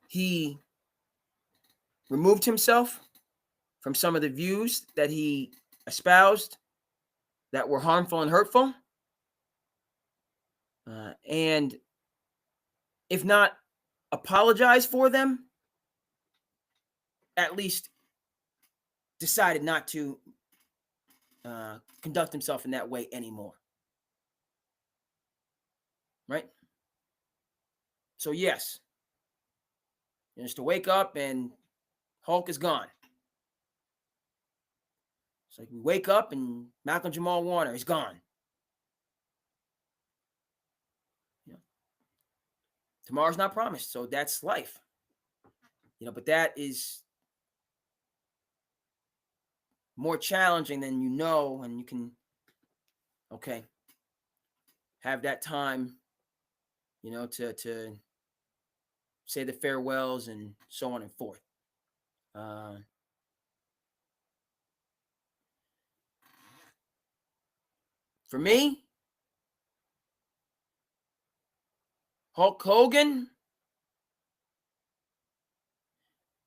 he removed himself from some of the views that he espoused that were harmful and hurtful. And if not apologize for them, at least decided not to conduct himself in that way anymore. Right? So yes, just to wake up and Hulk is gone. It's like we wake up and Malcolm Jamal Warner is gone. You know, tomorrow's not promised, so that's life. You know, but that is more challenging than you know, and you can, okay, have that time, you know, to say the farewells and so on and forth. For me, Hulk Hogan,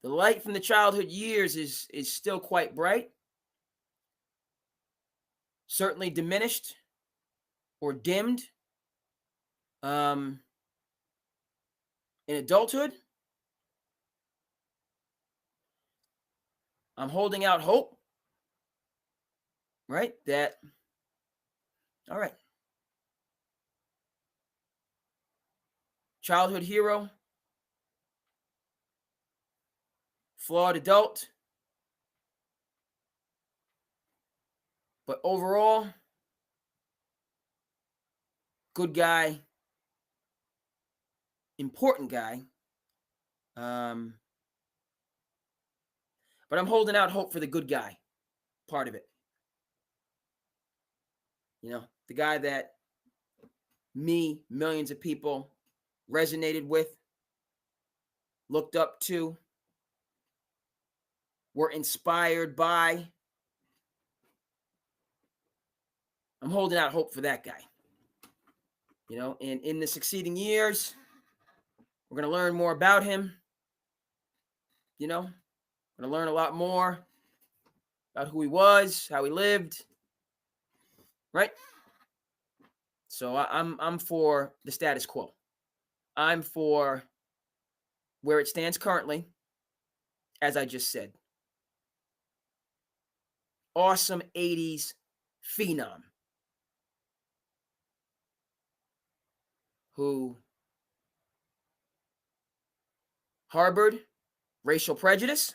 the light from the childhood years is still quite bright. Certainly diminished or dimmed in adulthood. I'm holding out hope, right? That, all right, childhood hero, flawed adult, but overall, good guy, important guy. But I'm holding out hope for the good guy part of it. You know, the guy that millions of people resonated with, looked up to, were inspired by. I'm holding out hope for that guy. You know, and in the succeeding years, we're going to learn more about him. You know, we're going to learn a lot more about who he was, how he lived. Right? So I'm for the status quo. I'm for where it stands currently, as I just said. Awesome 80s phenom who harbored racial prejudice,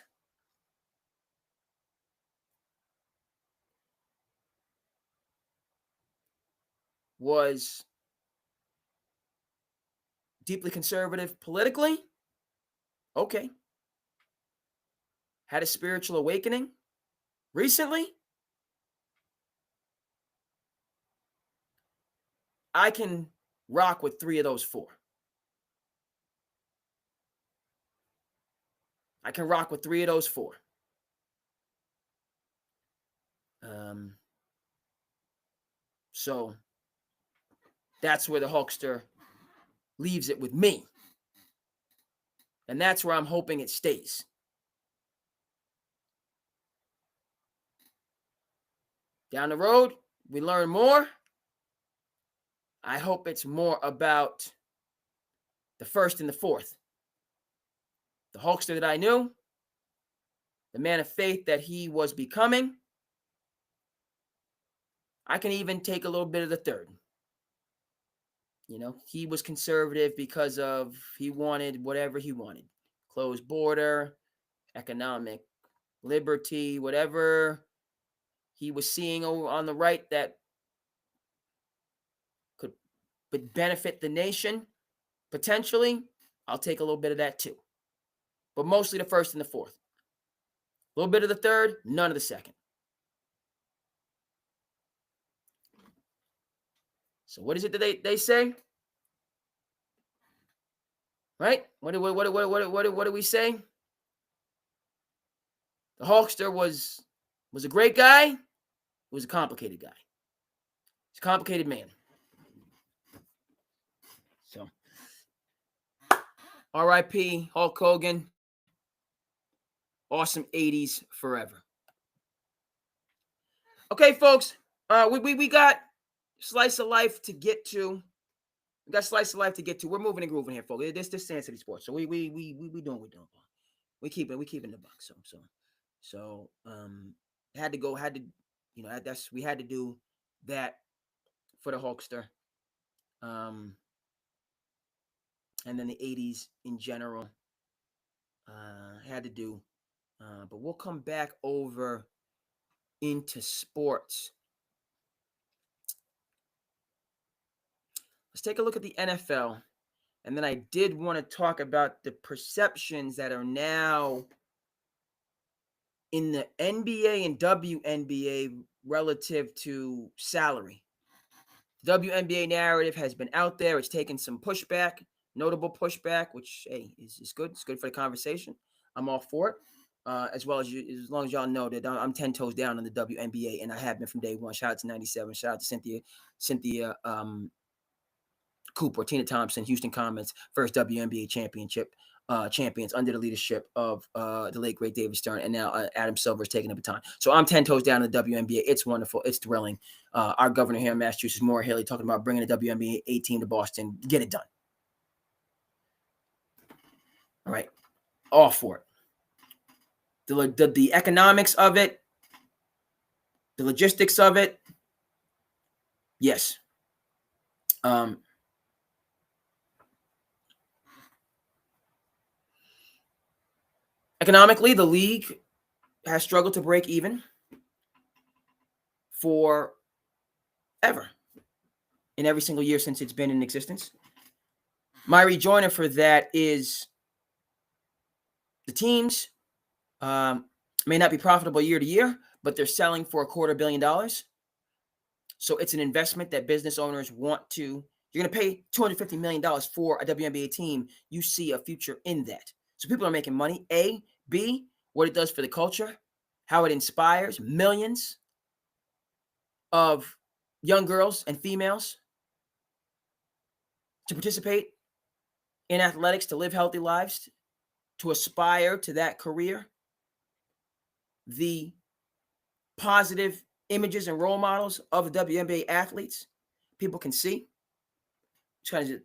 was deeply conservative politically, okay, had a spiritual awakening recently. I can rock with 3 of those 4. I can rock with 3 of those 4. So that's where the Hulkster leaves it with me. And that's where I'm hoping it stays. Down the road, we learn more. I hope it's more about the first and the fourth. The Hulkster that I knew, the man of faith that he was becoming. I can even take a little bit of the third. You know, he was conservative because of he wanted whatever he wanted. Closed border, economic liberty, whatever he was seeing over on the right that could benefit the nation potentially. I'll take a little bit of that too. But mostly the first and the fourth. A little bit of the third, none of the second. So what is it that they say? Right? What do we say? The Hulkster was a great guy. He was a complicated guy. He's a complicated man. So, R.I.P. Hulk Hogan. Awesome 80s forever. Okay, folks. We got slice of life to get to. We're moving and grooving here, folks. This SandCity Sports. So we doing what we're doing. We keeping the buck. So we had to do that for the Hulkster. And then the 80s in general. Had to do. But we'll come back over into sports. Let's take a look at the NFL. And then I did want to talk about the perceptions that are now in the NBA and W.N.B.A. relative to salary. The W.N.B.A. narrative has been out there. It's taken some pushback, notable pushback, which, hey, is good. It's good for the conversation. I'm all for it. As long as y'all know that I'm 10 toes down on the W.N.B.A. and I have been from day one. Shout out to 97. Shout out to Cynthia Cooper, Tina Thompson, Houston Comets, first W.N.B.A. championship champions under the leadership of the late great David Stern, and now Adam Silver is taking the baton. So I'm 10 toes down on the W.N.B.A. It's wonderful. It's thrilling. Our governor here in Massachusetts, Maura Haley, talking about bringing the W.N.B.A. team to Boston. Get it done. All right. All for it. The economics of it, the logistics of it, yes. Economically, the league has struggled to break even forever in every single year since it's been in existence. My rejoinder for that is the teams may not be profitable year to year, but they're selling for $250 million. So it's an investment that business owners want to. You're going to pay $250 million for a WNBA team. You see a future in that. So people are making money. A, B, what it does for the culture, how it inspires millions of young girls and females to participate in athletics, to live healthy lives, to aspire to that career. The positive images and role models of the WNBA athletes, people can see. it's kind of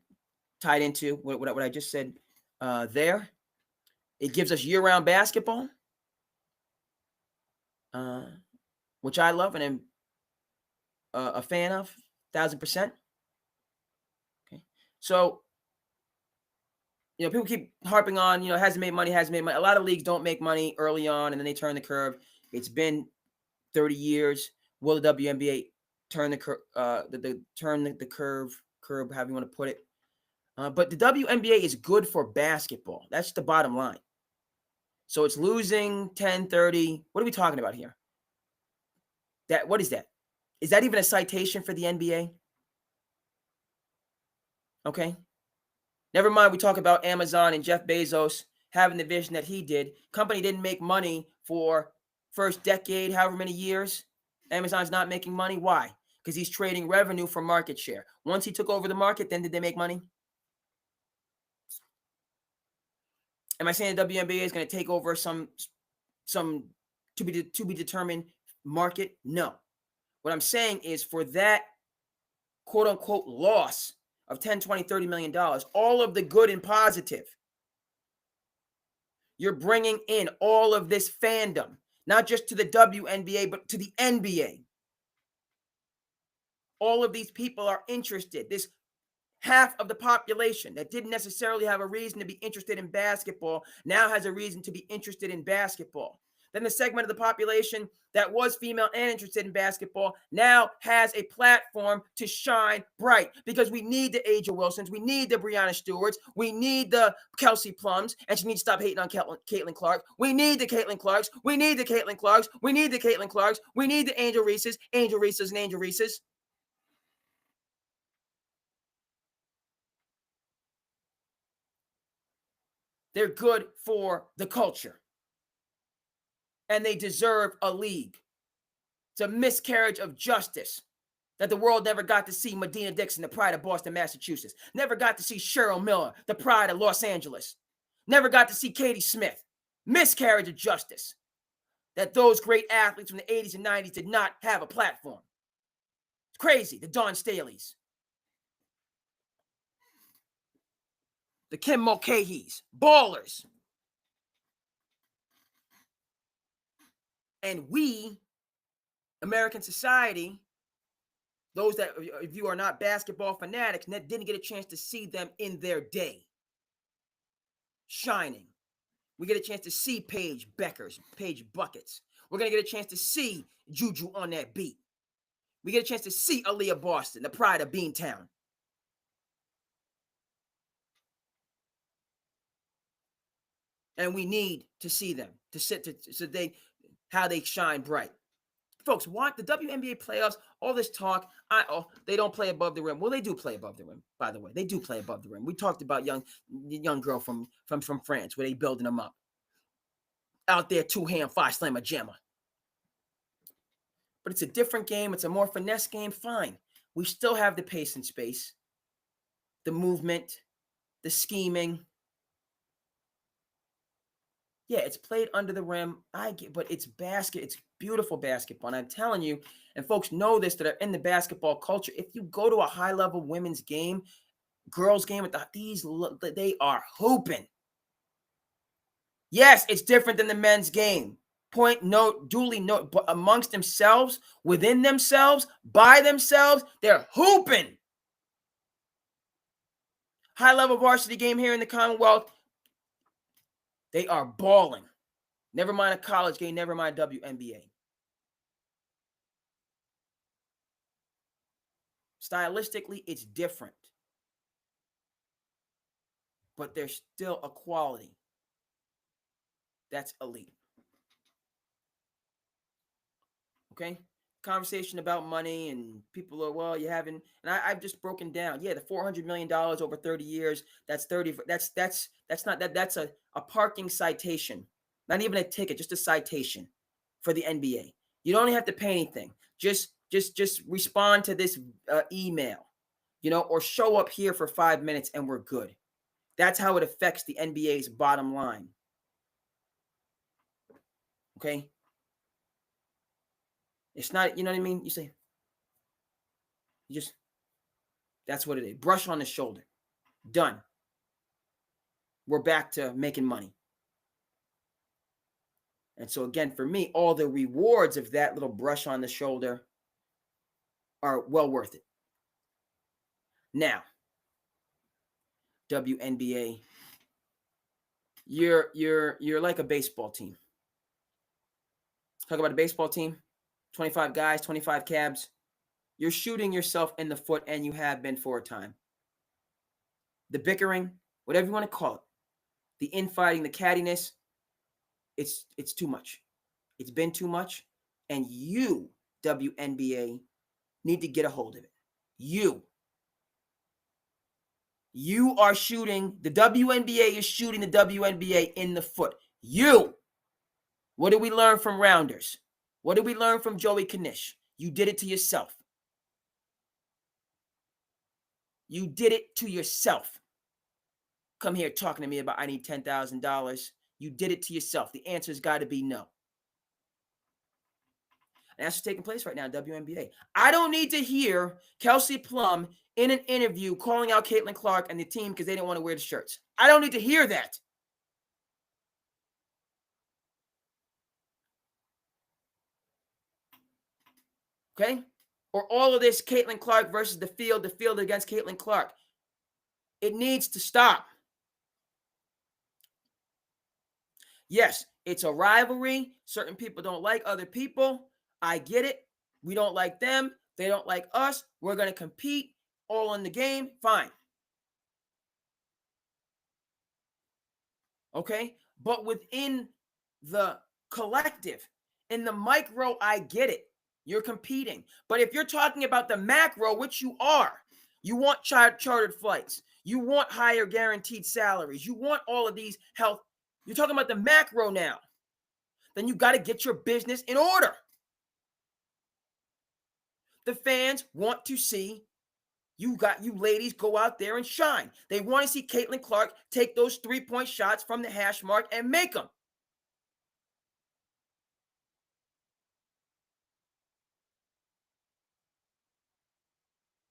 tied into what I just said there. It gives us year-round basketball, which I love and am a fan of, 1,000%. Okay, so people keep harping on, hasn't made money. A lot of leagues don't make money early on, and then they turn the curve. It's been 30 years. Will the W.N.B.A. turn the curve? Turn the curve, however you want to put it. But the W.N.B.A. is good for basketball. That's the bottom line. So it's losing 10, 30. What are we talking about here? What is that? Is that even a citation for the NBA? Okay. Never mind, we talk about Amazon and Jeff Bezos having the vision that he did. Company didn't make money for first decade, however many years. Amazon's not making money. Why? Because he's trading revenue for market share. Once he took over the market, then did they make money? Am I saying the WNBA is going to take over some to be determined market? No. What I'm saying is for that quote unquote loss of 10, 20, $30 million, all of the good and positive, you're bringing in all of this fandom, not just to the WNBA, but to the NBA. All of these people are interested. This half of the population that didn't necessarily have a reason to be interested in basketball now has a reason to be interested in basketball. Then the segment of the population that was female and interested in basketball now has a platform to shine bright, because we need the A'Ja Wilsons, we need the Breanna Stewarts, we need the Kelsey Plums, and she needs to stop hating on Caitlin Clark. We need the Caitlin Clarks, we need the Caitlin Clarks, we need the Caitlin Clarks, we need the Angel Reeses, and Angel Reeses. They're good for the culture. And they deserve a league. It's a miscarriage of justice that the world never got to see Medina Dixon, the pride of Boston, Massachusetts. Never got to see Cheryl Miller, the pride of Los Angeles. Never got to see Katie Smith. Miscarriage of justice that those great athletes from the 80s and 90s did not have a platform. It's crazy. The Dawn Staleys, the Kim Mulcahy's, ballers. And we, American society, those that, if you are not basketball fanatics, didn't get a chance to see them in their day shining. We get a chance to see Paige Buckets. We're going to get a chance to see Juju on that beat. We get a chance to see Aaliyah Boston, the pride of Beantown. And we need to see them how they shine bright. Folks, want the WNBA playoffs, all this talk, they don't play above the rim. Well, they do play above the rim, by the way. They do play above the rim. We talked about young girl from France, where they building them up. Out there, two-hand, five-slammer, jammer. But it's a different game. It's a more finesse game. Fine. We still have the pace and space, the movement, the scheming. Yeah, it's played under the rim. But it's It's beautiful basketball. And I'm telling you, and folks know this that are in the basketball culture, if you go to a high-level women's game, girls' game, they are hooping. Yes, it's different than the men's game. Duly note, but amongst themselves, within themselves, by themselves, they're hooping. High-level varsity game here in the Commonwealth, they are balling. Never mind a college game, never mind WNBA. Stylistically, it's different. But there's still a quality that's elite. Okay? Conversation about money, and people are, well, you haven't, and I've just broken down. Yeah, the $400 million over 30 years, that's a parking citation. Not even a ticket, just a citation for the NBA. You don't have to pay anything. Just respond to this email, or show up here for 5 minutes and we're good. That's how it affects the NBA's bottom line. Okay? It's not, you know what I mean? You say, That's what it is. Brush on the shoulder. Done. We're back to making money. And so again, for me, all the rewards of that little brush on the shoulder are well worth it. Now, W.N.B.A, you're like a baseball team. Talk about a baseball team, 25 guys, 25 cabs. You're shooting yourself in the foot, and you have been for a time. The bickering, whatever you want to call it, the infighting, the cattiness, it's too much. It's been too much, and you, W.N.B.A, need to get a hold of it. You are shooting, the W.N.B.A is shooting the W.N.B.A in the foot. You. What did we learn from Rounders? What did we learn from Joey Knish? You did it to yourself. You did it to yourself. Come here talking to me about I need $10,000. You did it to yourself. The answer's got to be no. And that's what's taking place right now in W.N.B.A. I don't need to hear Kelsey Plum in an interview calling out Caitlin Clark and the team because they didn't want to wear the shirts. I don't need to hear that. Okay? Or all of this Caitlin Clark versus the field against Caitlin Clark. It needs to stop. Yes, it's a rivalry. Certain people don't like other people. I get it. We don't like them. They don't like us. We're going to compete all in the game. Fine. Okay? But within the collective, in the micro, I get it. You're competing. But if you're talking about the macro, which you are, you want chartered flights. You want higher guaranteed salaries. You want all of these health. You're talking about the macro now. Then you got to get your business in order. The fans want to see you ladies go out there and shine. They want to see Caitlin Clark take those 3-point shots from the hash mark and make them.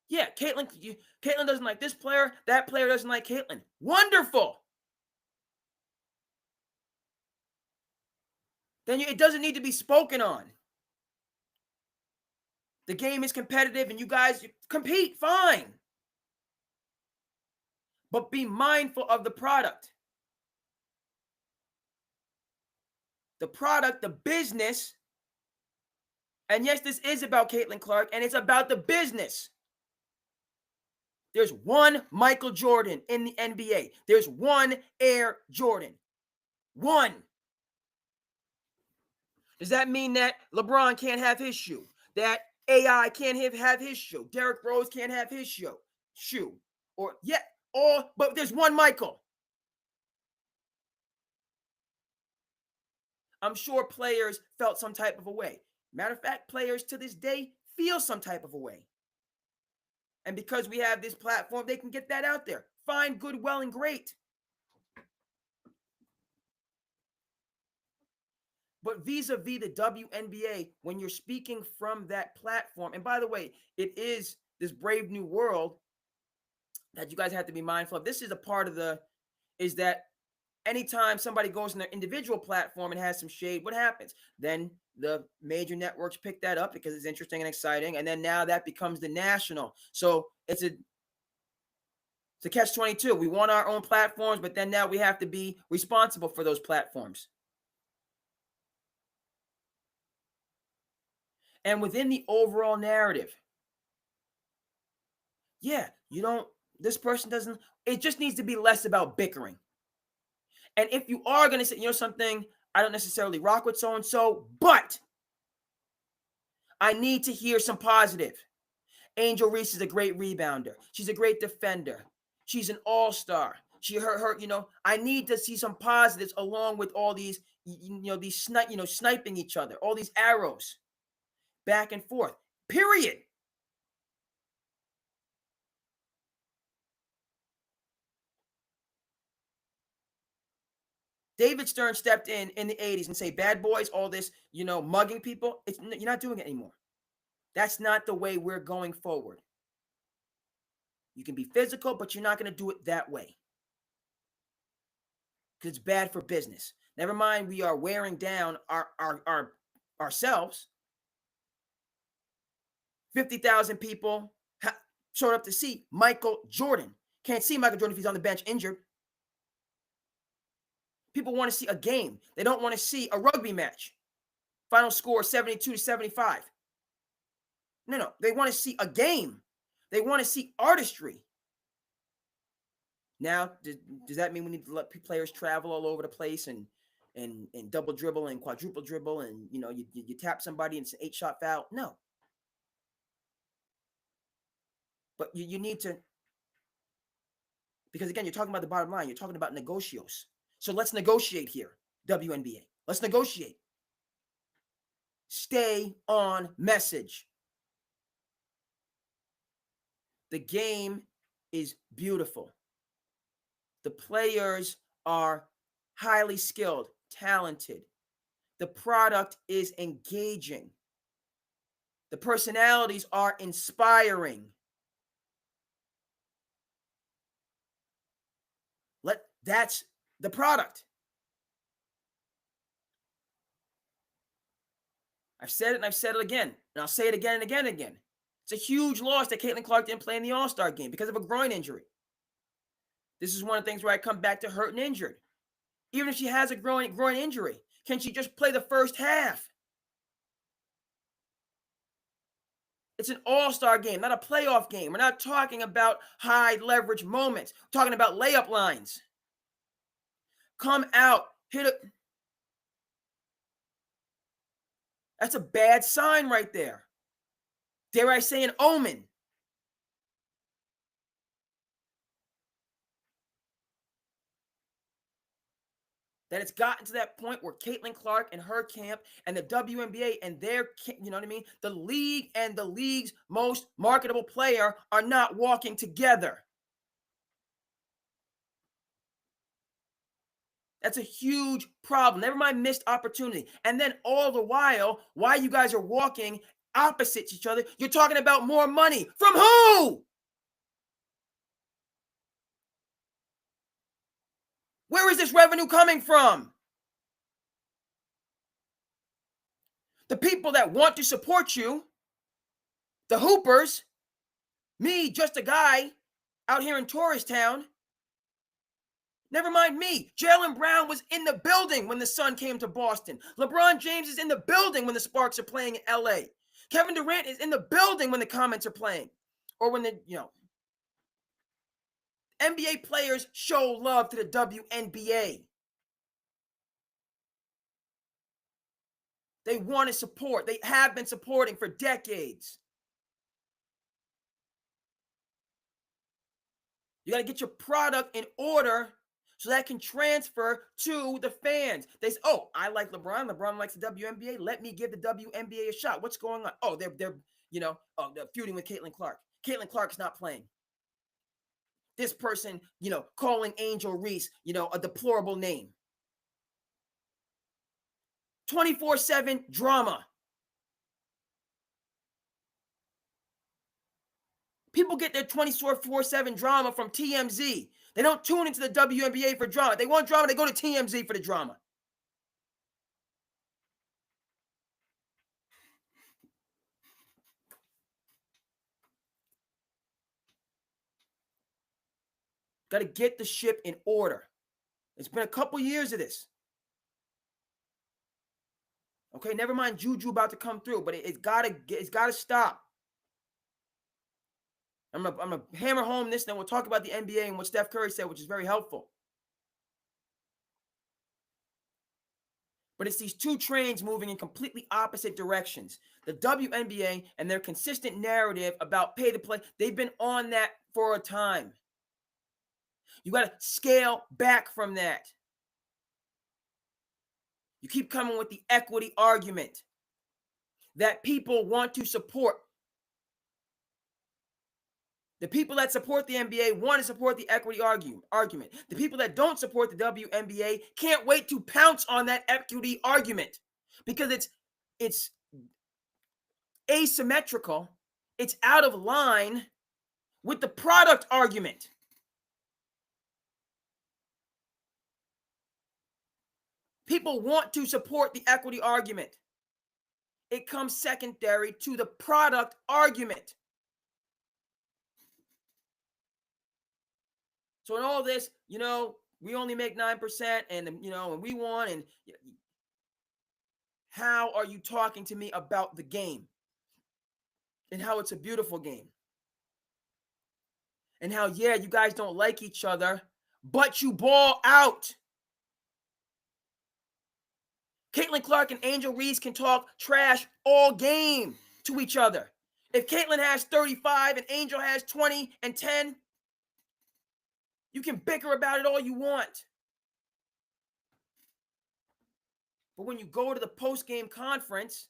Yeah, Caitlin doesn't like this player. That player doesn't like Caitlin. Wonderful. Then it doesn't need to be spoken on. The game is competitive and you guys compete, fine. But be mindful of the product. The product, the business. And yes, this is about Caitlin Clark and it's about the business. There's one Michael Jordan in the NBA. There's one Air Jordan. One. Does that mean that LeBron can't have his shoe? That A.A.U can't have his shoe? Derrick Rose can't have his shoe? Or yeah, but there's one Michael. I'm sure players felt some type of a way. Matter of fact, players to this day feel some type of a way. And because we have this platform, they can get that out there. Fine, good, well, and great. But vis-a-vis the W.N.B.A, when you're speaking from that platform, and by the way, it is this brave new world that you guys have to be mindful of. This is a part of is that anytime somebody goes on their individual platform and has some shade, what happens? Then the major networks pick that up because it's interesting and exciting. And then now that becomes the national. So it's a catch-22. We want our own platforms, but then now we have to be responsible for those platforms. And within the overall narrative, yeah, this person doesn't, it just needs to be less about bickering. And if you are going to say, something, I don't necessarily rock with so-and-so, but I need to hear some positive. Angel Reese is a great rebounder. She's a great defender. She's an all-star. I need to see some positives along with all these, sniping each other, all these arrows back and forth, period. David Stern stepped in the 80s and say, bad boys, all this, mugging people. You're not doing it anymore. That's not the way we're going forward. You can be physical, but you're not going to do it that way because it's bad for business. Never mind, we are wearing down ourselves. 50,000 people showed up to see Michael Jordan. Can't see Michael Jordan if he's on the bench injured. People want to see a game. They don't want to see a rugby match. Final score 72-75. No. They want to see a game. They want to see artistry. Now, does that mean we need to let players travel all over the place and double dribble and quadruple dribble and, you tap somebody and it's an 8-shot foul? No. But you need to, because again, you're talking about the bottom line. You're talking about negotios. So let's negotiate here, W.N.B.A. Let's negotiate. Stay on message. The game is beautiful. The players are highly skilled, talented. The product is engaging. The personalities are inspiring. That's the product. I've said it and I've said it again, and I'll say it again and again and again. It's a huge loss that Caitlin Clark didn't play in the All-Star game because of a groin injury. This is one of the things where I come back to hurt and injured. Even if she has a groin injury, can she just play the first half? It's an all-star game, not a playoff game. We're not talking about high leverage moments. We're talking about layup lines. Come out, hit it. That's a bad sign right there. Dare I say an omen? That it's gotten to that point where Caitlin Clark and her camp and the W.N.B.A. and their, you know what I mean? The league and the league's most marketable player are not walking together. That's a huge problem. Never mind missed opportunity. And then all the while you guys are walking opposite each other, you're talking about more money. From who? Where is this revenue coming from? The people that want to support you, the hoopers, me, just a guy out here in Tourist Town. Never mind me. Jaylen Brown was in the building when the Sun came to Boston. LeBron James is in the building when the Sparks are playing in LA. Kevin Durant is in the building when the Comets are playing. Or when NBA players show love to the W.N.B.A. They want to support. They have been supporting for decades. You got to get your product in order so that can transfer to the fans. They say, oh, I like LeBron. LeBron likes the W.N.B.A. Let me give the W.N.B.A. a shot. What's going on? Oh, they're feuding with Caitlin Clark. Caitlin Clark's not playing. This person, calling Angel Reese, a deplorable name. 24/7 drama. People get their 24/7 drama from TMZ. They don't tune into the W.N.B.A. for drama. They want drama, they go to TMZ for the drama. Got to get the ship in order. It's been a couple years of this. Okay, never mind Juju about to come through, but it's gotta stop. I'm gonna hammer home this, then we'll talk about the NBA and what Steph Curry said, which is very helpful. But it's these two trains moving in completely opposite directions. The W.N.B.A. and their consistent narrative about pay to play, they've been on that for a time. You got to scale back from that. You keep coming with the equity argument that people want to support. The people that support the NBA want to support the equity argument. The people that don't support the W.N.B.A. can't wait to pounce on that equity argument because it's asymmetrical. It's out of line with the product argument. People want to support the equity argument. It comes secondary to the product argument. So in all this, we only make 9% and, and we won. And how are you talking to me about the game and how it's a beautiful game? And how, yeah, you guys don't like each other, but you ball out. Caitlin Clark and Angel Reese can talk trash all game to each other. If Caitlin has 35 and Angel has 20 and 10, you can bicker about it all you want. But when you go to the post-game conference,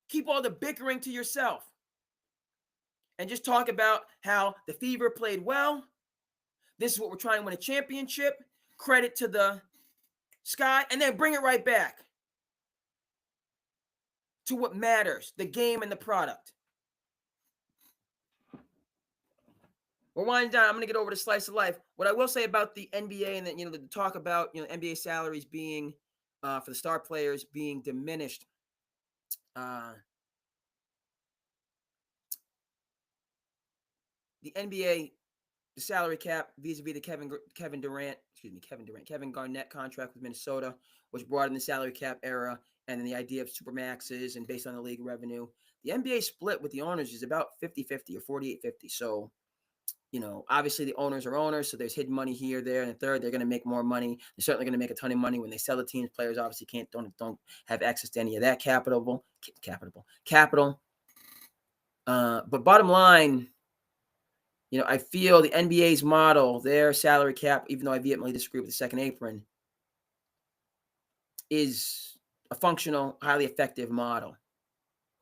keep all the bickering to yourself. And just talk about how the Fever played well. This is what we're trying to win a championship. Credit to the Sky. And then bring it right back to what matters, the game and the product. We're winding down. I'm going to get over to Slice of Life. What I will say about the NBA and then, the talk about, NBA salaries being, for the star players being diminished. The NBA, the salary cap vis-a-vis the Kevin Garnett contract with Minnesota, which brought in the salary cap era and then the idea of supermaxes and based on the league revenue. The NBA split with the owners is about 50-50 or 48-50. So, obviously the owners are owners, so there's hidden money here, there, and the third. They're going to make more money. They're certainly going to make a ton of money when they sell the teams. Players obviously don't have access to any of that capital. But bottom line, I feel the NBA's model, their salary cap, even though I vehemently disagree with the second apron, is a functional, highly effective model.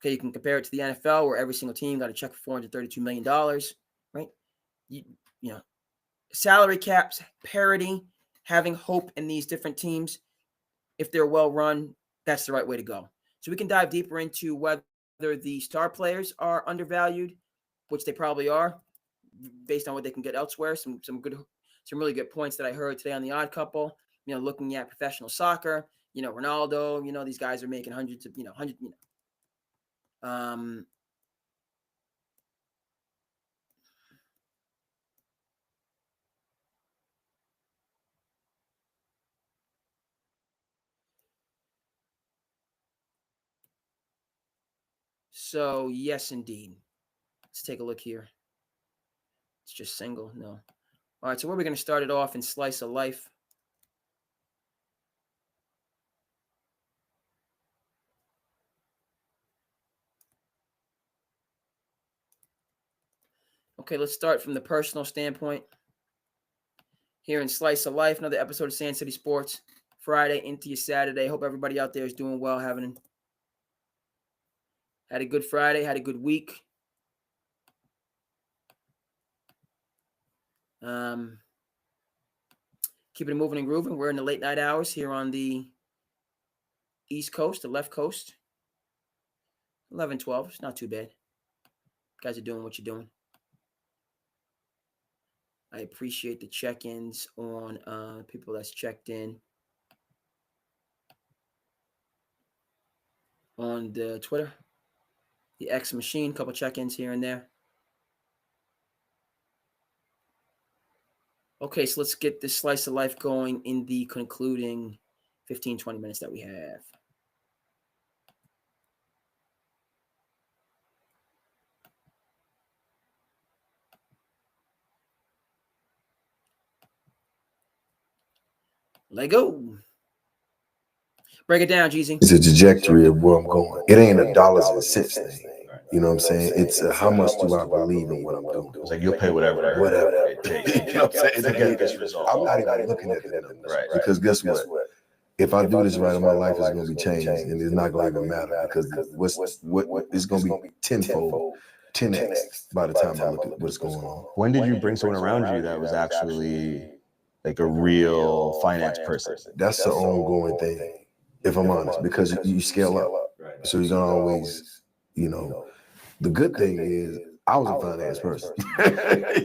Okay, you can compare it to the NFL, where every single team got a check for $432 million, right? Salary caps, parity, having hope in these different teams, if they're well run, that's the right way to go. So we can dive deeper into whether the star players are undervalued, which they probably are, based on what they can get elsewhere. Some really good points that I heard today on the Odd Couple. Looking at professional soccer, Ronaldo, these guys are making hundreds of. So yes, indeed. Let's take a look here. It's just single. No. All right. So where are we going to start it off in Slice of Life? Okay, let's start from the personal standpoint. Here in Slice of Life, another episode of SandCity Sports, Friday into your Saturday. Hope everybody out there is doing well, had a good Friday, had a good week. Keeping it moving and grooving. We're in the late night hours here on the East Coast, the left coast. 11-12, it's not too bad. You guys are doing what you're doing. I appreciate the check-ins on people that's checked in on the Twitter, the X machine, couple check-ins here and there. Okay, so let's get this Slice of Life going in the concluding 15, 20 minutes that we have. Let go. Break it down, Jeezy. It's a trajectory of where I'm going. It ain't a dollars and cents thing. You know what I'm saying? It's how much do I believe in what I'm doing? It's like you'll pay whatever it takes. You know what I'm saying? To get this result. I'm not even looking at the numbers. Right. Because guess what? If I do this right, my life is going to be changed, and it's not going to even matter because what it's going to be tenfold, 10x by the time I look at what's going on. When did you bring someone around you that was actually like a real finance person? That's the ongoing thing, if I'm honest, because you scale up, so you're gonna always, The good thing is I was a finance person.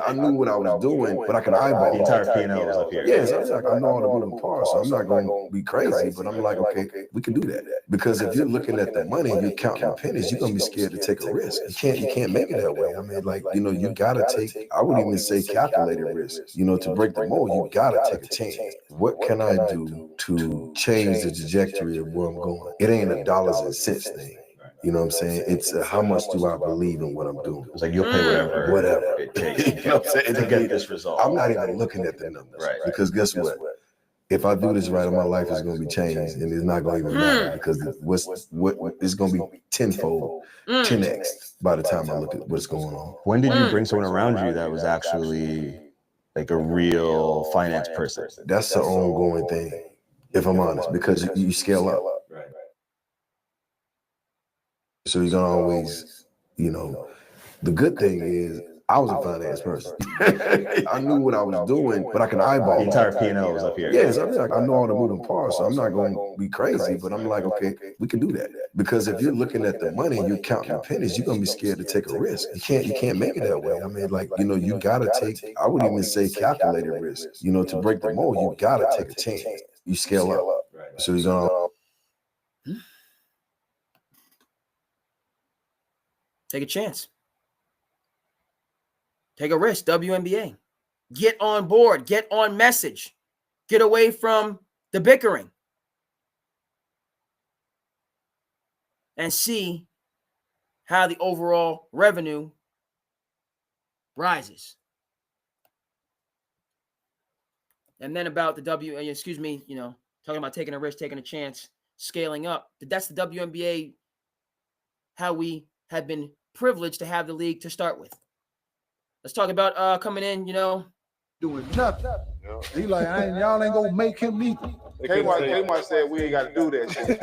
I knew what I was doing, but I could eyeball The entire P&L was up here. Yes, I was like, I know all the moving parts, so I'm not going to be crazy, but I'm like, okay, we can do that. Because if you're looking at the money and you're counting the pennies, you're going to be scared to take a risk. You can't make it that way. I mean, like, you know, you got to take, I would even say calculated risk, you know, to break the mold, you got to take a chance. What can I do to change the trajectory of where I'm going? It ain't a dollars and cents thing. You know what I'm saying? It's how much do I believe in what I'm doing? It's like you'll pay whatever it takes You know what I'm saying? to get this result. I'm not even looking at the numbers. Right. Because guess what? If I do this right, my life is going to be changed, and it's not going to even matter because what it's going to be tenfold, 10x by the time I look at what's going on. When did you bring someone around you that was actually like a real finance person? That's the ongoing thing, if I'm honest, because you scale up. So you're going to always, you know, the good thing is I was a finance person. I knew what I was doing, but I could eyeball The entire P&L was up here. Yes, I mean, like, I know all the moving parts, so I'm not going to be crazy, but I'm like, okay, we can do that. Because if you're looking at the money and you're counting the pennies, you're going to be scared to take a risk. You can't make it that way. I mean, like, you know, you got to take, I would even say calculated risk, you know, to break the mold, you got to take a chance. You scale up. So you're going to take a chance. Take a risk, W.N.B.A. Get on board. Get on message. Get away from the bickering. And see how the overall revenue rises. And then about the talking about taking a risk, taking a chance, scaling up. That's the W.N.B.A. how we have been privileged to have the league to start with. Let's talk about coming in, doing nothing. He like, y'all ain't gonna make him neither. K-White said we ain't got to do that shit.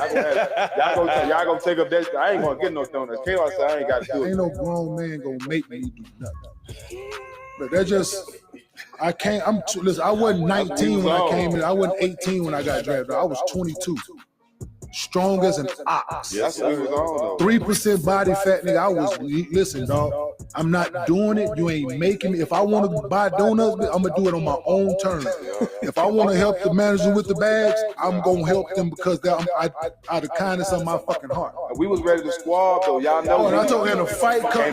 Y'all gonna take up that. I ain't gonna get no donuts. K-White said I ain't got to do it. Ain't no grown man gonna make me do nothing. But that just, I can't. Listen, I wasn't 19 when I came in. I wasn't 18 when I got drafted. I was 22. Strong as an ox. Yes, we was on though. 3% body fat, nigga. Listen, dog. I'm not doing it. You ain't making me. If I want to buy donuts, I'm gonna do it on my own terms. If I want to help the manager with the bags, I'm gonna help them because out of the kindness of my fucking heart. We was ready to squab though. Y'all know. And I told him the fight come. I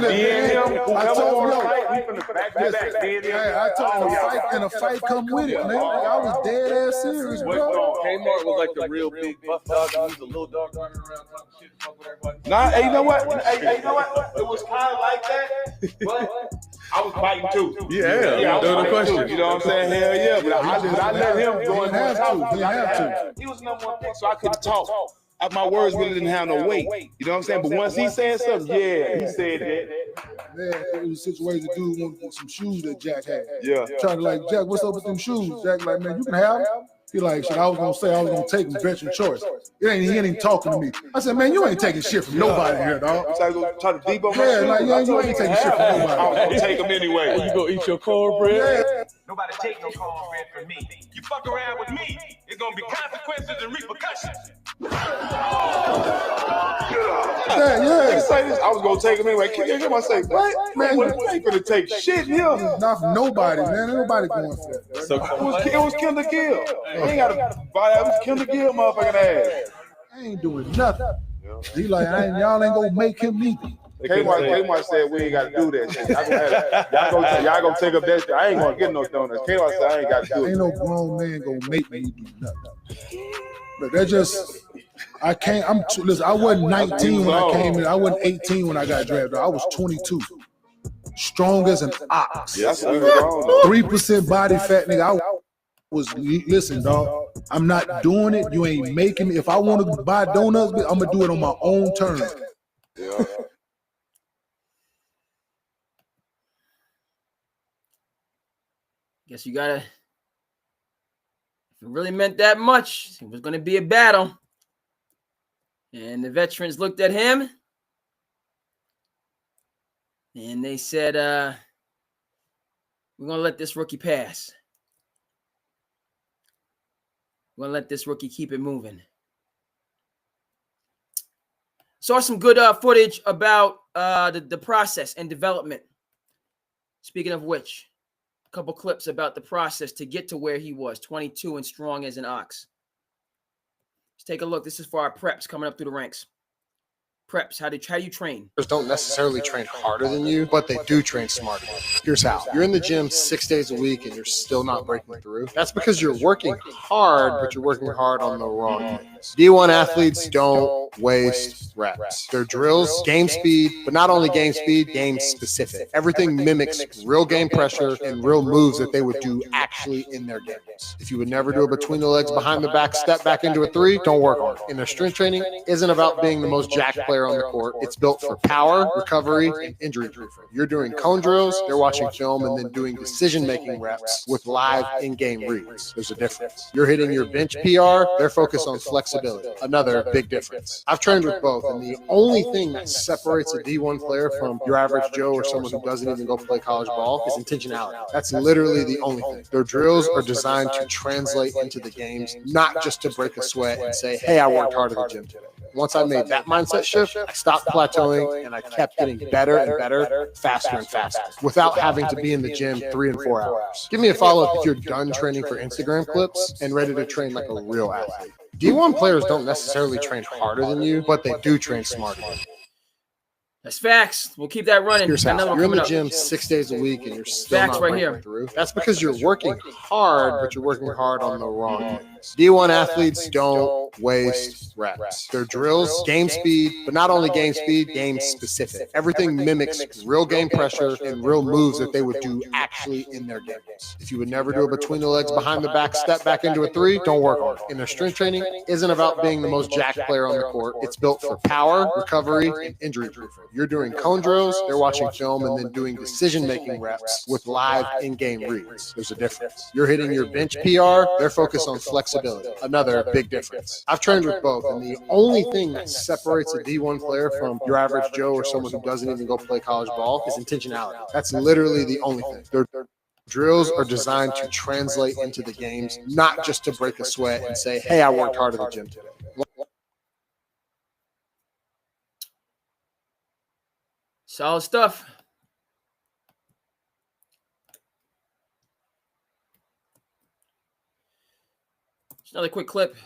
told him the fight come with it, man. I was dead ass serious, bro. Kmart was like the real big buff dog. He was a little dog running around talking shit. Fuck with everybody. Nah, hey, you know what? It was kind of like that, but I was fighting too. Yeah, no question. You know what I'm saying? Hell yeah, but I let him go and have to. He was number one pick, so I couldn't talk. My words really didn't have no weight. You know what I'm saying? But once he said something, he said that. Man, it was a situation. Dude wanted to get some shoes that Jack had. Yeah. Trying to like, Jack, what's up with them shoes? Jack like, man, you can have them. He like, shit, I was gonna take him veteran choice. He ain't even talking to me. I said, man, you ain't taking shit from nobody here, dog. Try to debunk my shit. Like, you ain't taking shit from nobody. I was gonna take him anyway. You gonna eat your cornbread? Yeah. Nobody take no cornbread from me. You fuck around with me, it's gonna be consequences and repercussions. Yeah. Say this, I was gonna take him anyway. I say, what? Man, you ain't gonna take shit here. Not from nobody, man. Ain't nobody going for that. So it was kill to kill. You ain't gotta buy that. It was kill to kill, motherfucking ass. I ain't doing nothing. He like, y'all ain't gonna make him neither. K-White said we ain't got to do that shit. Y'all gonna take up that shit. I ain't gonna get no donuts. K-White said I ain't got to do it. Ain't no grown man gonna make me do nothing. But that just, I can't. Listen, I wasn't 19 when I came in. I wasn't 18 when I got drafted. I was 22. Strong as an ox. Yes, we was on. 3% body fat, nigga. Listen, dog. I'm not doing it. You ain't making me. If I want to buy donuts, I'm gonna do it on my own terms. Yeah. Guess you gotta. If it really meant that much, it was gonna be a battle. And the veterans looked at him and they said, we're gonna let this rookie pass. We're gonna let this rookie keep it moving. Saw some good footage about the process and development. Speaking of which, a couple clips about the process to get to where he was, 22 and strong as an ox. Let's take a look. This is for our preps coming up through the ranks. Preps, how do you train? Don't necessarily train harder than you, but they do train smarter. Here's how. You're in the gym 6 days a week and you're still not breaking through. That's because you're working hard, but you're working hard on the wrong things. D1 athletes don't waste reps. Their drills, game speed, but not only game speed, game specific. Everything mimics real game pressure and real moves that they would do actually in their games. If you would never do a between the legs, behind the back, step back into a 3, don't work on it. And their strength training isn't about being the most jacked player on the court. It's built for power, recovery, and injury proofing. You're doing cone drills, they're watching film, and then doing decision-making reps with live in-game reads. There's a difference. You're hitting your bench PR, they're focused on flexibility. Another big difference. I've trained with both, and the only thing that separates a D1 player from your average Joe or someone who doesn't even go play college ball is intentionality. That's literally the only thing. Their drills are designed to translate into the games, not just to break a sweat and say, hey, I worked hard at the gym today. Once I made that mindset shift, I stopped plateauing and I kept getting better and better, faster and faster, without having to be in the gym 3 and 4 hours. Give me a follow-up if you're done training for Instagram clips and ready to train like a real athlete. D1 players don't necessarily train harder than you, but they do train smarter. That's facts. We'll keep that running. Here's how. You're in the gym 6 days a week and you're still not breaking through. That's because you're working hard, but you're working hard on the wrong things. D1 athletes don't waste reps. Their drills, game speed, but not only game speed, game specific. Everything mimics real game pressure and real moves that they would do actually in their games. If you would never do a between the legs, behind the back, step back into a 3, don't work on it. And their strength training isn't about being the most jacked player on the court. It's built for power, recovery, and injury proofing. You're doing cone drills, they're watching film, and then doing decision-making reps with live in-game reads. There's a difference. You're hitting your bench PR, they're focused on flexibility. Another big difference. I've trained with both, and the only thing that separates a D1 player from your average Joe or someone who doesn't even go play college ball is intentionality. That's literally the only thing. Their drills are designed to translate into the games, not just to break a sweat and say, hey, I worked hard at the gym today. Solid stuff. Just another quick clip.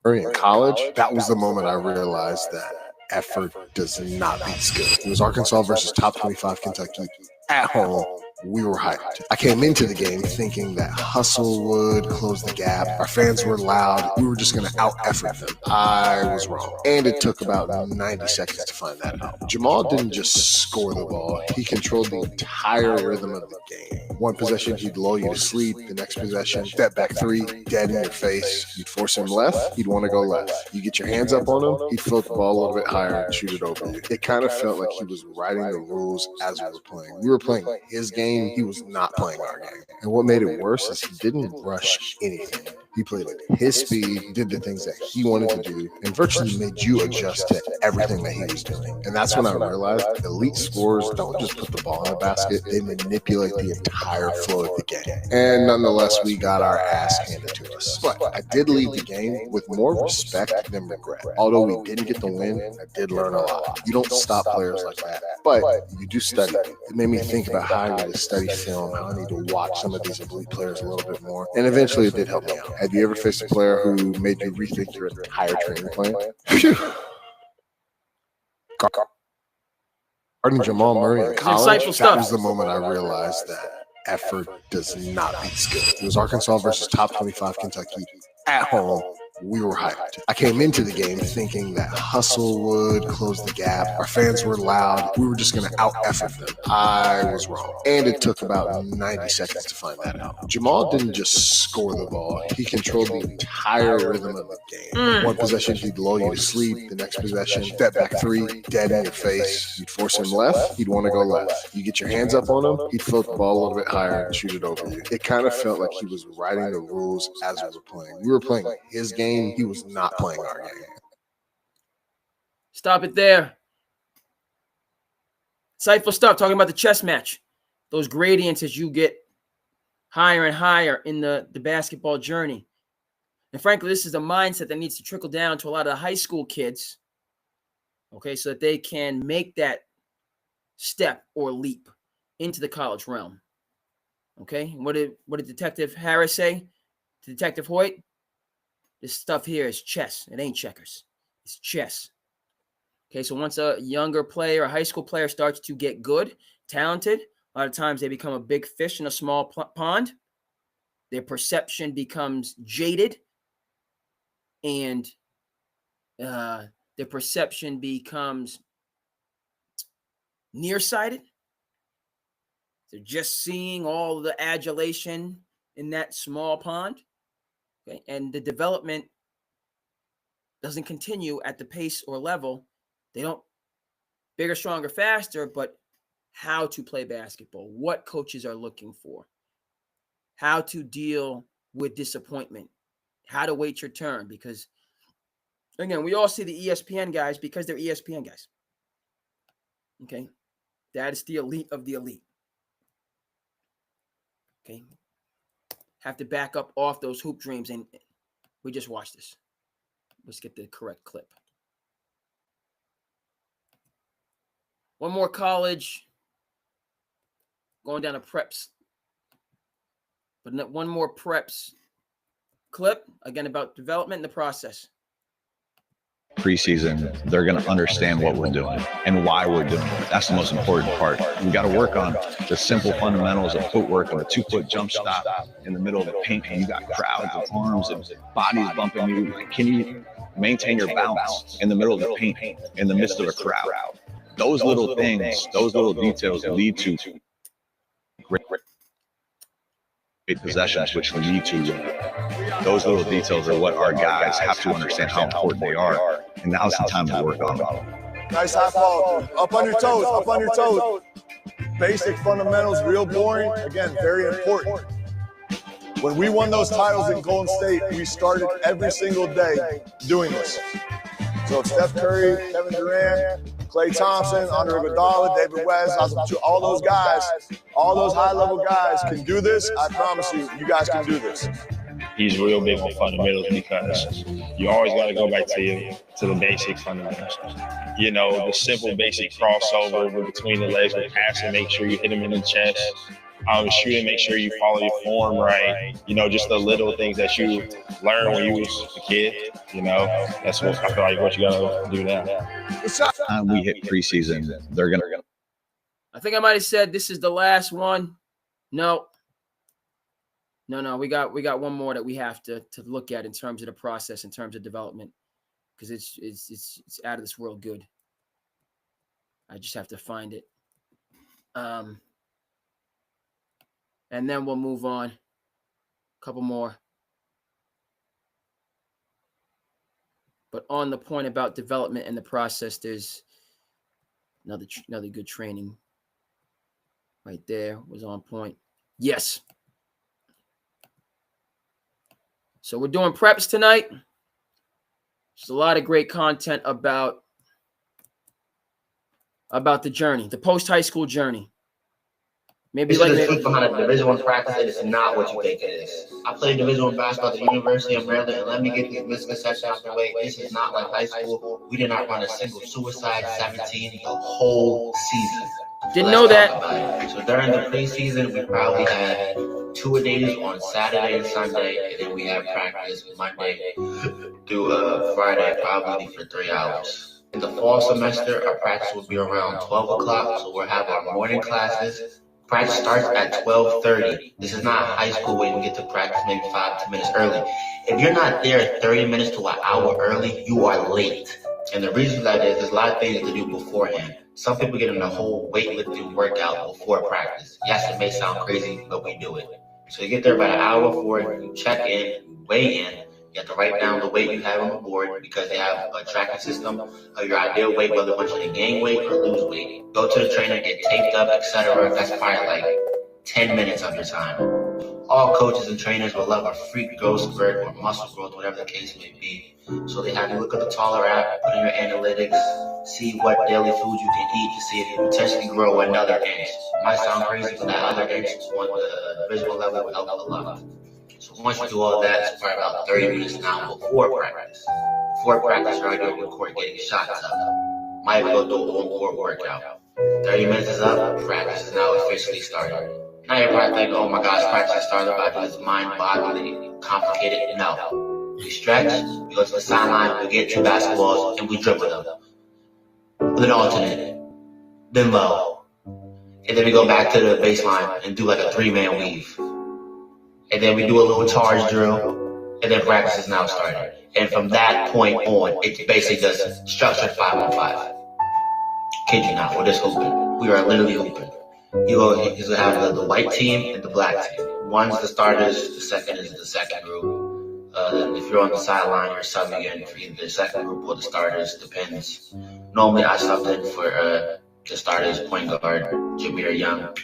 In college, that was the moment I realized that effort does not beat skill. It was Arkansas versus top 25 Kentucky at home. We were hyped. I came into the game thinking that hustle would close the gap. Our fans were loud. We were just going to out-effort them. I was wrong. And it took about 90 seconds to find that out. Jamal didn't just score the ball. He controlled the entire rhythm of the game. One possession, he'd lull you to sleep. The next possession, step back 3, dead in your face. You'd force him left, he'd want to go left. You get your hands up on him, he'd float the ball a little bit higher and shoot it over you. It kind of felt like he was writing the rules as we were playing. We were playing his game. He was not playing our game. And what made it worse is he didn't rush anything. He played at his speed, did the things that he wanted to do, and virtually made you adjust to everything that he was doing. And that's when I realized elite scorers don't just put the ball in the basket, they manipulate the entire flow of the game. And nonetheless, we got our ass handed to us. But I did leave the game with more respect than regret. Although we didn't get the win, I did learn a lot. You don't stop players like that, but you do study. It made me think about how I need to study film, how I need to watch some of these elite players a little bit more. And eventually it did help me out. Have you ever faced a player who made you rethink your entire training plan? Guarding Jamal Murray in college, that was the moment I realized that effort does not beat skill. It was Arkansas versus top 25 Kentucky at home. We were hyped. I came into the game thinking that hustle would close the gap. Our fans were loud. We were just going to out-effort them. I was wrong. And it took about 90 seconds to find that out. Jamal didn't just score the ball. He controlled the entire rhythm of the game. One possession, he'd lull you to sleep. The next possession, step back 3, dead in your face. You'd force him left, he'd want to go left. You get your hands up on him, he'd float the ball a little bit higher and shoot it over you. It kind of felt like he was writing the rules as we were playing. We were playing his game. He was not playing our game. Stop it there. Insightful stuff talking about the chess match. Those gradients as you get higher and higher in the basketball journey. And frankly, this is a mindset that needs to trickle down to a lot of the high school kids, okay, so that they can make that step or leap into the college realm. Okay, what did Detective Harris say to Detective Hoyt? This stuff here is chess. It ain't checkers. It's chess. Okay, so once a younger player, a high school player, starts to get good, talented, a lot of times they become a big fish in a small pond. Their perception becomes jaded, and their perception becomes nearsighted. They're just seeing all the adulation in that small pond. Okay, and the development doesn't continue at the pace or level. They don't bigger, stronger, faster, but how to play basketball, what coaches are looking for, how to deal with disappointment, how to wait your turn. Because, again, we all see the ESPN guys because they're ESPN guys. Okay, that is the elite of the elite. Okay, have to back up off those hoop dreams, and we just watched this. Let's get the correct clip. One more college, going down to preps. But one more preps clip, again, about development and the process. Preseason, they're going to understand what we're doing and why we're doing it. That's the most important part. We got to work on the simple fundamentals of footwork and a 2-foot jump stop in the middle of the paint, and you got crowds and arms and bodies bumping you. Can you maintain your balance in the middle of the paint, in the midst of a crowd? Those little things, those little details lead to great possessions, which lead to those little details are what our guys have to understand how important they are. And now's the time to work on them. Nice high fall. Up on your toes, up on your toes. Basic fundamentals, real boring. Again, very important. When we won those titles in Golden State, we started every single day doing this. So if Steph Curry, Kevin Durant, Klay Thompson, Andre Iguodala, David West, all those guys, all those high-level guys can do this, I promise you, you guys can do this. He's real big on fundamentals because you always got to go back to the basic fundamentals. You know, the simple basic crossover between the legs with passing, make sure you hit him in the chest. Shooting, make sure you follow your form right. You know, just the little things that you learn when you was a kid. You know, that's what I feel like what you gotta do now. Time we hit preseason, they're gonna. I think I might have said this is the last one. No. We got one more that we have to look at in terms of the process, in terms of development, because it's out of this world good. I just have to find it. And then we'll move on. A couple more. But on the point about development and the process, there's another good training right there. Was on point. Yes. So we're doing preps tonight. There's a lot of great content about the journey, the post-high school journey. Maybe like the truth behind a Division I practice, it is not what you think it is. I played Division I basketball at the University of Maryland, and let me get these misconceptions out the way. This is not like high school. We did not run a single suicide 17 the whole season. Didn't know that. So during the preseason, we probably had 2-a-days on Saturday and Sunday, and then we had practice Monday through Friday, probably for 3 hours. In the fall semester, our practice will be around 12 o'clock, so we'll have our morning classes. Practice starts at 12:30. This is not high school where you get to practice maybe 5-10 minutes early. If you're not there 30 minutes to an hour early, you are late. And the reason for that is there's a lot of things to do beforehand. Some people get in the whole weightlifting workout before practice. Yes, it may sound crazy, but we do it. So you get there about an hour before, you check in, you weigh in. You have to write down the weight you have on the board because they have a tracking system of your ideal weight, whether you want you to gain weight or lose weight. Go to the trainer, get taped up, etc. That's probably like 10 minutes of your time. All coaches and trainers will love a freak growth spurt or muscle growth, whatever the case may be. So they have you look at the Taller app, put in your analytics, see what daily food you can eat to see if you potentially grow another inch. Might sound crazy, but that other inch on the visual level will help a lot. So once you do all that, it's probably about 30 minutes now before practice. Before practice, you're already on the court getting shots up. Might go do a on-court workout. 30 minutes is up, practice is now officially started. Now you're probably thinking, oh my gosh, practice is started, but I do this mind-boggling, complicated. No. We stretch, we go to the sideline, we get 2 basketballs, and we dribble them. With an alternate. Then low. And then we go back to the baseline and do like a 3-man weave. And then we do a little charge drill, and then practice is now started. And from that point on, it's basically just structured 5-on-5. Kid you not, we're just hooping. We are literally hooping. You're going to have the white team and the black team. One's the starters, the second is the second group. Then if you're on the sideline, you're subbing in for either the second group or the starters, depends. Normally I subbed in for the starters, point guard, Jameer Young.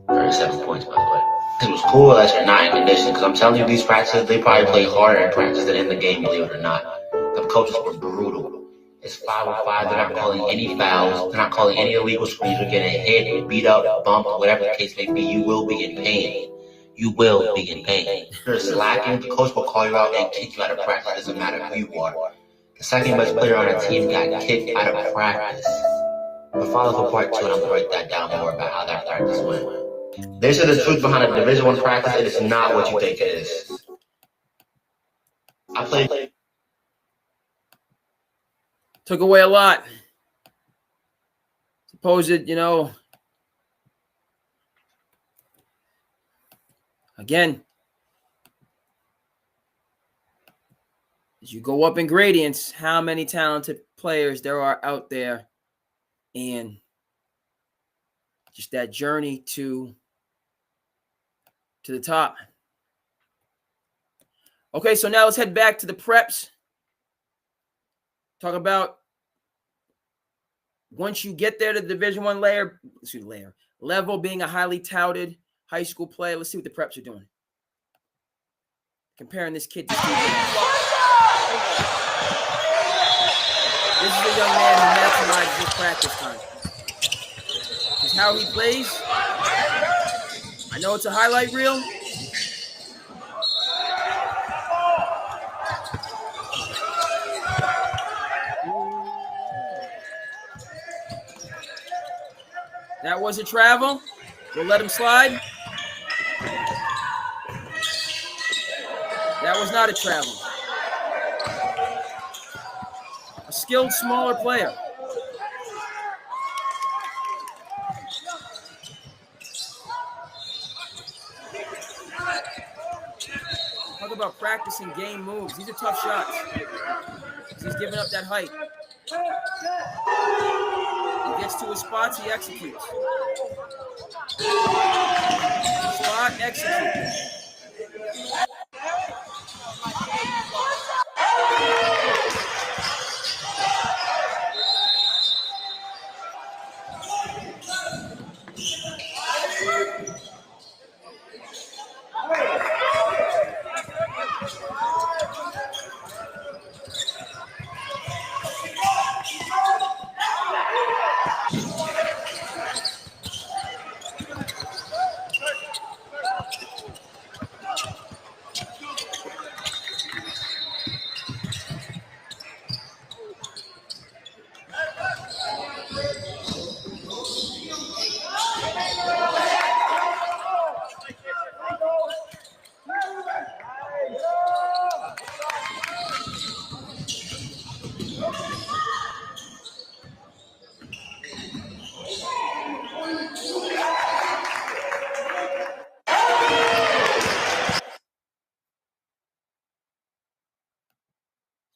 37 points, by the way. It was cool that you're not in condition, because I'm telling you, these practices, they probably play harder in practice than in the game, believe it or not. The coaches were brutal. It's 5-on-5. They're not calling any fouls. They're not calling any illegal screens. You're getting hit, beat up, bumped, whatever the case may be. You will be in pain. You will be in pain. If you're slacking, the coach will call you out and kick you out of practice. It doesn't matter who you are. The second best player on our team got kicked out of practice. But follow for part 2, and I'm going to break that down more about how that practice went. This is the truth behind a Division I practice. It is not what you think it is. I played. Took away a lot. Suppose it, again, as you go up in gradients, how many talented players there are out there, and just that journey to the top. Okay, so now let's head back to the preps. Talk about once you get there to the Division I level, being a highly touted high school player. Let's see what the preps are doing. Comparing this kid to Steve Nash. This is a young man who maximizes his practice time. Because how he plays, I know it's a highlight reel. That was a travel. We'll let him slide. That was not a travel. A skilled, smaller player. Talk about practicing game moves. These are tough shots. He's giving up that height. He gets to his spots, he executes. Spot, execute.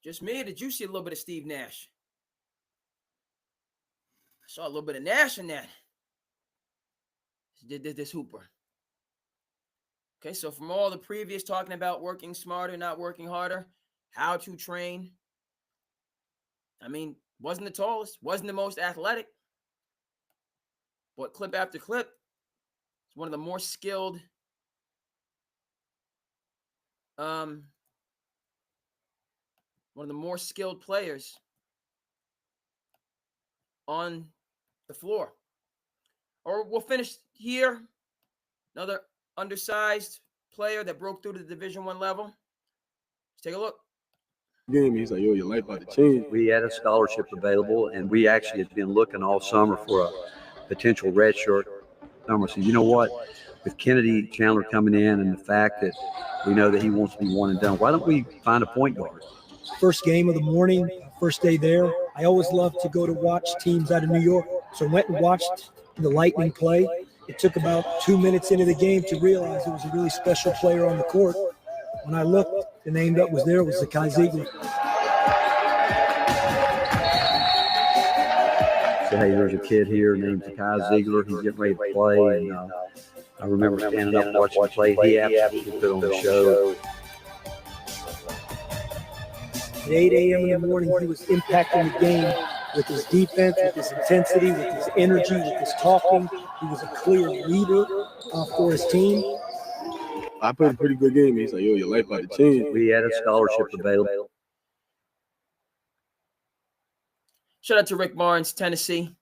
Just me, or did you see a little bit of Steve Nash? I saw a little bit of Nash in that. Did this hooper. Okay, so from all the previous talking about working smarter, not working harder, how to train. I mean, wasn't the tallest, wasn't the most athletic, but clip after clip, it's one of the more skilled players on the floor. Or we'll finish here. Another undersized player that broke through to the Division I level. Let's take a look. Game, he's like, yo, your life about to change. We had a scholarship available, and we actually had been looking all summer for a potential redshirt summer. So you know what? With Kennedy Chandler coming in and the fact that we know that he wants to be one and done, why don't we find a point guard? First game of the morning, first day there. I always love to go to watch teams out of New York. So I went and watched the Lightning play. It took about 2 minutes into the game to realize it was a really special player on the court. When I looked, the name that was there was Zakai Ziegler. So, hey, there's a kid here named Zakai Ziegler. He's getting ready to play. And I remember standing up and watching him play. He absolutely put on the show. At 8 a.m. in the morning, he was impacting the game with his defense, with his intensity, with his energy, with his talking. He was a clear leader for his team. I played a pretty good game. He's like, yo, your life about to change. We had a scholarship available. Shout out to Rick Barnes, Tennessee.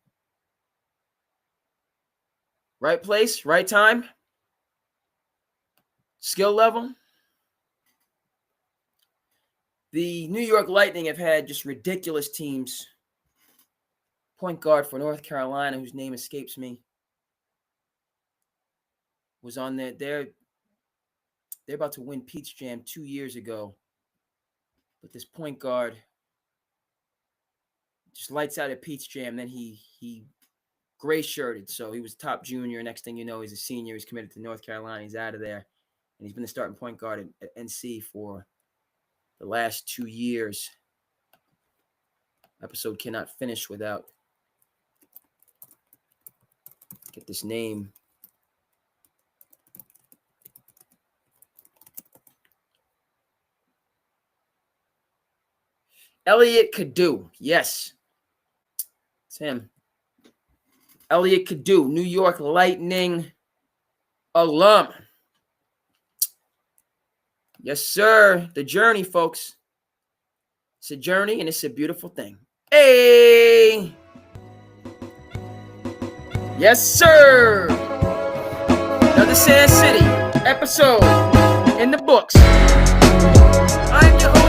Right place, right time. Skill level. The New York Lightning have had just ridiculous teams. Point guard for North Carolina, whose name escapes me, was on there. They're about to win Pete's Jam 2 years ago. But this point guard just lights out at Pete's Jam. Then he gray shirted. So he was top junior. Next thing you know, he's a senior. He's committed to North Carolina. He's out of there. And he's been the starting point guard at NC for the last 2 years. Episode cannot finish without get this name. Elliot Kadu. Yes. It's him. Elliot Kadu, New York Lightning alum. Yes, sir. The journey, folks. It's a journey, and it's a beautiful thing. Hey! Yes, sir. Another SandCity episode in the books. I'm your host.